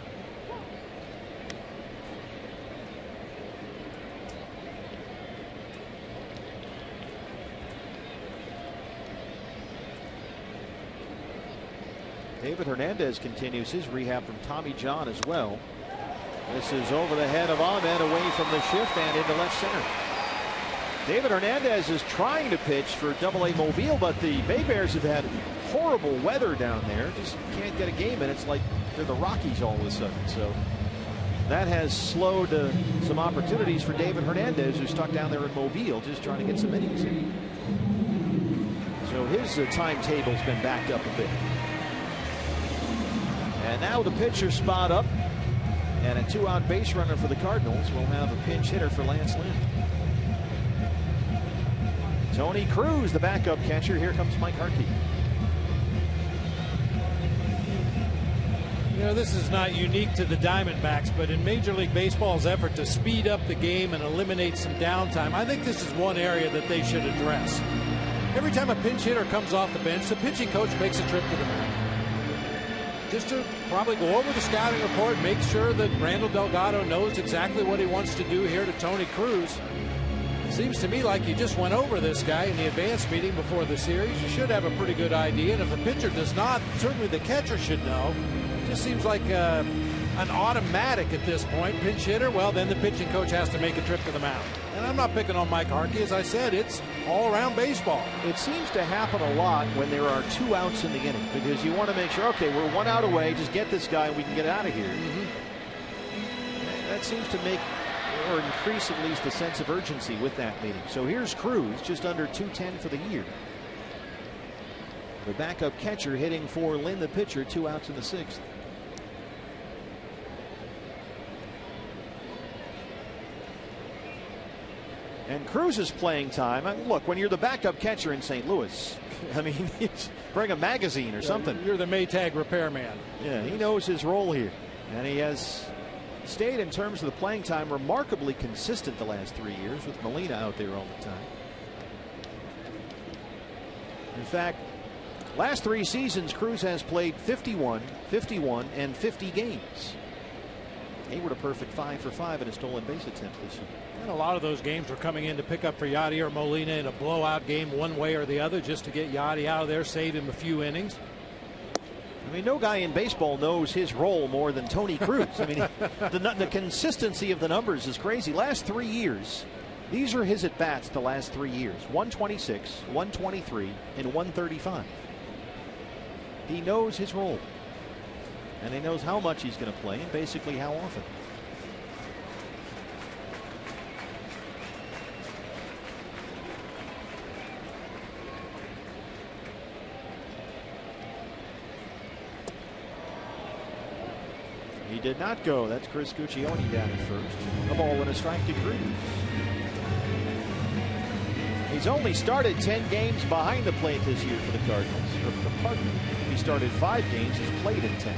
David Hernandez continues his rehab from Tommy John as well. This is over the head of Ahmed, away from the shift and into left center. David Hernandez is trying to pitch for AA Mobile, but the Bay Bears have had horrible weather down there. Just can't get a game in. It's like they're the Rockies all of a sudden. So that has slowed some opportunities for David Hernandez, who's stuck down there in Mobile, just trying to get some innings in. So his timetable's been backed up a bit. And now the pitcher spot up, and a 2-out base runner for the Cardinals will have a pinch hitter for Lance Lynn. Tony Cruz, the backup catcher. Here comes Mike Harkey. You know, this is not unique to the Diamondbacks, but in Major League Baseball's effort to speed up the game and eliminate some downtime, I think this is one area that they should address. Every time a pinch hitter comes off the bench, the pitching coach makes a trip to the mound, just to probably go over the scouting report, make sure that Randall Delgado knows exactly what he wants to do here to Tony Cruz. It seems to me like you just went over this guy in the advance meeting before the series. You should have a pretty good idea, and if the pitcher does not, certainly the catcher should know. It just seems like an automatic at this point. Pinch hitter, well, then the pitching coach has to make a trip to the mound. And I'm not picking on Mike Harkey. As I said, it's all-around baseball. It seems to happen a lot when there are 2 outs in the inning, because you want to make sure, okay, we're 1 out away, just get this guy and we can get out of here. That seems to make or increase at least the sense of urgency with that meeting. So here's Cruz, just under 210 for the year. The backup catcher hitting for Lynn, the pitcher, 2 outs in the 6th. And Cruz's playing time, look, when you're the backup catcher in St. Louis, I mean, bring a magazine or something. You're the Maytag repairman. Yeah, he knows his role here. And he has stayed, in terms of the playing time, remarkably consistent the last 3 years, with Molina out there all the time. In fact, Last 3 seasons, Cruz has played 51, 51, and 50 games. Hayward a perfect 5 for 5 in a stolen base attempt this year. And a lot of those games were coming in to pick up for Yadi or Molina in a blowout game one way or the other, just to get Yadi out of there, save him a few innings. I mean, no guy in baseball knows his role more than Tony Cruz. I mean, the consistency of the numbers is crazy. Last 3 years, these are his at-bats the last 3 years. 126, 123, and 135. He knows his role. And he knows how much he's going to play and basically how often. He did not go. That's Chris Guccione down at first. A ball and a strike to Cruz. He's only started 10 games behind the plate this year for the Cardinals. Or the partner. He started 5 games. He's played in 10.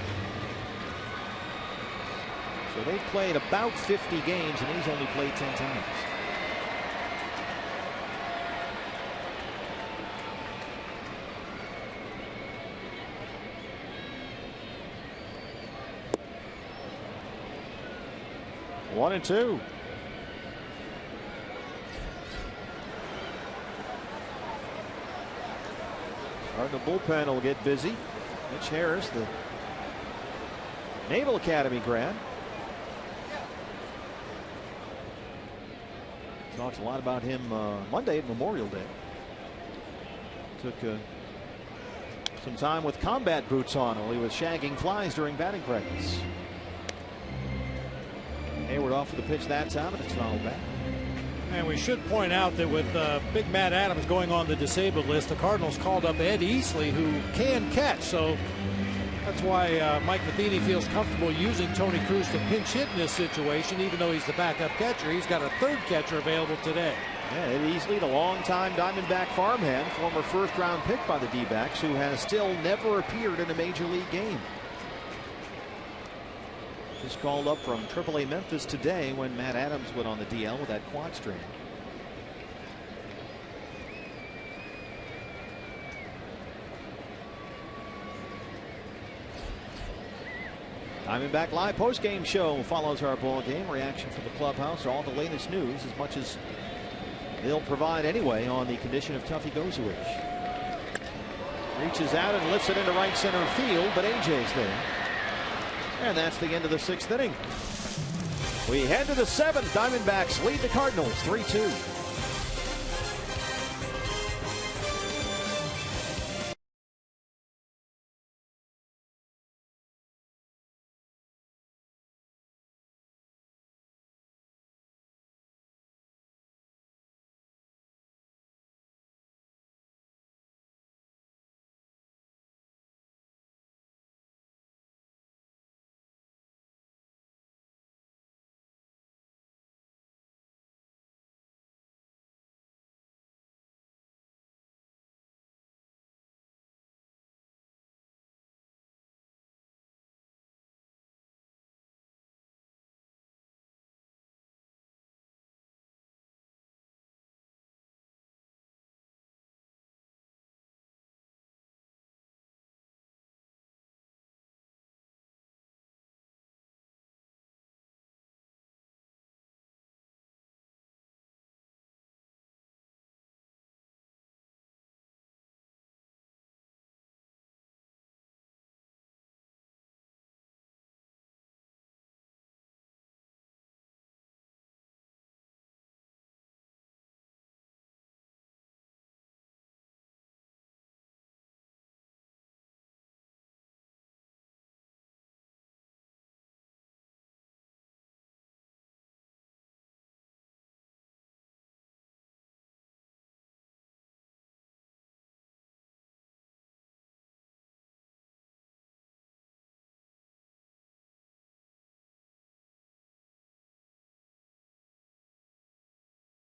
So they've played about 50 games, and he's only played 10 times. One and two. The bullpen will get busy. Mitch Harris, the Naval Academy grad. Talked a lot about him Monday at Memorial Day. Took some time with combat boots on while he was shagging flies during batting practice. Hayward off for the pitch that time, and it's fouled back. And we should point out that with Big Matt Adams going on the disabled list, the Cardinals called up Ed Easley, who can catch. So that's why Mike Matheny feels comfortable using Tony Cruz to pinch hit in this situation, even though he's the backup catcher. He's got a third catcher available today. Yeah, Ed Easley, the longtime Diamondback farmhand, former first-round pick by the D-backs, who has still never appeared in a major league game. Just called up from AAA Memphis today when Matt Adams went on the DL with that quad strain. Diamondback Live post-game show follows our ball game. Reaction from the clubhouse, all the latest news, as much as they'll provide anyway, on the condition of Tuffy Gozowich. Reaches out and lifts it into right center field, but AJ's there. And that's the end of the 6th inning. We head to the 7th. Diamondbacks lead the Cardinals 3-2.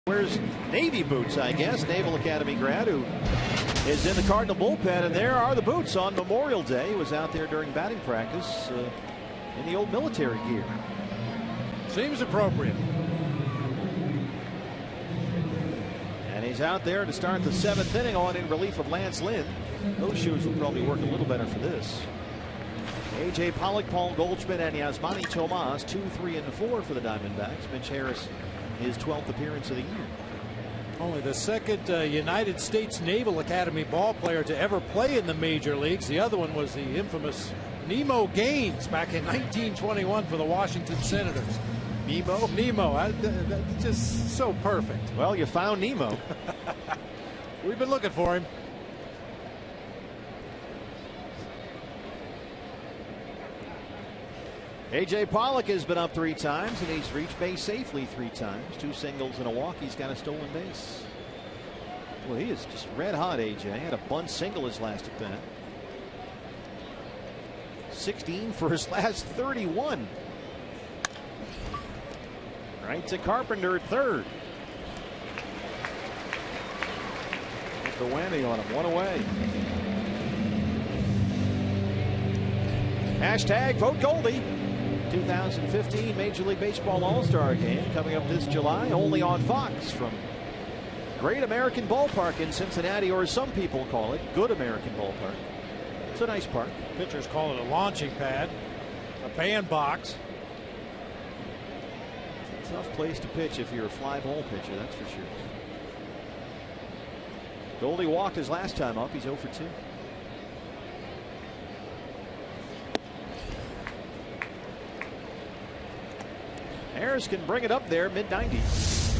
Wears Navy boots, I guess. Naval Academy grad who is in the Cardinal bullpen, and there are the boots on Memorial Day. He was out there during batting practice in the old military gear. Seems appropriate. And he's out there to start the 7th inning on in relief of Lance Lynn. Those shoes will probably work a little better for this. A.J. Pollock, Paul Goldschmidt, and Yasmani Tomas, 2, 3, and 4 for the Diamondbacks. Mitch Harris, his 12th appearance of the year. Only the second United States Naval Academy ball player to ever play in the major leagues. The other one was the infamous Nemo Gaines back in 1921 for the Washington Senators. Nemo. That's just so perfect. Well, you found Nemo. We've been looking for him. A.J. Pollock has been up 3 times, and he's reached base safely 3 times. 2 singles and a walk. He's got a stolen base. Well, he is just red hot, A.J. Had a bunt single his last at bat. 16 for his last 31. Right to Carpenter at third. Get the whammy on him. 1 away. Hashtag vote Goldie. 2015 Major League Baseball All-Star Game coming up this July, only on Fox from Great American Ballpark in Cincinnati, or as some people call it, Good American Ballpark. It's a nice park. Pitchers call it a launching pad, a bandbox. It's a tough place to pitch if you're a fly ball pitcher, that's for sure. Goldie walked his last time up. He's 0 for 2. Harris can bring it up there, mid-90s.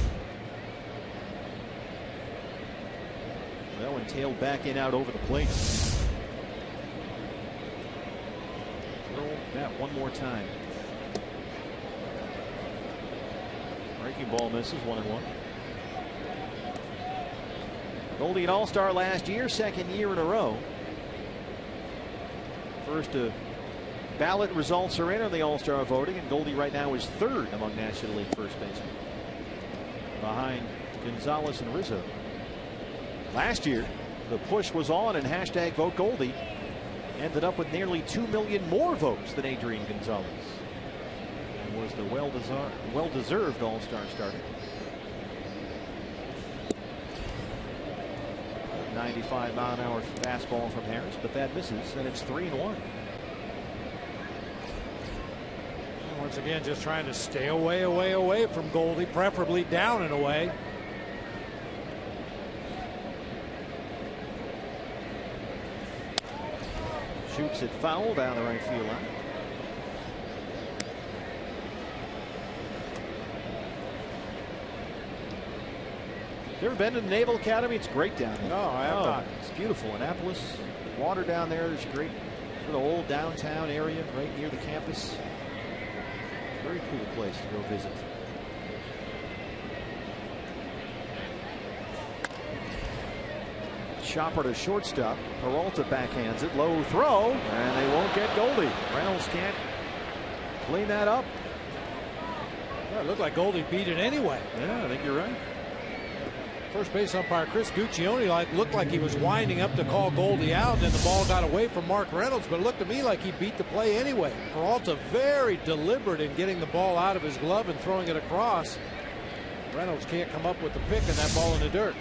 That one tailed back in out over the plate. Throw that one more time. Breaking ball misses, 1-1. Goldie an All-Star last year, 2nd year in a row. First ballot results are in on the All-Star voting, and Goldie right now is 3rd among National League first basemen, behind Gonzalez and Rizzo. Last year, the push was on, and hashtag vote Goldie ended up with nearly 2 million more votes than Adrian Gonzalez, and was the well-deserved All-Star starter. 95-mile-an-hour fastball from Harris, but that misses, and it's 3-1. Once again, just trying to stay away from Goldie, preferably down and away. Shoots it foul down the right field line. You ever been to the Naval Academy? It's great down there. No, I have not. It's beautiful. Annapolis, water down there. There's great sort of old downtown area right near the campus. Very cool place to go visit. Chopper to shortstop. Peralta backhands it. Low throw, and they won't get Goldie. Reynolds can't clean that up. Well, it looked like Goldie beat it anyway. Yeah, I think you're right. First base umpire Chris Guccione looked like he was winding up to call Goldie out, and the ball got away from Mark Reynolds, but it looked to me like he beat the play anyway. Peralta very deliberate in getting the ball out of his glove and throwing it across. Reynolds can't come up with the pick, and that ball in the dirt.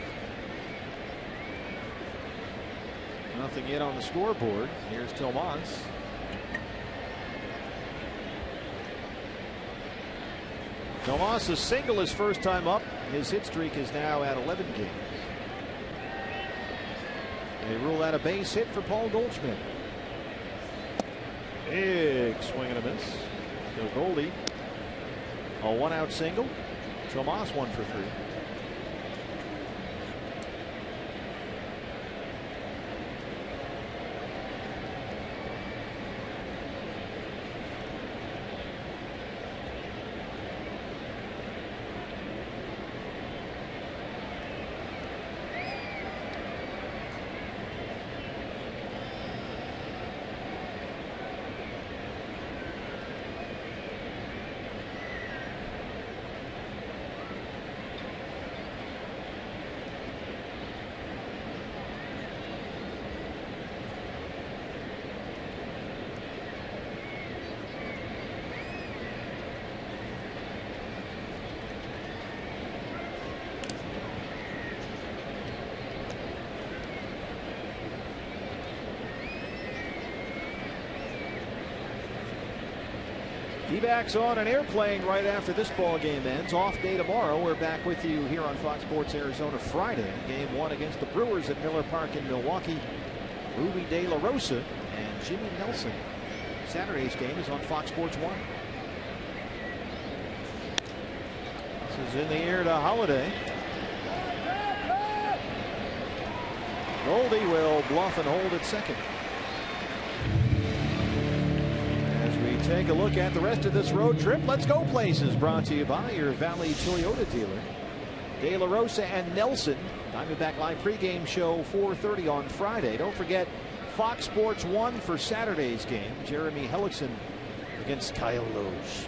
Nothing yet on the scoreboard. Here's Tomas. Tomas' single his first time up. His hit streak is now at 11 games. They rule out a base hit for Paul Goldschmidt. Big swing and a miss. So Goldie, a 1-out single. Tomas 1 for 3. D-backs on an airplane right after this ball game ends. Off day tomorrow. We're back with you here on Fox Sports Arizona Friday. Game 1 against the Brewers at Miller Park in Milwaukee. Ruby De La Rosa and Jimmy Nelson. Saturday's game is on Fox Sports 1. This is in the air to Holiday. Goldie will bluff and hold at second. As we take a look at the rest of this road trip, Let's Go Places, brought to you by your Valley Toyota dealer. De La Rosa and Nelson. Diamondback Live pregame show 4:30 on Friday. Don't forget Fox Sports 1 for Saturday's game. Jeremy Hellickson against Kyle Loge.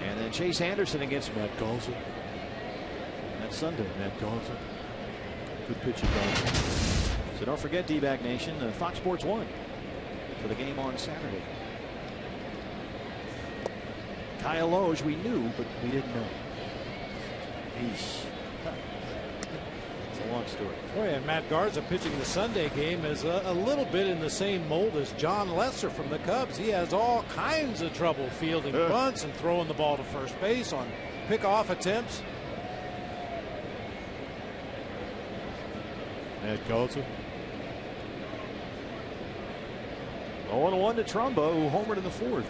And then Chase Anderson against Matt Golson. That's Sunday. Matt Golson. Good pitching, Golson. So don't forget, D-back Nation, Fox Sports 1 for the game on Saturday. Kyle Loge we knew, but we didn't know. Eesh. It's a long story. Boy, and Matt Garza pitching the Sunday game is a little bit in the same mold as John Lesser from the Cubs. He has all kinds of trouble fielding bunts and throwing the ball to first base on pickoff attempts. Matt Garza. 0-1 to Trumbo, who homered in the 4th.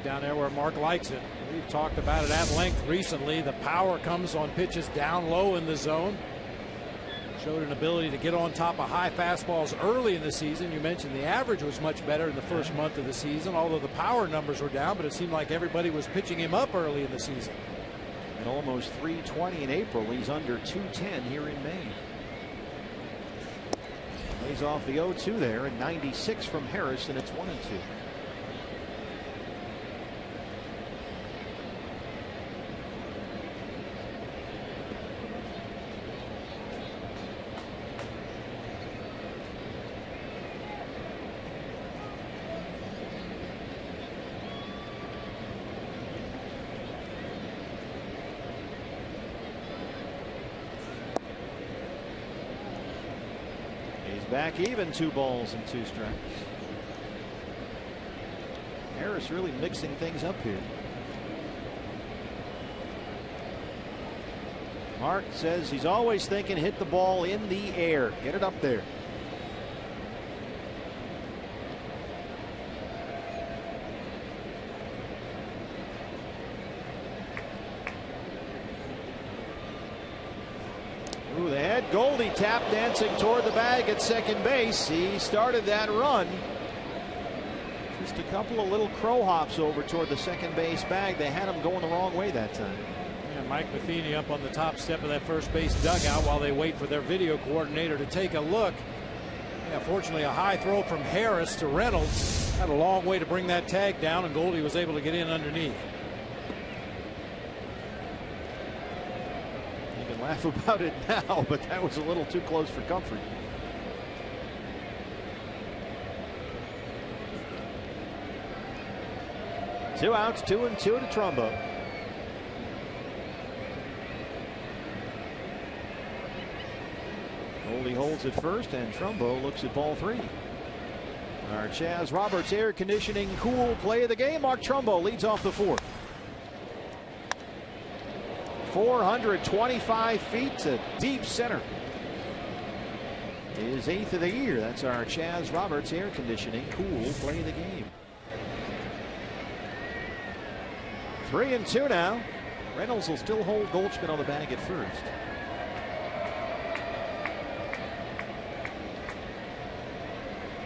Down there where Mark likes it. We've talked about it at length recently. The power comes on pitches down low in the zone. Showed an ability to get on top of high fastballs early in the season. You mentioned the average was much better in the first month of the season, although the power numbers were down, but it seemed like everybody was pitching him up early in the season. And almost 320 in April. He's under 210 here in May. Lays off the 0-2 there, and 96 from Harris, and it's 1-2. Back even, 2 balls and 2 strikes. Harris really mixing things up here. Mark says he's always thinking hit the ball in the air. Get it up there. Ooh, they had Goldie tap dancing toward the bag at second base. He started that run. Just a couple of little crow hops over toward the second base bag. They had him going the wrong way that time. Yeah, Mike Matheny up on the top step of that first base dugout while they wait for their video coordinator to take a look. Yeah, fortunately, a high throw from Harris to Reynolds. Had a long way to bring that tag down, and Goldie was able to get in underneath. Laugh about it now, but that was a little too close for comfort. Two outs, 2-2 to Trumbo. Goldie holds it first, and Trumbo looks at ball 3. Our Chaz Roberts air conditioning cool play of the game. Mark Trumbo leads off the 4th. 425 feet to deep center. His 8th of the year. That's our Chaz Roberts air conditioning cool play of the game. 3-2 now. Reynolds will still hold Goldschmidt on the bag at first.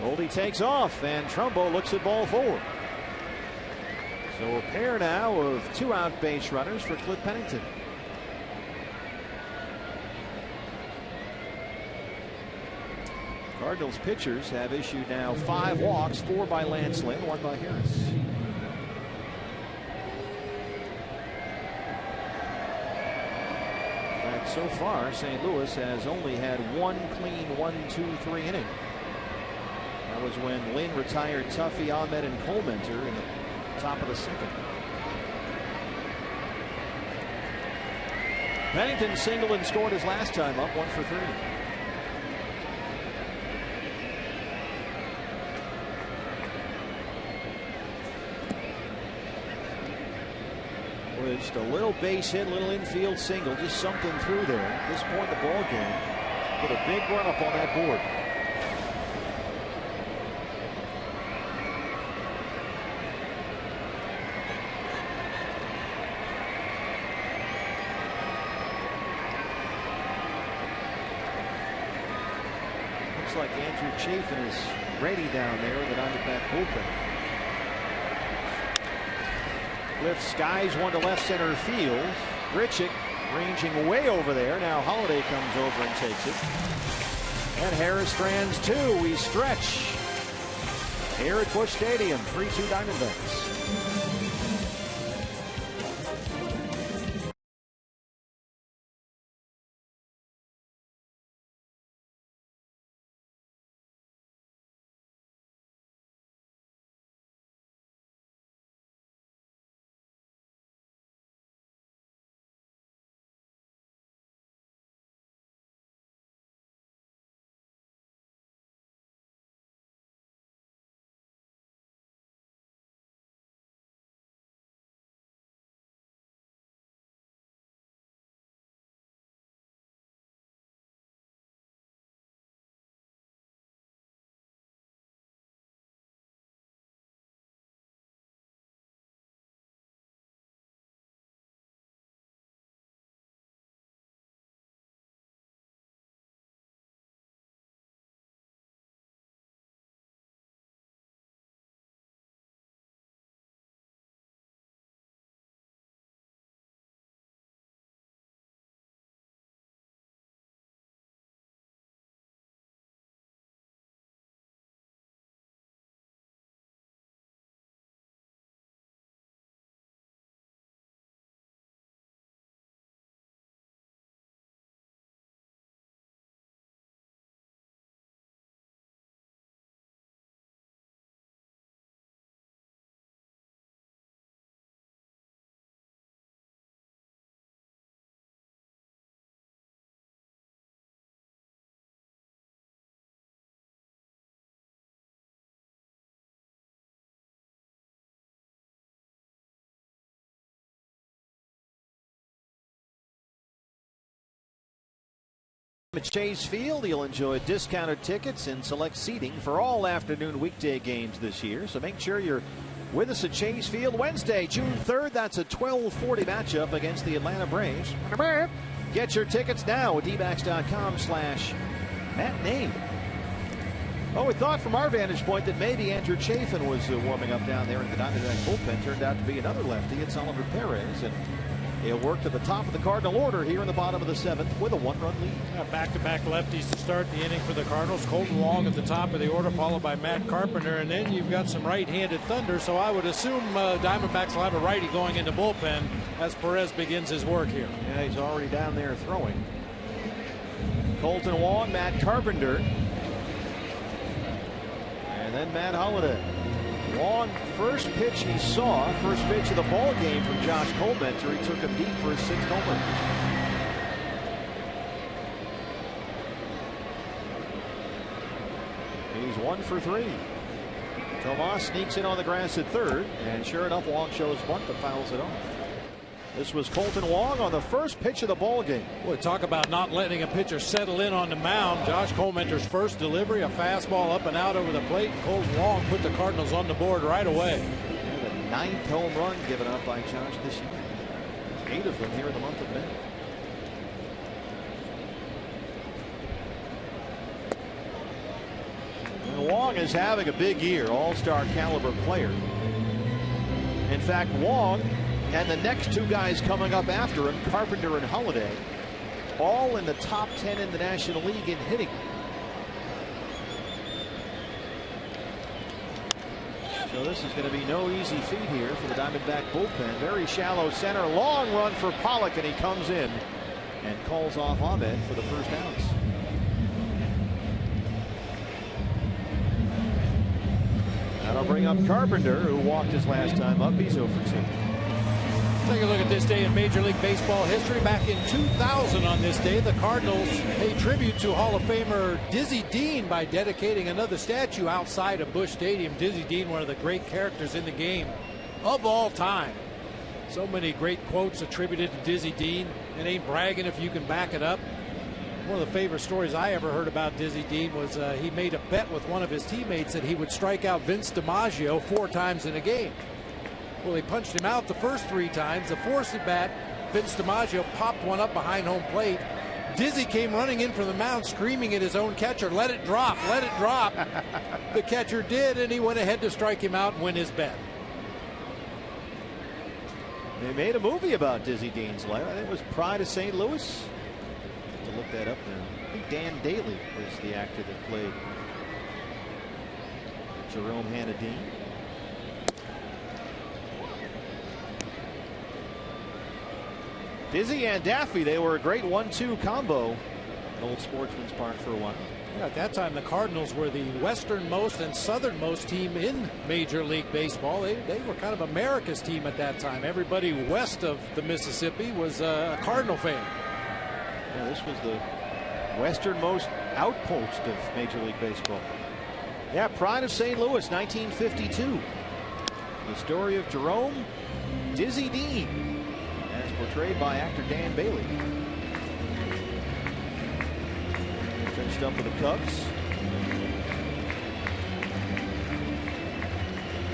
Goldie takes off, and Trumbo looks at ball 4. So a pair now of 2-out base runners for Cliff Pennington. Cardinals pitchers have issued now 5 walks, 4 by Lance Lynn, 1 by Harris. In fact, so far, St. Louis has only had 1 clean 1-2-3 inning. That was when Lynn retired Tuffy, Ahmed, and Colementor in the top of the 2nd. Pennington singled and scored his last time up, 1 for 3. Just a little base hit, little infield single, just something through there. At this point in the ball game, put a big run up on that board. Looks like Andrew Chafin is ready down there in the Diamondback bullpen. Lifts skies one to left center field. Grichuk ranging way over there. Now Holiday comes over and takes it. And Harris strands 2. We stretch here at Busch Stadium. 3-2 Diamondbacks. At Chase Field, you'll enjoy discounted tickets and select seating for all afternoon weekday games this year. So make sure you're with us at Chase Field Wednesday, June 3rd. That's a 12:40 matchup against the Atlanta Braves. Get your tickets now at dbacks.com/matinee. Well, we thought from our vantage point that maybe Andrew Chafin was warming up down there in the Diamondback bullpen. Turned out to be another lefty. It's Oliver Perez, and he'll work to the top of the Cardinal order here in the bottom of the 7th with a 1-run lead. Back-to-back lefties to start the inning for the Cardinals. Colton Wong at the top of the order, followed by Matt Carpenter, and then you've got some right-handed thunder, so I would assume Diamondbacks will have a righty going into bullpen as Perez begins his work here. Yeah, he's already down there throwing. Colton Wong, Matt Carpenter, and then Matt Holliday. Wong, first pitch he saw, first pitch of the ball game from Josh Colmenter. He took him deep for his 6th homer. He's 1 for 3. Tomas sneaks in on the grass at third, and sure enough, Wong shows bunt but fouls it off. This was Colton Wong on the first pitch of the ball game. Boy, talk about not letting a pitcher settle in on the mound. Josh Colmenter's first delivery, a fastball up and out over the plate. Colton Wong put the Cardinals on the board right away. And the 9th home run given up by Josh this year. 8 of them here in the month of May. And Wong is having a big year, all-star caliber player. In fact, Wong and the next 2 guys coming up after him, Carpenter and Holliday, all in the top 10 in the National League in hitting. So this is going to be no easy feat here for the Diamondback bullpen. Very shallow center, long run for Pollock, and he comes in and calls off Ahmed for the first outs. That'll bring up Carpenter, who walked his last time up. He's 0 for 2. Take a look at this day in Major League Baseball history. Back in 2000 on this day, the Cardinals paid tribute to Hall of Famer Dizzy Dean by dedicating another statue outside of Busch Stadium. Dizzy Dean, one of the great characters in the game of all time. So many great quotes attributed to Dizzy Dean. It ain't bragging if you can back it up. One of the favorite stories I ever heard about Dizzy Dean was he made a bet with one of his teammates that he would strike out Vince DiMaggio 4 times in a game. Well, he punched him out the first 3 times. The fourth at bat, Vince DiMaggio popped one up behind home plate. Dizzy came running in from the mound screaming at his own catcher, let it drop, let it drop. The catcher did, and he went ahead to strike him out and win his bet. They made a movie about Dizzy Dean's life. I think it was Pride of St. Louis. To look that up now. I think Dan Daly was the actor that played Jerome Hannah-Dean. Dizzy and Daffy, they were a great 1-2 combo at Old Sportsman's Park for a while. Yeah, at that time, the Cardinals were the westernmost and southernmost team in Major League Baseball. They were kind of America's team at that time. Everybody west of the Mississippi was a Cardinal fan. Yeah, this was the westernmost outpost of Major League Baseball. Yeah, Pride of St. Louis, 1952. The story of Jerome Dizzy Dean, as portrayed by actor Dan Bailey. Finished up with the Cubs.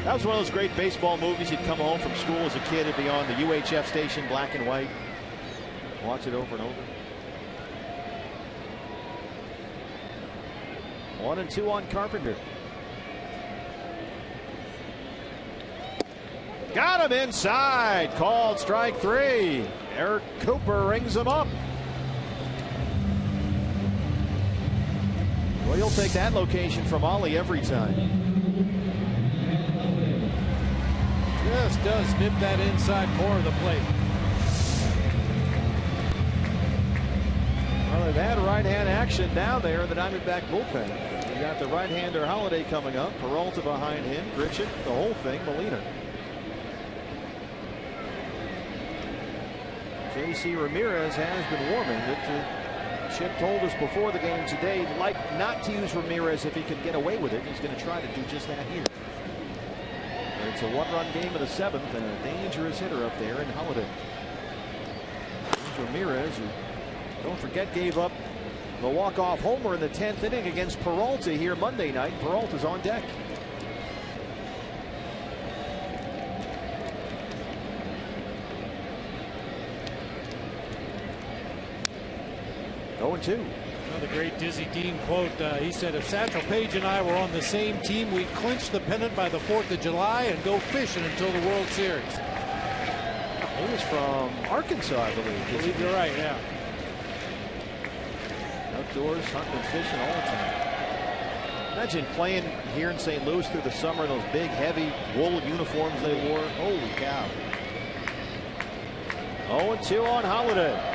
That was one of those great baseball movies. You'd come home from school as a kid, it'd be on the UHF station, black and white. Watch it over and over. 1-2 on Carpenter. Got him inside. Called strike 3. Eric Cooper rings him up. Well, you'll take that location from Ollie every time. Just does nip that inside corner of the plate. Well, they've had right-hand action down there in the Diamondback bullpen. You got the right-hander Holiday coming up. Peralta behind him. Grichuk, the whole thing. Molina. J.C. Ramirez has been warming. Chip told us before the game today he'd like not to use Ramirez if he could get away with it. He's going to try to do just that here. But it's a 1-run game in the 7th and a dangerous hitter up there in Holiday. Ramirez, who, don't forget, gave up the walk-off homer in the 10th inning against Peralta here Monday night. Peralta's on deck. Another great Dizzy Dean quote. He said, if Satchel Paige and I were on the same team, we'd clinch the pennant by the 4th of July and go fishing until the World Series. He was from Arkansas, I believe. I believe you're right, yeah. Outdoors, hunting and fishing all the time. Imagine playing here in St. Louis through the summer, those big, heavy wool uniforms they wore. Holy cow. 0-2 on Holiday.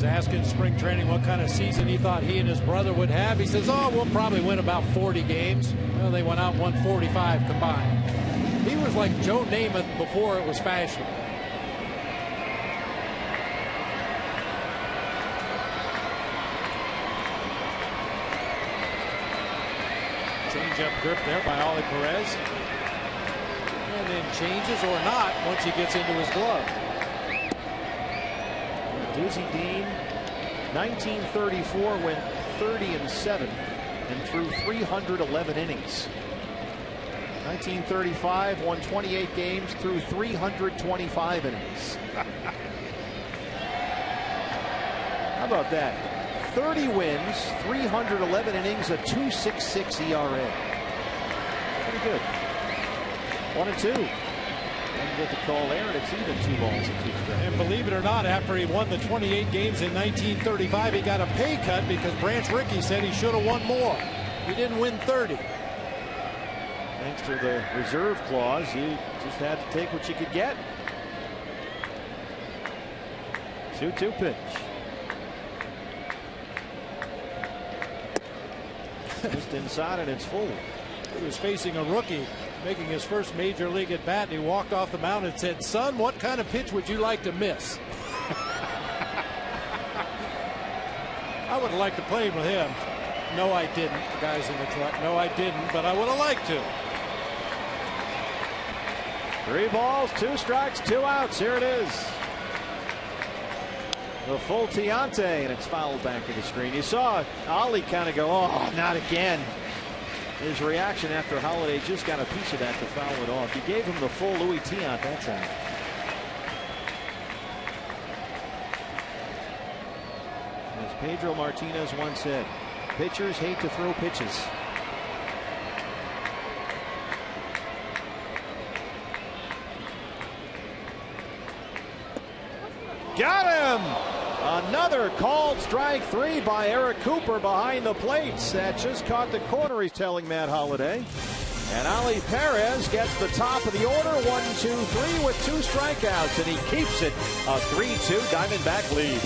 Asking spring training what kind of season he thought he and his brother would have. He says, oh, we'll probably win about 40 games. Well, they went out and won 45 combined. He was like Joe Namath before it was fashionable. Change up grip there by Ollie Perez. And then changes or not once he gets into his glove. Dizzy Dean, 1934, went 30-7 and threw 311 innings. 1935, won 28 games, threw 325 innings. How about that? 30 wins, 311 innings, a 2.66 ERA. Pretty good. 1-2. Get the call there, and it's even 2 balls and 2 strikes. And believe it or not, after he won the 28 games in 1935, he got a pay cut because Branch Rickey said he should have won more. He didn't win 30. Thanks to the reserve clause, you just had to take what you could get. 2-2 pitch. Just inside, and it's full. He was facing a rookie making his first major league at bat, and he walked off the mound and said, "Son, what kind of pitch would you like to miss?" I would have liked to play with him. No, I didn't. The guy's in the truck. No, I didn't, but I would have liked to. 3 balls, 2 strikes, 2 outs. Here it is. The full Tiante, and it's fouled back to the screen. You saw Ollie kind of go, "Oh, not again." His reaction after Holiday just got a piece of that to foul it off. He gave him the full Louis Tiant that time. As Pedro Martinez once said, pitchers hate to throw pitches. Got him! Another called strike 3 by Eric Cooper behind the plates. That just caught the corner, he's telling Matt Holliday. And Ali Perez gets the top of the order, 1-2-3 with 2 strikeouts, and he keeps it a 3-2 Diamondback lead.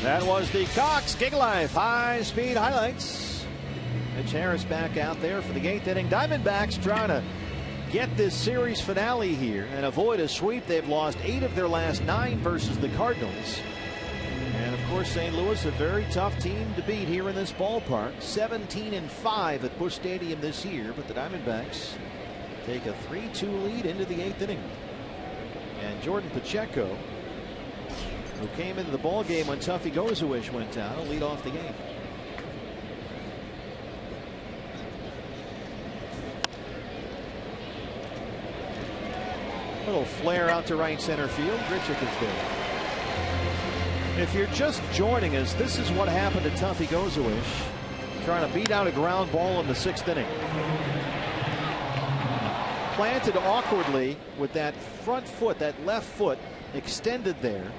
That was the Cox Gig Life high-speed highlights. Mitch Harris back out there for the 8th inning. Diamondbacks trying to get this series finale here and avoid a sweep. They've lost 8 of their last 9 versus the Cardinals. And of course, St. Louis, a very tough team to beat here in this ballpark. 17-5 at Busch Stadium this year, but the Diamondbacks take a 3-2 lead into the 8th inning. And Jordan Pacheco, who came into the ball game when Tuffy Gozawish went down, will lead off the game. Little flare out to right center field. Grichuk is there. If you're just joining us, this is what happened to Tuffy Gozawish, trying to beat out a ground ball in the 6th inning. Planted awkwardly with that front foot, that left foot extended there,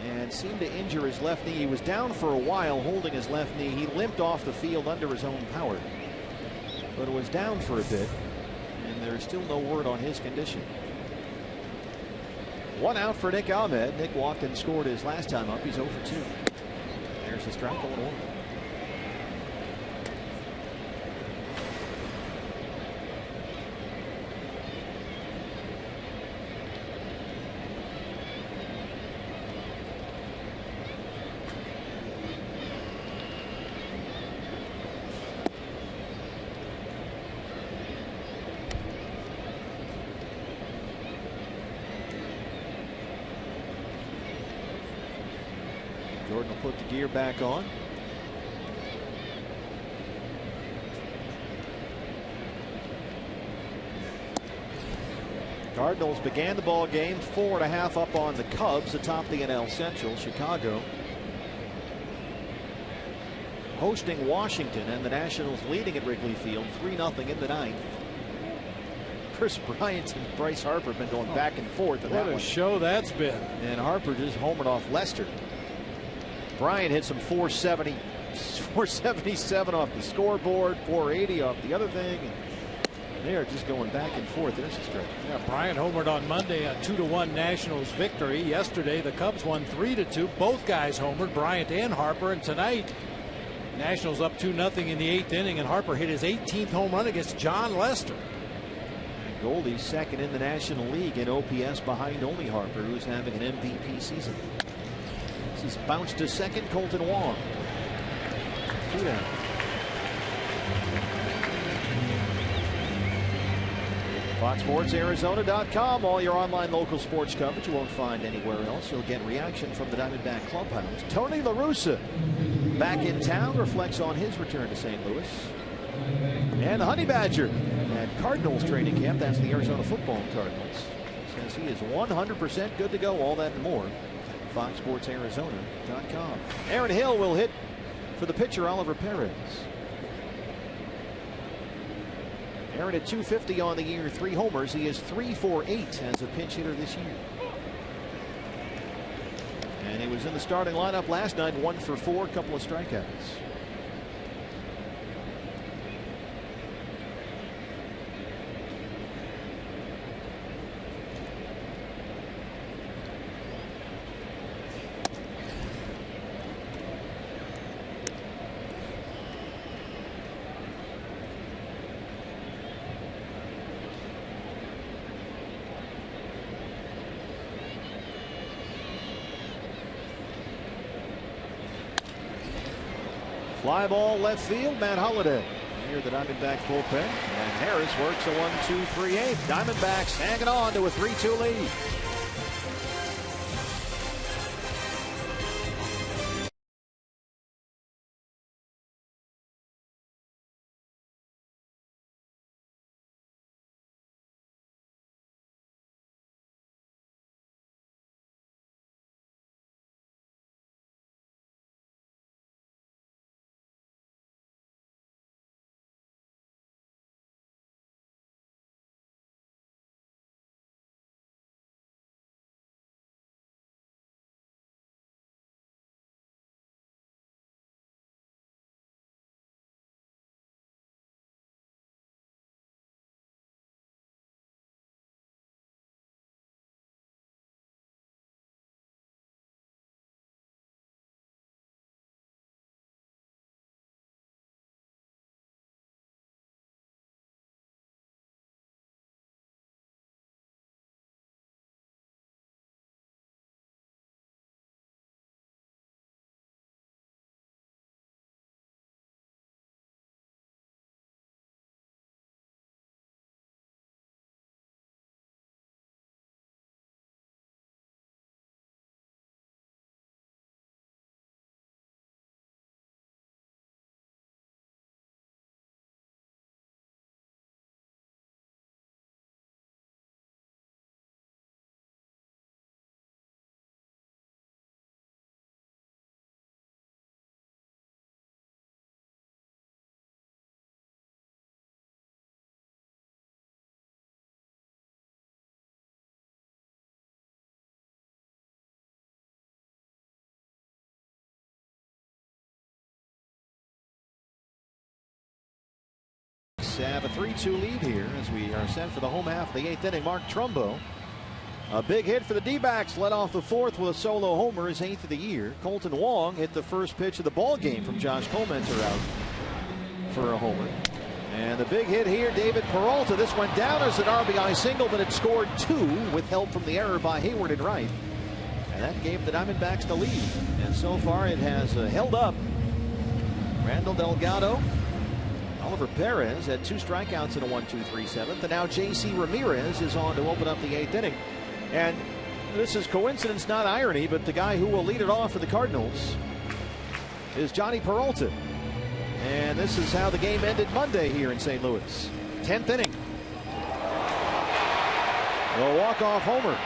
and seemed to injure his left knee. He was down for a while holding his left knee. He limped off the field under his own power, but was down for a bit, and there's still no word on his condition. 1 out for Nick Ahmed. Nick walked and scored his last time up. He's 0 for 2. There's the strike 0-1. Jordan will put the gear back on. Cardinals began the ball game 4.5 up on the Cubs atop the NL Central. Chicago hosting Washington, and the Nationals leading at Wrigley Field 3-0 in the ninth. Chris Bryant and Bryce Harper have been going back and forth. What a show that's been. And Harper just homered off Lester. Bryant hit some 477 off the scoreboard, 480 off the other thing. And they are just going back and forth. There's a strike. Yeah, Bryant homered on Monday, a 2-1 Nationals victory. Yesterday, the Cubs won 3-2. Both guys homered, Bryant and Harper. And tonight, Nationals up 2-0 in the 8th inning, and Harper hit his 18th home run against John Lester. Goldie's second in the National League in OPS behind only Harper, who's having an MVP season. This is bounced to second, Colton Wong. 2 down. FoxSportsArizona.com, all your online local sports coverage you won't find anywhere else. You'll get reaction from the Diamondback clubhouse. Tony La Russa back in town, reflects on his return to St. Louis. And the Honey Badger at Cardinals training camp. That's the Arizona Football Cardinals. Says he is 100% good to go. All that and more. FoxSportsArizona.com. Aaron Hill will hit for the pitcher, Oliver Perez. Aaron at 250 on the year, 3 homers. He is 3 for 8 as a pinch hitter this year. And he was in the starting lineup last night, 1 for 4, couple of strikeouts. Fly ball left field, Matt Holliday near the Diamondback bullpen. And Harris works a 1-2-3-8. Diamondbacks hanging on to a 3-2 lead. Have a 3-2 lead here as we are set for the home half of the 8th inning. Mark Trumbo, a big hit for the D-backs, led off the 4th with a solo homer, his 8th of the year. Colton Wong hit the first pitch of the ball game from Josh Colmenter out for a homer. And the big hit here, David Peralta. This went down as an RBI single, but it scored 2 with help from the error by Hayward and Wright. And that gave the Diamondbacks the lead. And so far it has held up. Randall Delgado, Oliver Perez had 2 strikeouts in a 1-2-3 seventh, and now J.C. Ramirez is on to open up the 8th inning. And this is coincidence, not irony, but the guy who will lead it off for the Cardinals is Johnny Peralta. And this is how the game ended Monday here in St. Louis. 10th inning. A walk-off homer.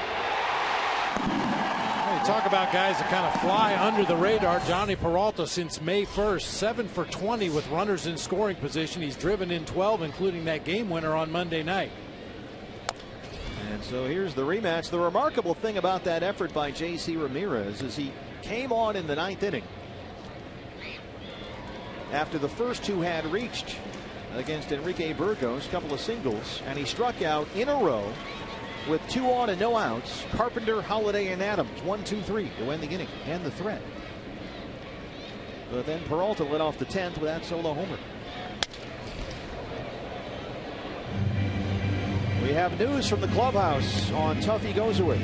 You talk about guys that kind of fly under the radar. Johnny Peralta since May 1st, 7 for 20 with runners in scoring position. He's driven in 12, including that game winner on Monday night. And so here's the rematch. The remarkable thing about that effort by J.C. Ramirez is he came on in the 9th inning after the first two had reached against Enrique Burgos, a couple of singles, and he struck out in a row with 2 on and no outs. Carpenter, Holiday, and Adams, 1-2-3 to win the inning and the threat. But then Peralta led off the 10th with that solo homer. We have news from the clubhouse on Tuffy Gozowich,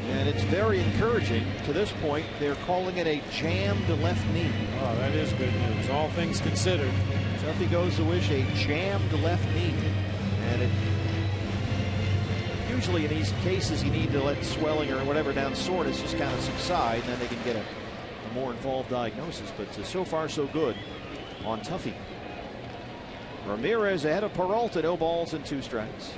and it's very encouraging. To this point, they're calling it a jammed left knee. Oh, that is good news, all things considered. Tuffy Gozowich, a jammed left knee, and usually in these cases you need to let swelling or whatever down soreness just kind of subside, and then they can get a more involved diagnosis. But so far so good on Tuffy. Ramirez ahead of Peralta, no balls and 2 strikes.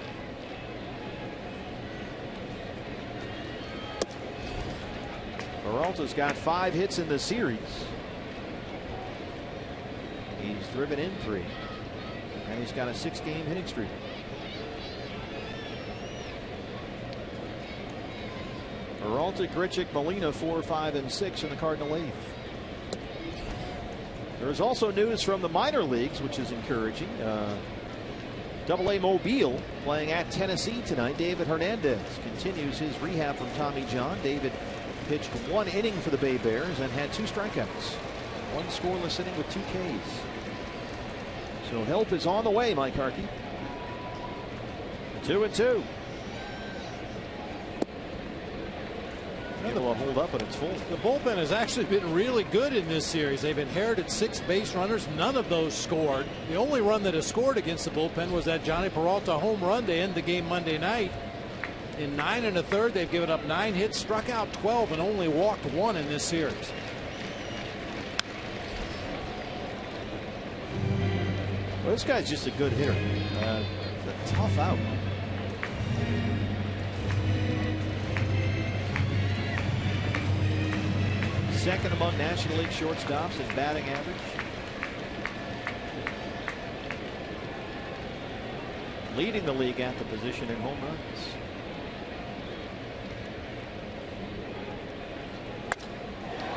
Peralta's got 5 hits in the series. He's driven in 3, and he's got a 6-game hitting streak. Peralta, Grichuk, Molina 4, 5, and 6 in the Cardinal 8th. There's also news from the minor leagues, which is encouraging. AA Mobile playing at Tennessee tonight. David Hernandez continues his rehab from Tommy John. David pitched 1 inning for the Bay Bears and had 2 strikeouts. 1 scoreless inning with 2 Ks. So help is on the way, Mike Harkey. 2-2. It'll hold up, but it's full. The bullpen has actually been really good in this series. They've inherited 6 base runners. None of those scored. The only run that has scored against the bullpen was that Johnny Peralta home run to end the game Monday night. In 9 1/3, they've given up 9 hits, struck out 12, and only walked 1 in this series. Well, this guy's just a good hitter. It's a tough out. Second among National League shortstops in batting average. Leading the league at the position in home runs.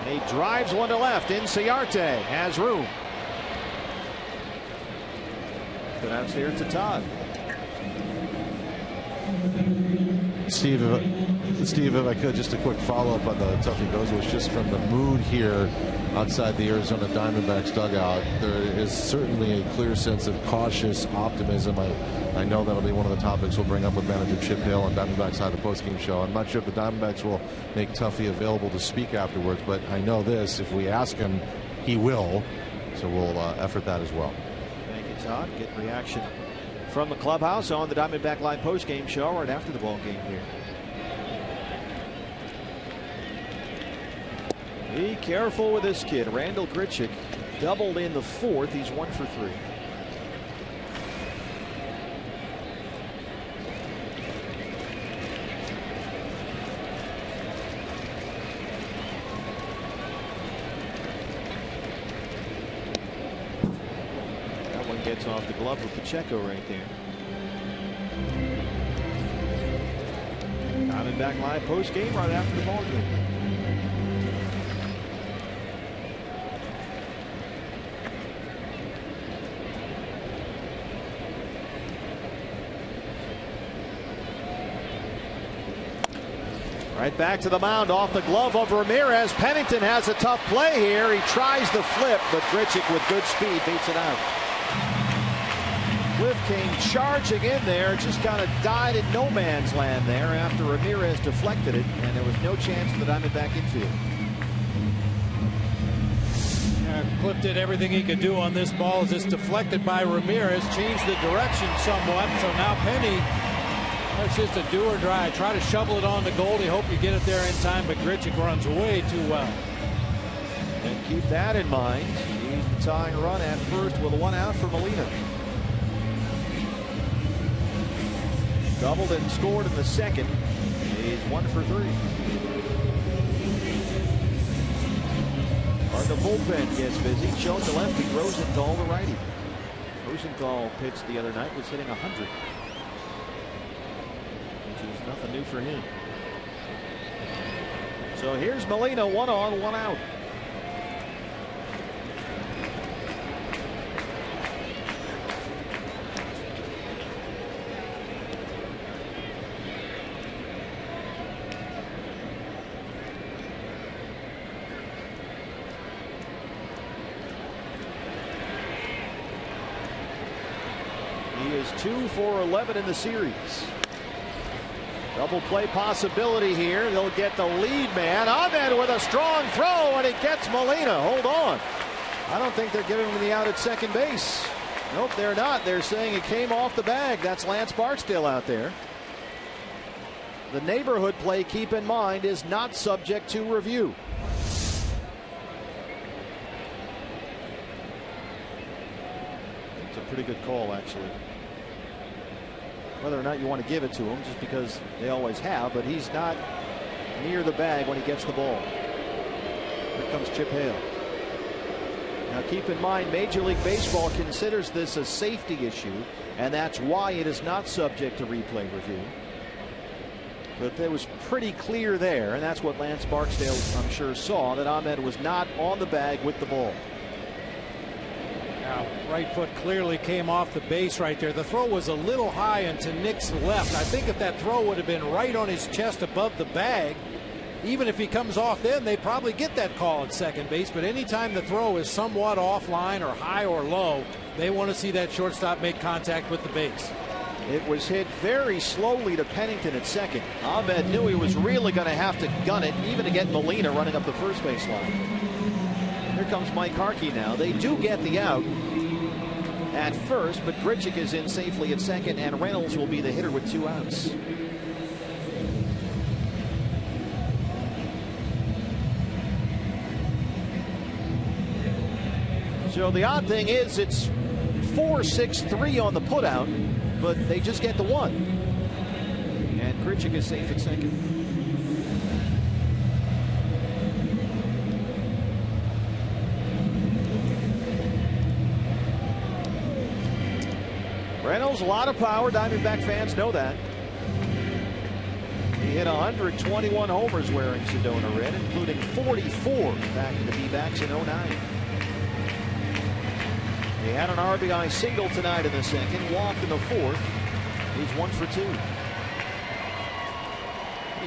And he drives one to left. Inciarte has room. Go downstairs to Todd. Steve, if I could, just a quick follow-up on the Tuffy Gozowich, just from the mood here outside the Arizona Diamondbacks dugout. There is certainly a clear sense of cautious optimism. I know that'll be one of the topics we'll bring up with manager Chip Hill on Diamondbacks High, the postgame show. I'm not sure if the Diamondbacks will make Tuffy available to speak afterwards, but I know this: if we ask him, he will. So we'll effort that as well. Thank you, Todd. Get reaction from the clubhouse on the Diamondback Live postgame show right after the ball game here. Be careful with this kid. Randall Grichuk doubled in the 4th. He's 1 for 3. That one gets off the glove of Pacheco right there. Diamondback Live post game right after the ball game. Right back to the mound off the glove of Ramirez. Pennington has a tough play here. He tries the flip, but Grichuk with good speed beats it out. Cliff came charging in there, just kind of died in no man's land there after Ramirez deflected it, and there was no chance for the Diamondback infield. Cliff did everything he could do on this ball as it's deflected by Ramirez, changed the direction somewhat, so now Penny, that's just a do or die. Try to shovel it on the Goldie, hope you get it there in time, but Grichuk runs way too well. And keep that in mind. He's the tying run at first with 1 out for Molina. Doubled and scored in the second. He's 1 for 3. The bullpen gets busy. Schoen the lefty, Rosenthal the righty. Rosenthal pitched the other night, was hitting 100, which is nothing new for him. So here's Molina, 1 on, 1 out. He is 2 for 11 in the series. Double play possibility here. They'll get the lead man. Ahmed with a strong throw, and it gets Molina. Hold on. I don't think they're giving him the out at second base. Nope, they're not. They're saying it came off the bag. That's Lance Barksdale out there. The neighborhood play, keep in mind, is not subject to review. It's a pretty good call, actually. Whether or not you want to give it to him, just because they always have, but he's not near the bag when he gets the ball. Here comes Chip Hale. Now keep in mind, Major League Baseball considers this a safety issue, and that's why it is not subject to replay review. But it was pretty clear there, and that's what Lance Barksdale, I'm sure, saw, that Ahmed was not on the bag with the ball. Now, right foot clearly came off the base right there. The throw was a little high and to Nick's left. I think if that throw would have been right on his chest above the bag, even if he comes off then, they probably get that call at second base. But anytime the throw is somewhat offline or high or low, they want to see that shortstop make contact with the base. It was hit very slowly to Pennington at second. Ahmed knew he was really going to have to gun it, even to get Molina running up the first base line. Here comes Mike Harkey now. They do get the out at first, but Grichuk is in safely at second, and Reynolds will be the hitter with 2 outs. So the odd thing is it's 4-6-3 on the putout, but they just get the 1. And Grichuk is safe at second. Reynolds, a lot of power. Diamondback fans know that. He hit 121 homers wearing Sedona red, including 44 back in the D-backs in 09. He had an RBI single tonight in the second, walked in the fourth. He's 1 for 2.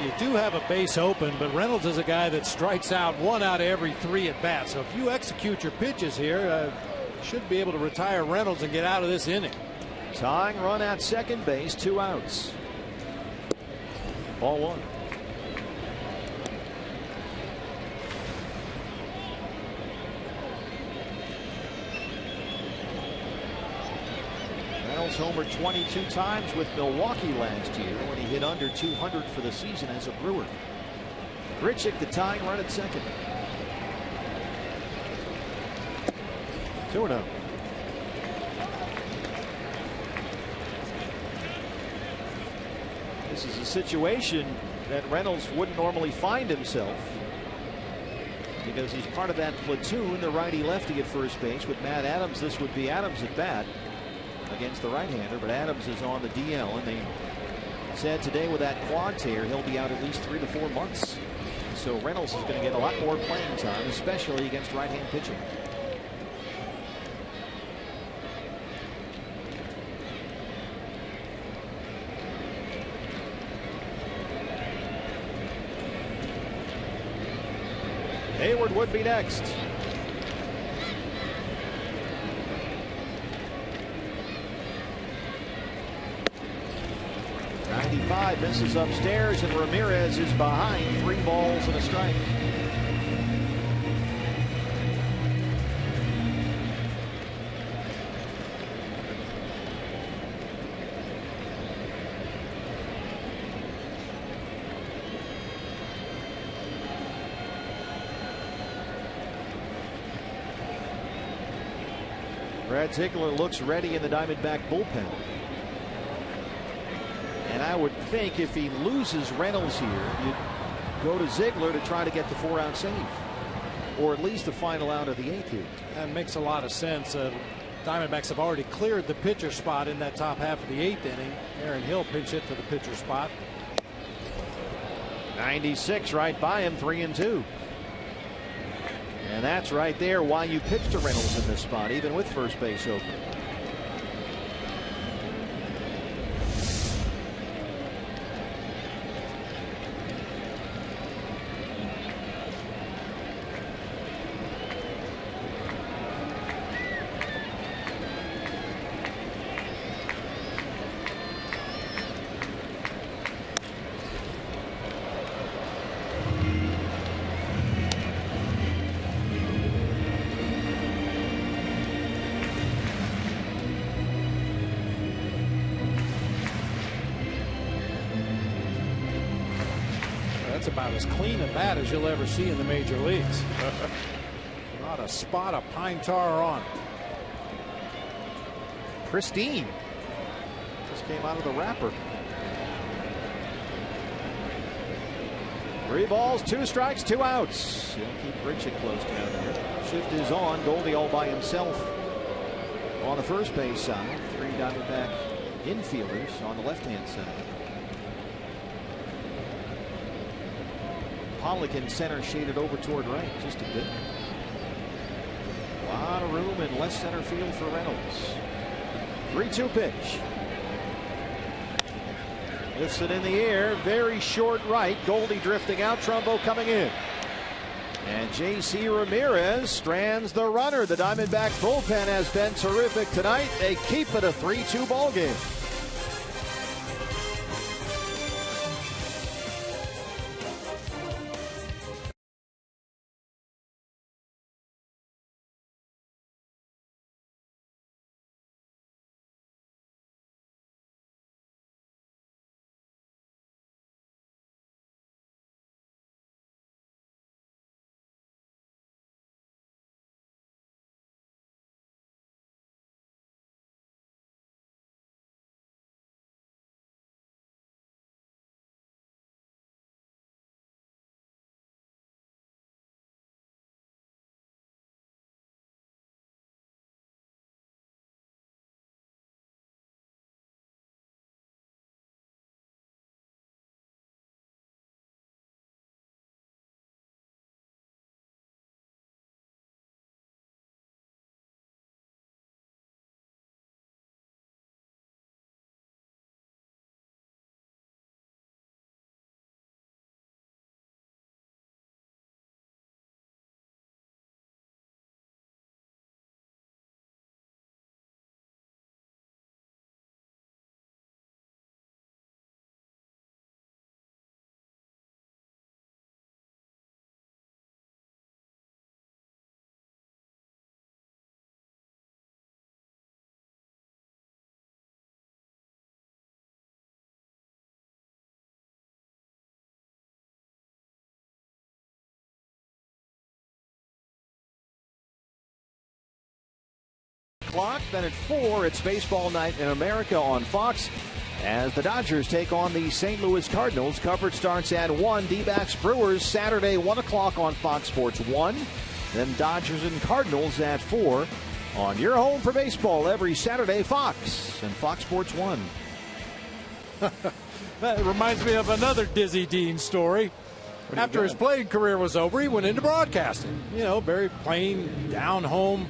You do have a base open, but Reynolds is a guy that strikes out 1 out of every 3 at bats. So if you execute your pitches here, you should be able to retire Reynolds and get out of this inning. Tying run at second base, 2 outs. Ball 1. Reynolds homered 22 times with Milwaukee last year when he hit under 200 for the season as a Brewer. Grichuk the tying run at second. 2-0. This is a situation that Reynolds wouldn't normally find himself, because he's part of that platoon, the righty-lefty at first base. With Matt Adams, this would be Adams at bat against the right-hander, but Adams is on the DL, and they said today with that quad tear he'll be out at least 3 to 4 months. So Reynolds is going to get a lot more playing time, especially against right-hand pitching. Hayward would be next. '95 misses upstairs, and Ramirez is behind. 3 balls and a strike. Brad Ziegler looks ready in the Diamondback bullpen. And I would think if he loses Reynolds here, you'd go to Ziegler to try to get the 4-out save, or at least the final out of the 8th here. That makes a lot of sense. Diamondbacks have already cleared the pitcher spot in that top half of the 8th inning. Aaron Hill pinch hit for the pitcher spot. 96 right by him, 3-2. And that's right there why you pitched to Reynolds in this spot, even with first base open. That's about as clean a bat as you'll ever see in the major leagues. Not a spot of pine tar on it. Pristine. Just came out of the wrapper. 3 balls, 2 strikes, 2 outs. He'll keep Richard close down there. Shift is on. Goldie all by himself on the first base side. 3 Diamondback infielders on the left-hand side. Pollock in center, shaded over toward right just a bit. A lot of room in left center field for Reynolds. 3-2 pitch. Lifts it in the air, very short right. Goldie drifting out, Trumbo coming in. And J.C. Ramirez strands the runner. The Diamondbacks bullpen has been terrific tonight. They keep it a 3-2 ball game. Clock. Then at 4, it's Baseball Night in America on Fox as the Dodgers take on the St. Louis Cardinals. Coverage starts at 1. D-backs Brewers Saturday 1 o'clock on Fox Sports 1. Then Dodgers and Cardinals at 4 on your home for baseball every Saturday, Fox and Fox Sports 1. That reminds me of another Dizzy Dean story. After his playing career was over, he went into broadcasting. You know, very plain, down home.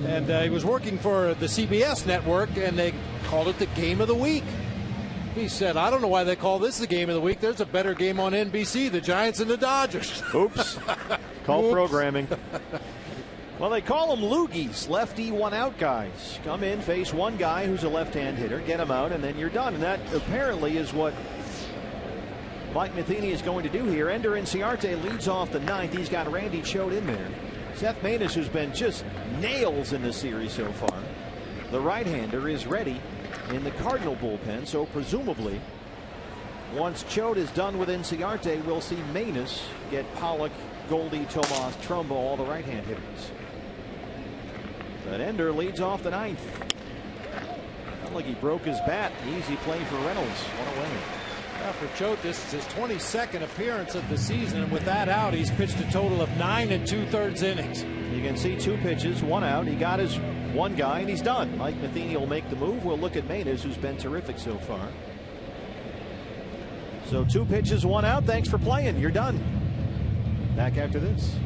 And he was working for the CBS network, and they called it the Game of the Week. He said, I don't know why they call this the Game of the Week. There's a better game on NBC, the Giants and the Dodgers. Oops. Call programming. Well, they call them loogies, lefty one-out guys. Come in, face one guy who's a left-hand hitter, get him out, and then you're done. And that apparently is what Mike Matheny is going to do here. Ender Inciarte leads off the 9th. He's got Randy Choate in there. Seth Maness, who's been just nails in this series so far. The right-hander is ready in the Cardinal bullpen, so presumably once Choate is done with Inciarte, we'll see Maness get Pollock, Goldie, Tomas, Trumbo, all the right-hand hitters. But Ender leads off the 9th. Sounded like he broke his bat. Easy play for Reynolds. One away. For Choate, this is his 22nd appearance of the season, and with that out, he's pitched a total of 9 2/3 innings. You can see 2 pitches, 1 out. He got his 1 guy, and he's done. Mike Matheny will make the move. We'll look at Manis, who's been terrific so far. So 2 pitches, 1 out. Thanks for playing. You're done. Back after this.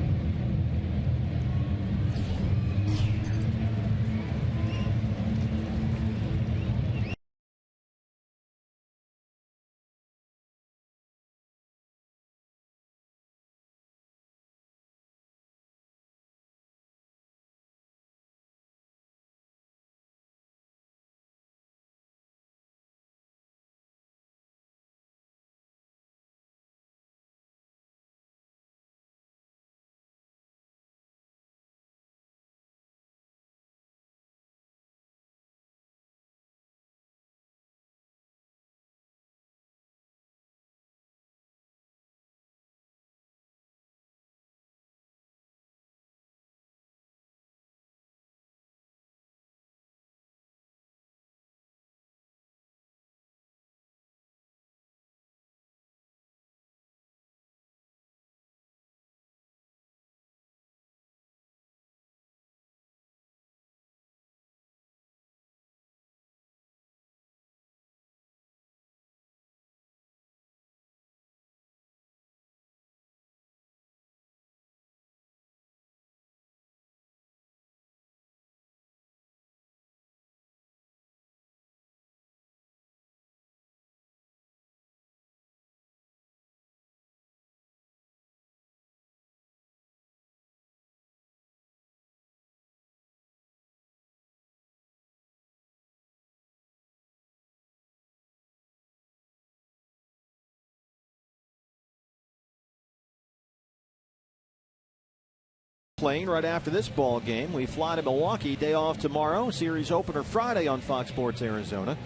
Playing right after this ball game. We fly to Milwaukee. Day off tomorrow. Series opener Friday on Fox Sports Arizona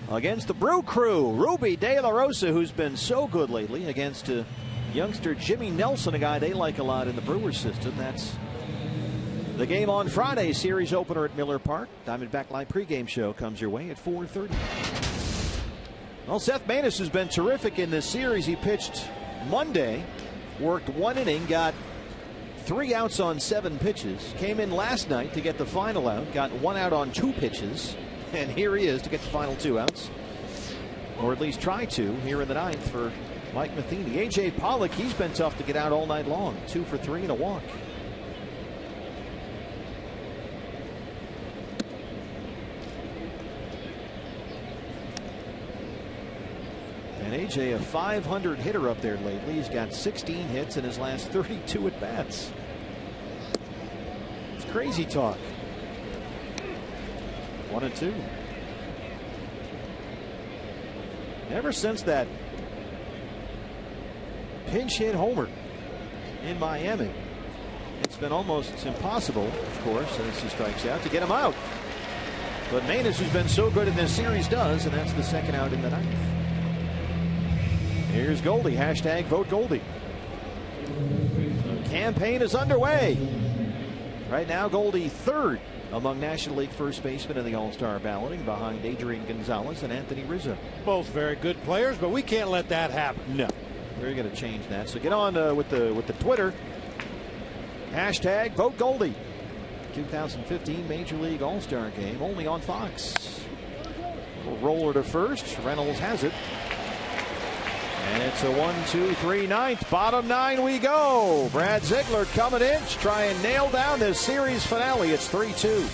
against the Brew Crew. Ruby De La Rosa, who's been so good lately, against youngster Jimmy Nelson, a guy they like a lot in the Brewers system. That's the game on Friday. Series opener at Miller Park. Diamondback Live pregame show comes your way at 4:30. Well, Seth Manis has been terrific in this series. He pitched Monday, worked 1 inning, got 3 outs on 7 pitches. Came in last night to get the final out. Got 1 out on 2 pitches. And here he is to get the final 2 outs. Or at least try to here in the 9th for Mike Matheny. A.J. Pollock, he's been tough to get out all night long. 2 for 3 and a walk. And A.J. a 500 hitter up there lately. He's got 16 hits in his last 32 at bats. It's crazy talk. 1-2. Ever since that pinch hit homer in Miami, it's been almost impossible, of course, as he strikes out, to get him out. But Manis, who's been so good in this series, does, and that's the 2nd out in the 9th. Here's Goldie. Hashtag vote Goldie. The campaign is underway. Right now, Goldie 3rd among National League first basemen in the All-Star balloting, behind Adrian Gonzalez and Anthony Rizzo. Both very good players, but we can't let that happen. No, we're going to change that. So get on with the Twitter. Hashtag vote Goldie. 2015 Major League All-Star game, only on Fox. We'll roller to first. Reynolds has it. And it's a 1-2-3 9th. Bottom 9 we go. Brad Ziegler coming in to try and nail down this series finale. It's 3-2.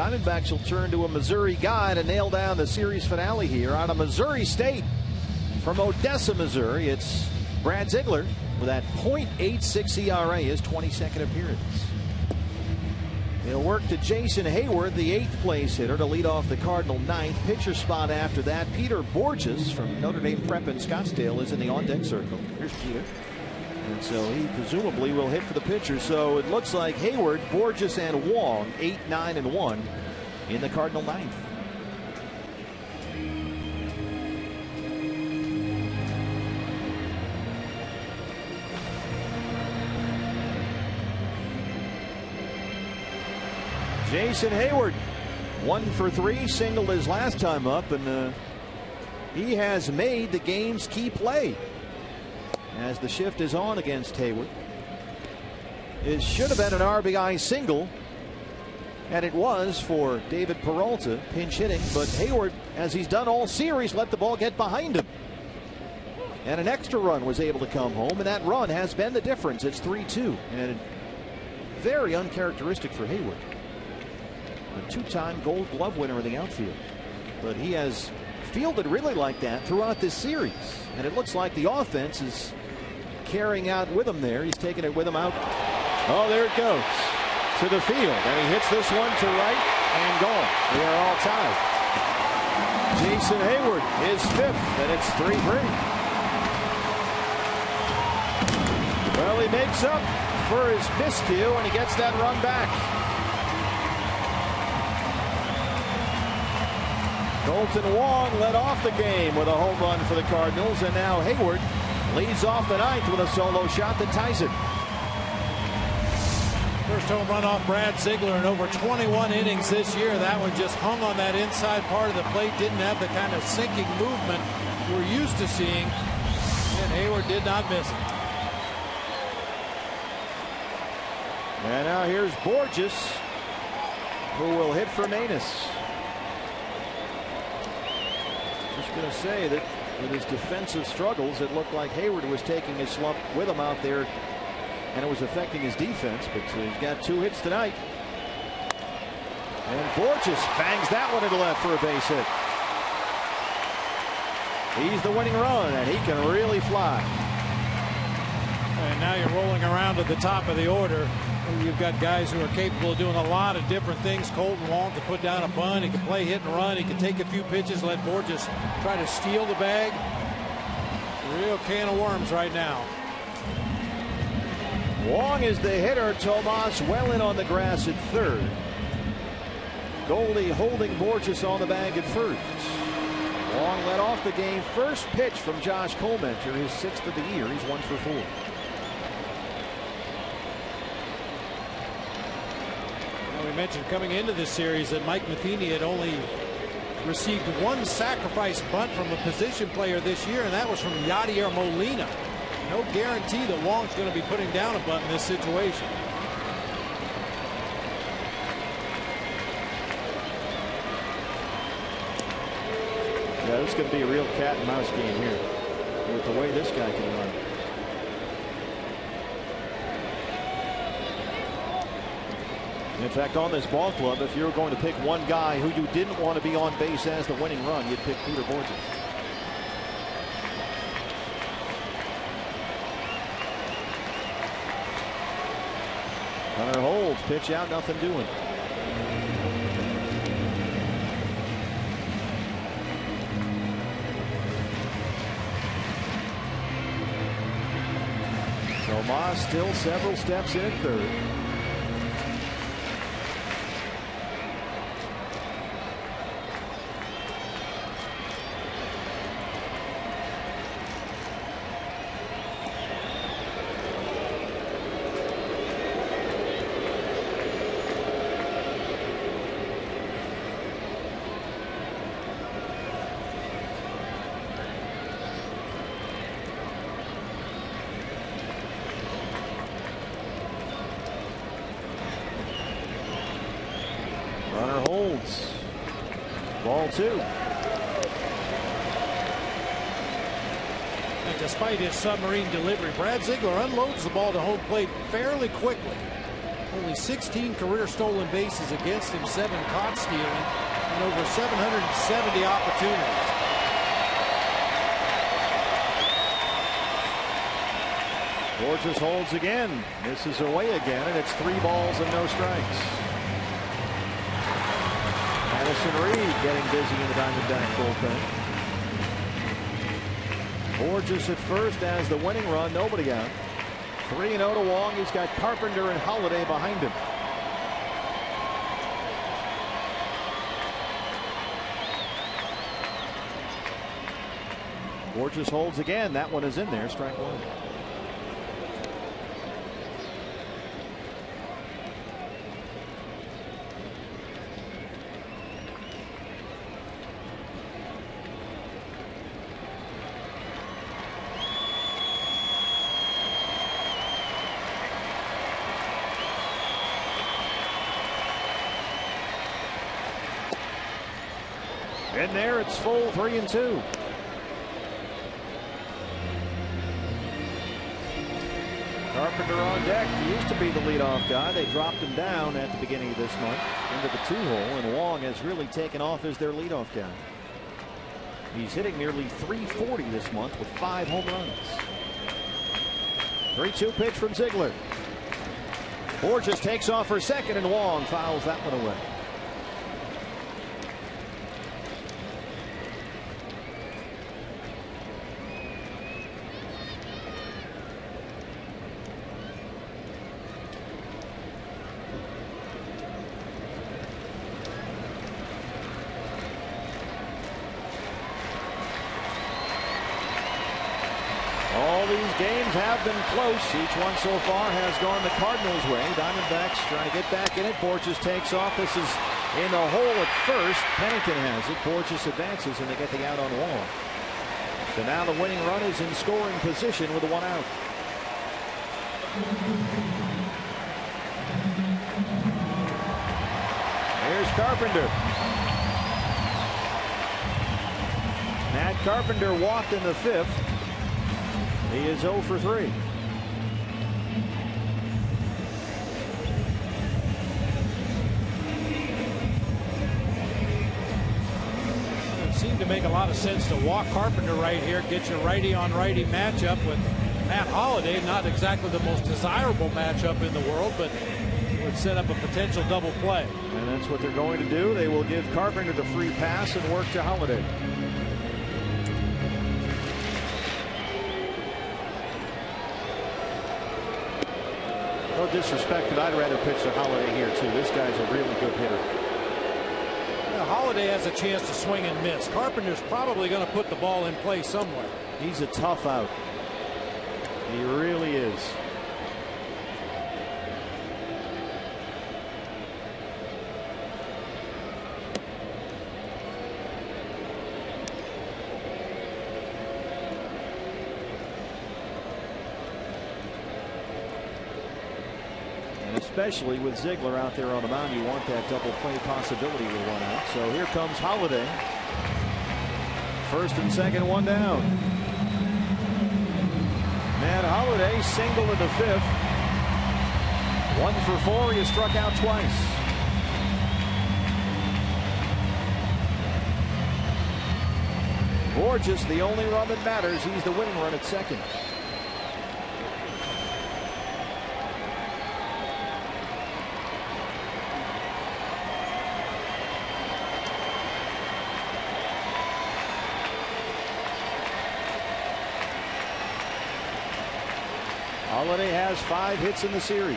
Diamondbacks will turn to a Missouri guy to nail down the series finale here out of Missouri State. From Odessa, Missouri, it's Brad Ziegler with that .86 ERA, his 22nd appearance. He'll work to Jason Hayward, the 8th place hitter, to lead off the Cardinal 9th. Pitcher spot after that. Peter Borges from Notre Dame Prep in Scottsdale is in the on-deck circle. Here's Peter. And so he presumably will hit for the pitcher. So it looks like Hayward, Borges, and Wong, 8, 9, and 1 in the Cardinal 9th. Jason Hayward, 1 for 3, singled his last time up, and he has made the game's key play as the shift is on against Hayward. It should have been an RBI single, and it was for David Peralta, pinch hitting, but Hayward, as he's done all series, let the ball get behind him. And an extra run was able to come home, and that run has been the difference. It's 3-2, and very uncharacteristic for Hayward. A 2-time Gold Glove winner in the outfield. But he has fielded really like that throughout this series. And it looks like the offense is carrying out with him there. He's taking it with him out. Oh, there it goes to the field. And he hits this one to right and gone. They are all tied. Jason Hayward is 5th, and it's 3-3. Well, he makes up for his miscue, and he gets that run back. Colton Wong led off the game with a home run for the Cardinals, and now Hayward leads off the 9th with a solo shot that ties it. First home run off Brad Ziegler in over 21 innings this year. That one just hung on that inside part of the plate, didn't have the kind of sinking movement we're used to seeing, and Hayward did not miss it. And now here's Borges, who will hit for Manus. Just going to say that with his defensive struggles, it looked like Hayward was taking his slump with him out there, and it was affecting his defense. But he's got 2 hits tonight. And Borges bangs that one into left for a base hit. He's the winning run, and he can really fly. And now you're rolling around at the top of the order. You've got guys who are capable of doing a lot of different things. Colton Wong can put down a bunt. He can play hit and run. He can take a few pitches, let Borges try to steal the bag. Real can of worms right now. Wong is the hitter. Tomas well in on the grass at 3rd. Goldie holding Borges on the bag at 1st. Wong led off the game. First pitch from Josh Colmenter, his 6th of the year. He's 1 for 4. We mentioned coming into this series that Mike Matheny had only received 1 sacrifice bunt from a position player this year, and that was from Yadier Molina. No guarantee that Wong's going to be putting down a bunt in this situation. Yeah, this is going to be a real cat and mouse game here with the way this guy can run. In fact, on this ball club, if you were going to pick one guy who you didn't want to be on base as the winning run, you'd pick Peter Borges. Hunter holds, pitch out, nothing doing. Tomas still several steps in at 3rd. Runner holds. Ball 2. And despite his submarine delivery, Brad Ziegler unloads the ball to home plate fairly quickly. Only 16 career stolen bases against him, 7 caught stealing, and over 770 opportunities. Borges holds again. Misses away again, and it's 3 balls and no strikes. Addison Reed getting busy in the Diamondback bullpen. Borges at first has the winning run, nobody out. 3-0 to Wong. He's got Carpenter and Holiday behind him. Borges holds again. That one is in there. Strike 1. In there, it's full 3-2. Carpenter on deck. He used to be the leadoff guy. They dropped him down at the beginning of this month into the 2-hole, and Wong has really taken off as their leadoff guy. He's hitting nearly .340 this month with 5 home runs. 3-2 pitch from Ziegler. Borges takes off for second, and Wong fouls that one away. Games have been close. Each one so far has gone the Cardinals' way. Diamondbacks trying to get back in it. Borges takes off. This is in the hole at first. Pennington has it. Borges advances, and they get the out on Wong. So now the winning run is in scoring position with a 1 out. Here's Carpenter. Matt Carpenter walked in the 5th. He is 0 for 3. It seemed to make a lot of sense to walk Carpenter right here, get your righty on righty matchup with Matt Holliday. Not exactly the most desirable matchup in the world, but would set up a potential double play. And that's what they're going to do. They will give Carpenter the free pass and work to Holliday. No disrespect, but I'd rather pitch to Holiday here too. This guy's a really good hitter. Yeah, Holiday has a chance to swing and miss. Carpenter's probably going to put the ball in play somewhere. He's a tough out. He really is. Especially with Ziegler out there on the mound, you want that double play possibility with 1 out. So here comes Holiday. First and second, 1 down. Matt Holliday single in the 5th. 1 for 4. He has struck out twice. Borges, the only run that matters. He's the winning run at second. Holiday has 5 hits in the series.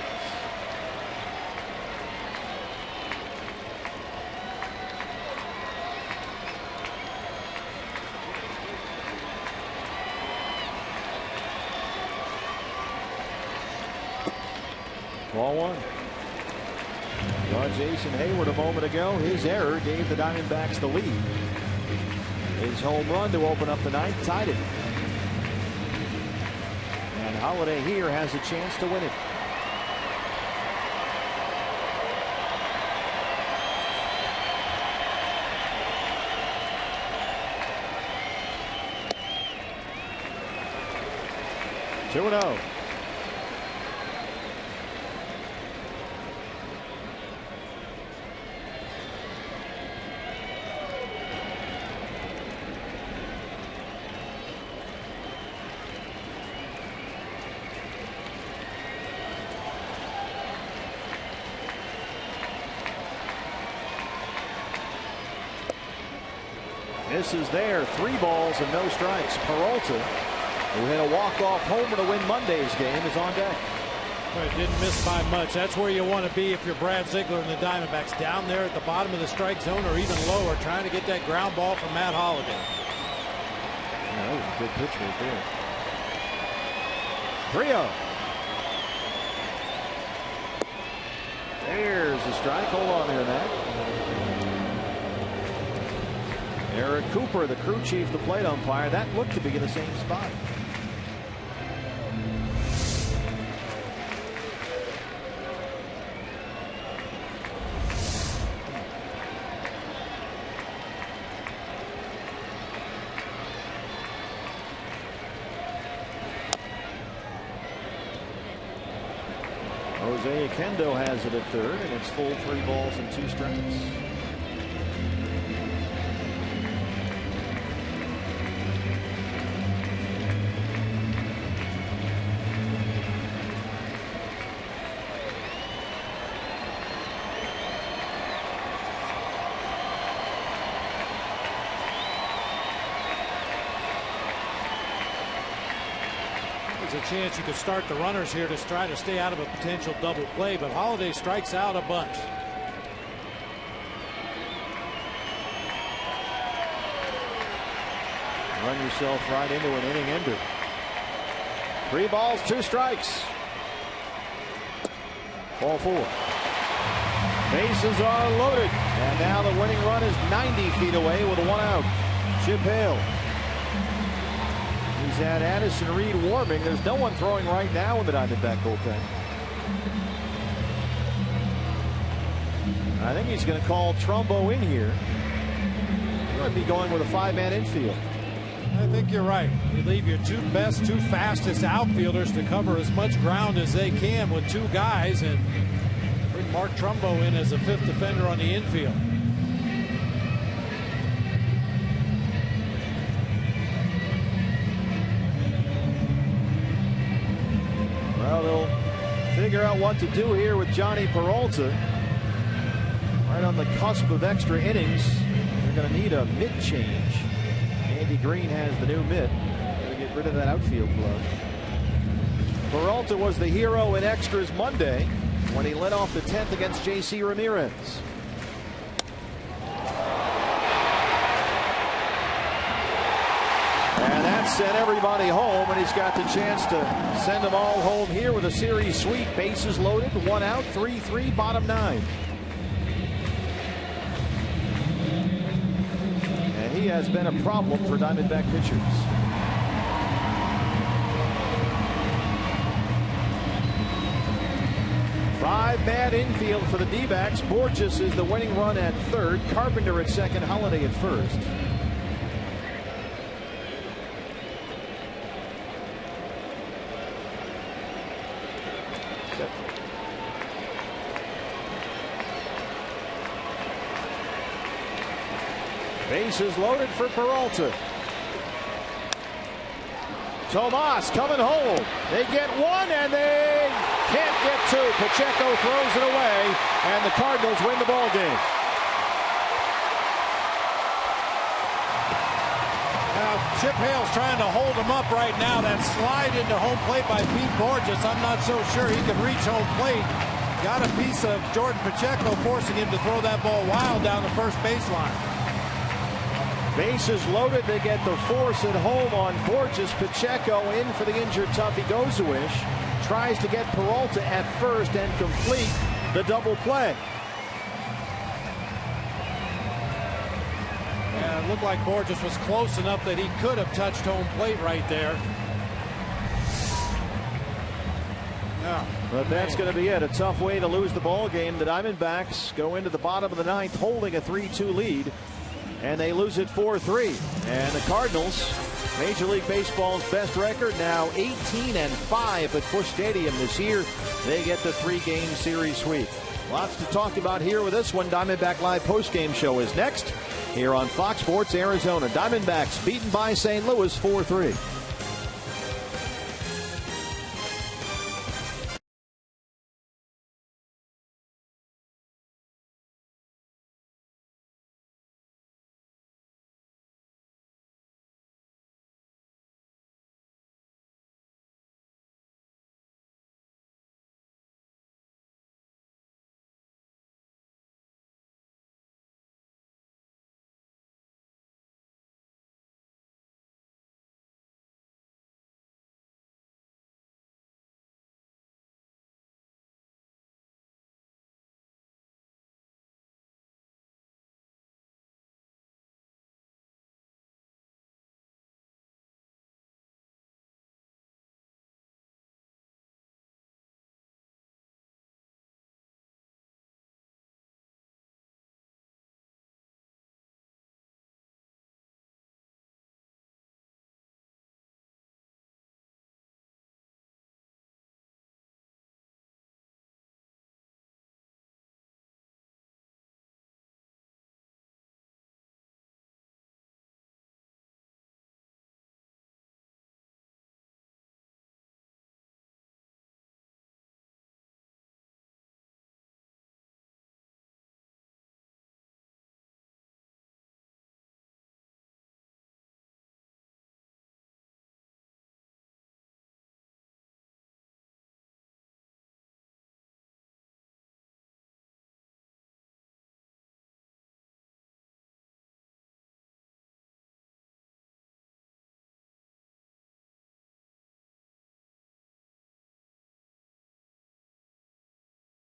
Ball 1. Saw Jason Hayward a moment ago. His error gave the Diamondbacks the lead. His home run to open up the ninth tied it. And Holiday here has a chance to win it. This is there. 3 balls and no strikes. Peralta, who hit a walk-off homer to win Monday's game, is on deck. Well, it didn't miss by much. That's where you want to be if you're Brad Ziegler and the Diamondbacks, down there at the bottom of the strike zone or even lower, trying to get that ground ball from Matt Holliday. Yeah, that was a good pitch right there. 3-0. There's the strike. Hold on there, Matt. Eric Cooper, the crew chief, the plate umpire. That looked to be in the same spot. Jose Kendo has it at third, and it's full 3 balls and 2 strikes. There's a chance you could start the runners here to try to stay out of a potential double play, but Holliday strikes out a bunch. Run yourself right into an inning ender. 3 balls, 2 strikes. Ball 4. Bases are loaded, and now the winning run is 90 feet away with a 1 out. Chip Hale. He's had Addison Reed warming. There's no one throwing right now in the Diamondback bullpen. I think he's going to call Trumbo in here. He might be going with a 5-man infield. I think you're right. You leave your 2 best, 2 fastest outfielders to cover as much ground as they can with 2 guys, and bring Mark Trumbo in as a 5th defender on the infield. Well, they'll figure out what to do here with Johnny Peralta. Right on the cusp of extra innings. They're going to need a mitt change. Andy Green has the new mitt. Got to get rid of that outfield glove. Peralta was the hero in extras Monday when he led off the 10th against J.C. Ramirez. And that sent everybody home, and he's got the chance to send them all home here with a series sweep. Bases loaded, 1 out, 3-3, bottom 9. And he has been a problem for Diamondback pitchers. Five-man infield for the D-backs. Borges is the winning run at third. Carpenter at second. Holliday at first. Bases loaded for Peralta. Tomas coming home. They get 1 and they can't get 2. Pacheco throws it away, and the Cardinals win the ball game. Now Chip Hale's trying to hold him up right now. That slide into home plate by Pete Borges, I'm not so sure he can reach home plate. Got a piece of Jordan Pacheco forcing him to throw that ball wild down the first baseline. Bases loaded. They get the force at home on Borges. Pacheco in for the injured Tuffy Gozawish. Tries to get Peralta at first and complete the double play. Yeah, it looked like Borges was close enough that he could have touched home plate right there. Yeah. But that's going to be it. A tough way to lose the ball game. The Diamondbacks go into the bottom of the 9th holding a 3-2 lead, and they lose it 4-3. And the Cardinals, Major League Baseball's best record, now 18-5 at Busch Stadium this year. They get the 3-game series sweep. Lots to talk about here with this one. Diamondback Live postgame show is next here on Fox Sports Arizona. Diamondbacks beaten by St. Louis 4-3.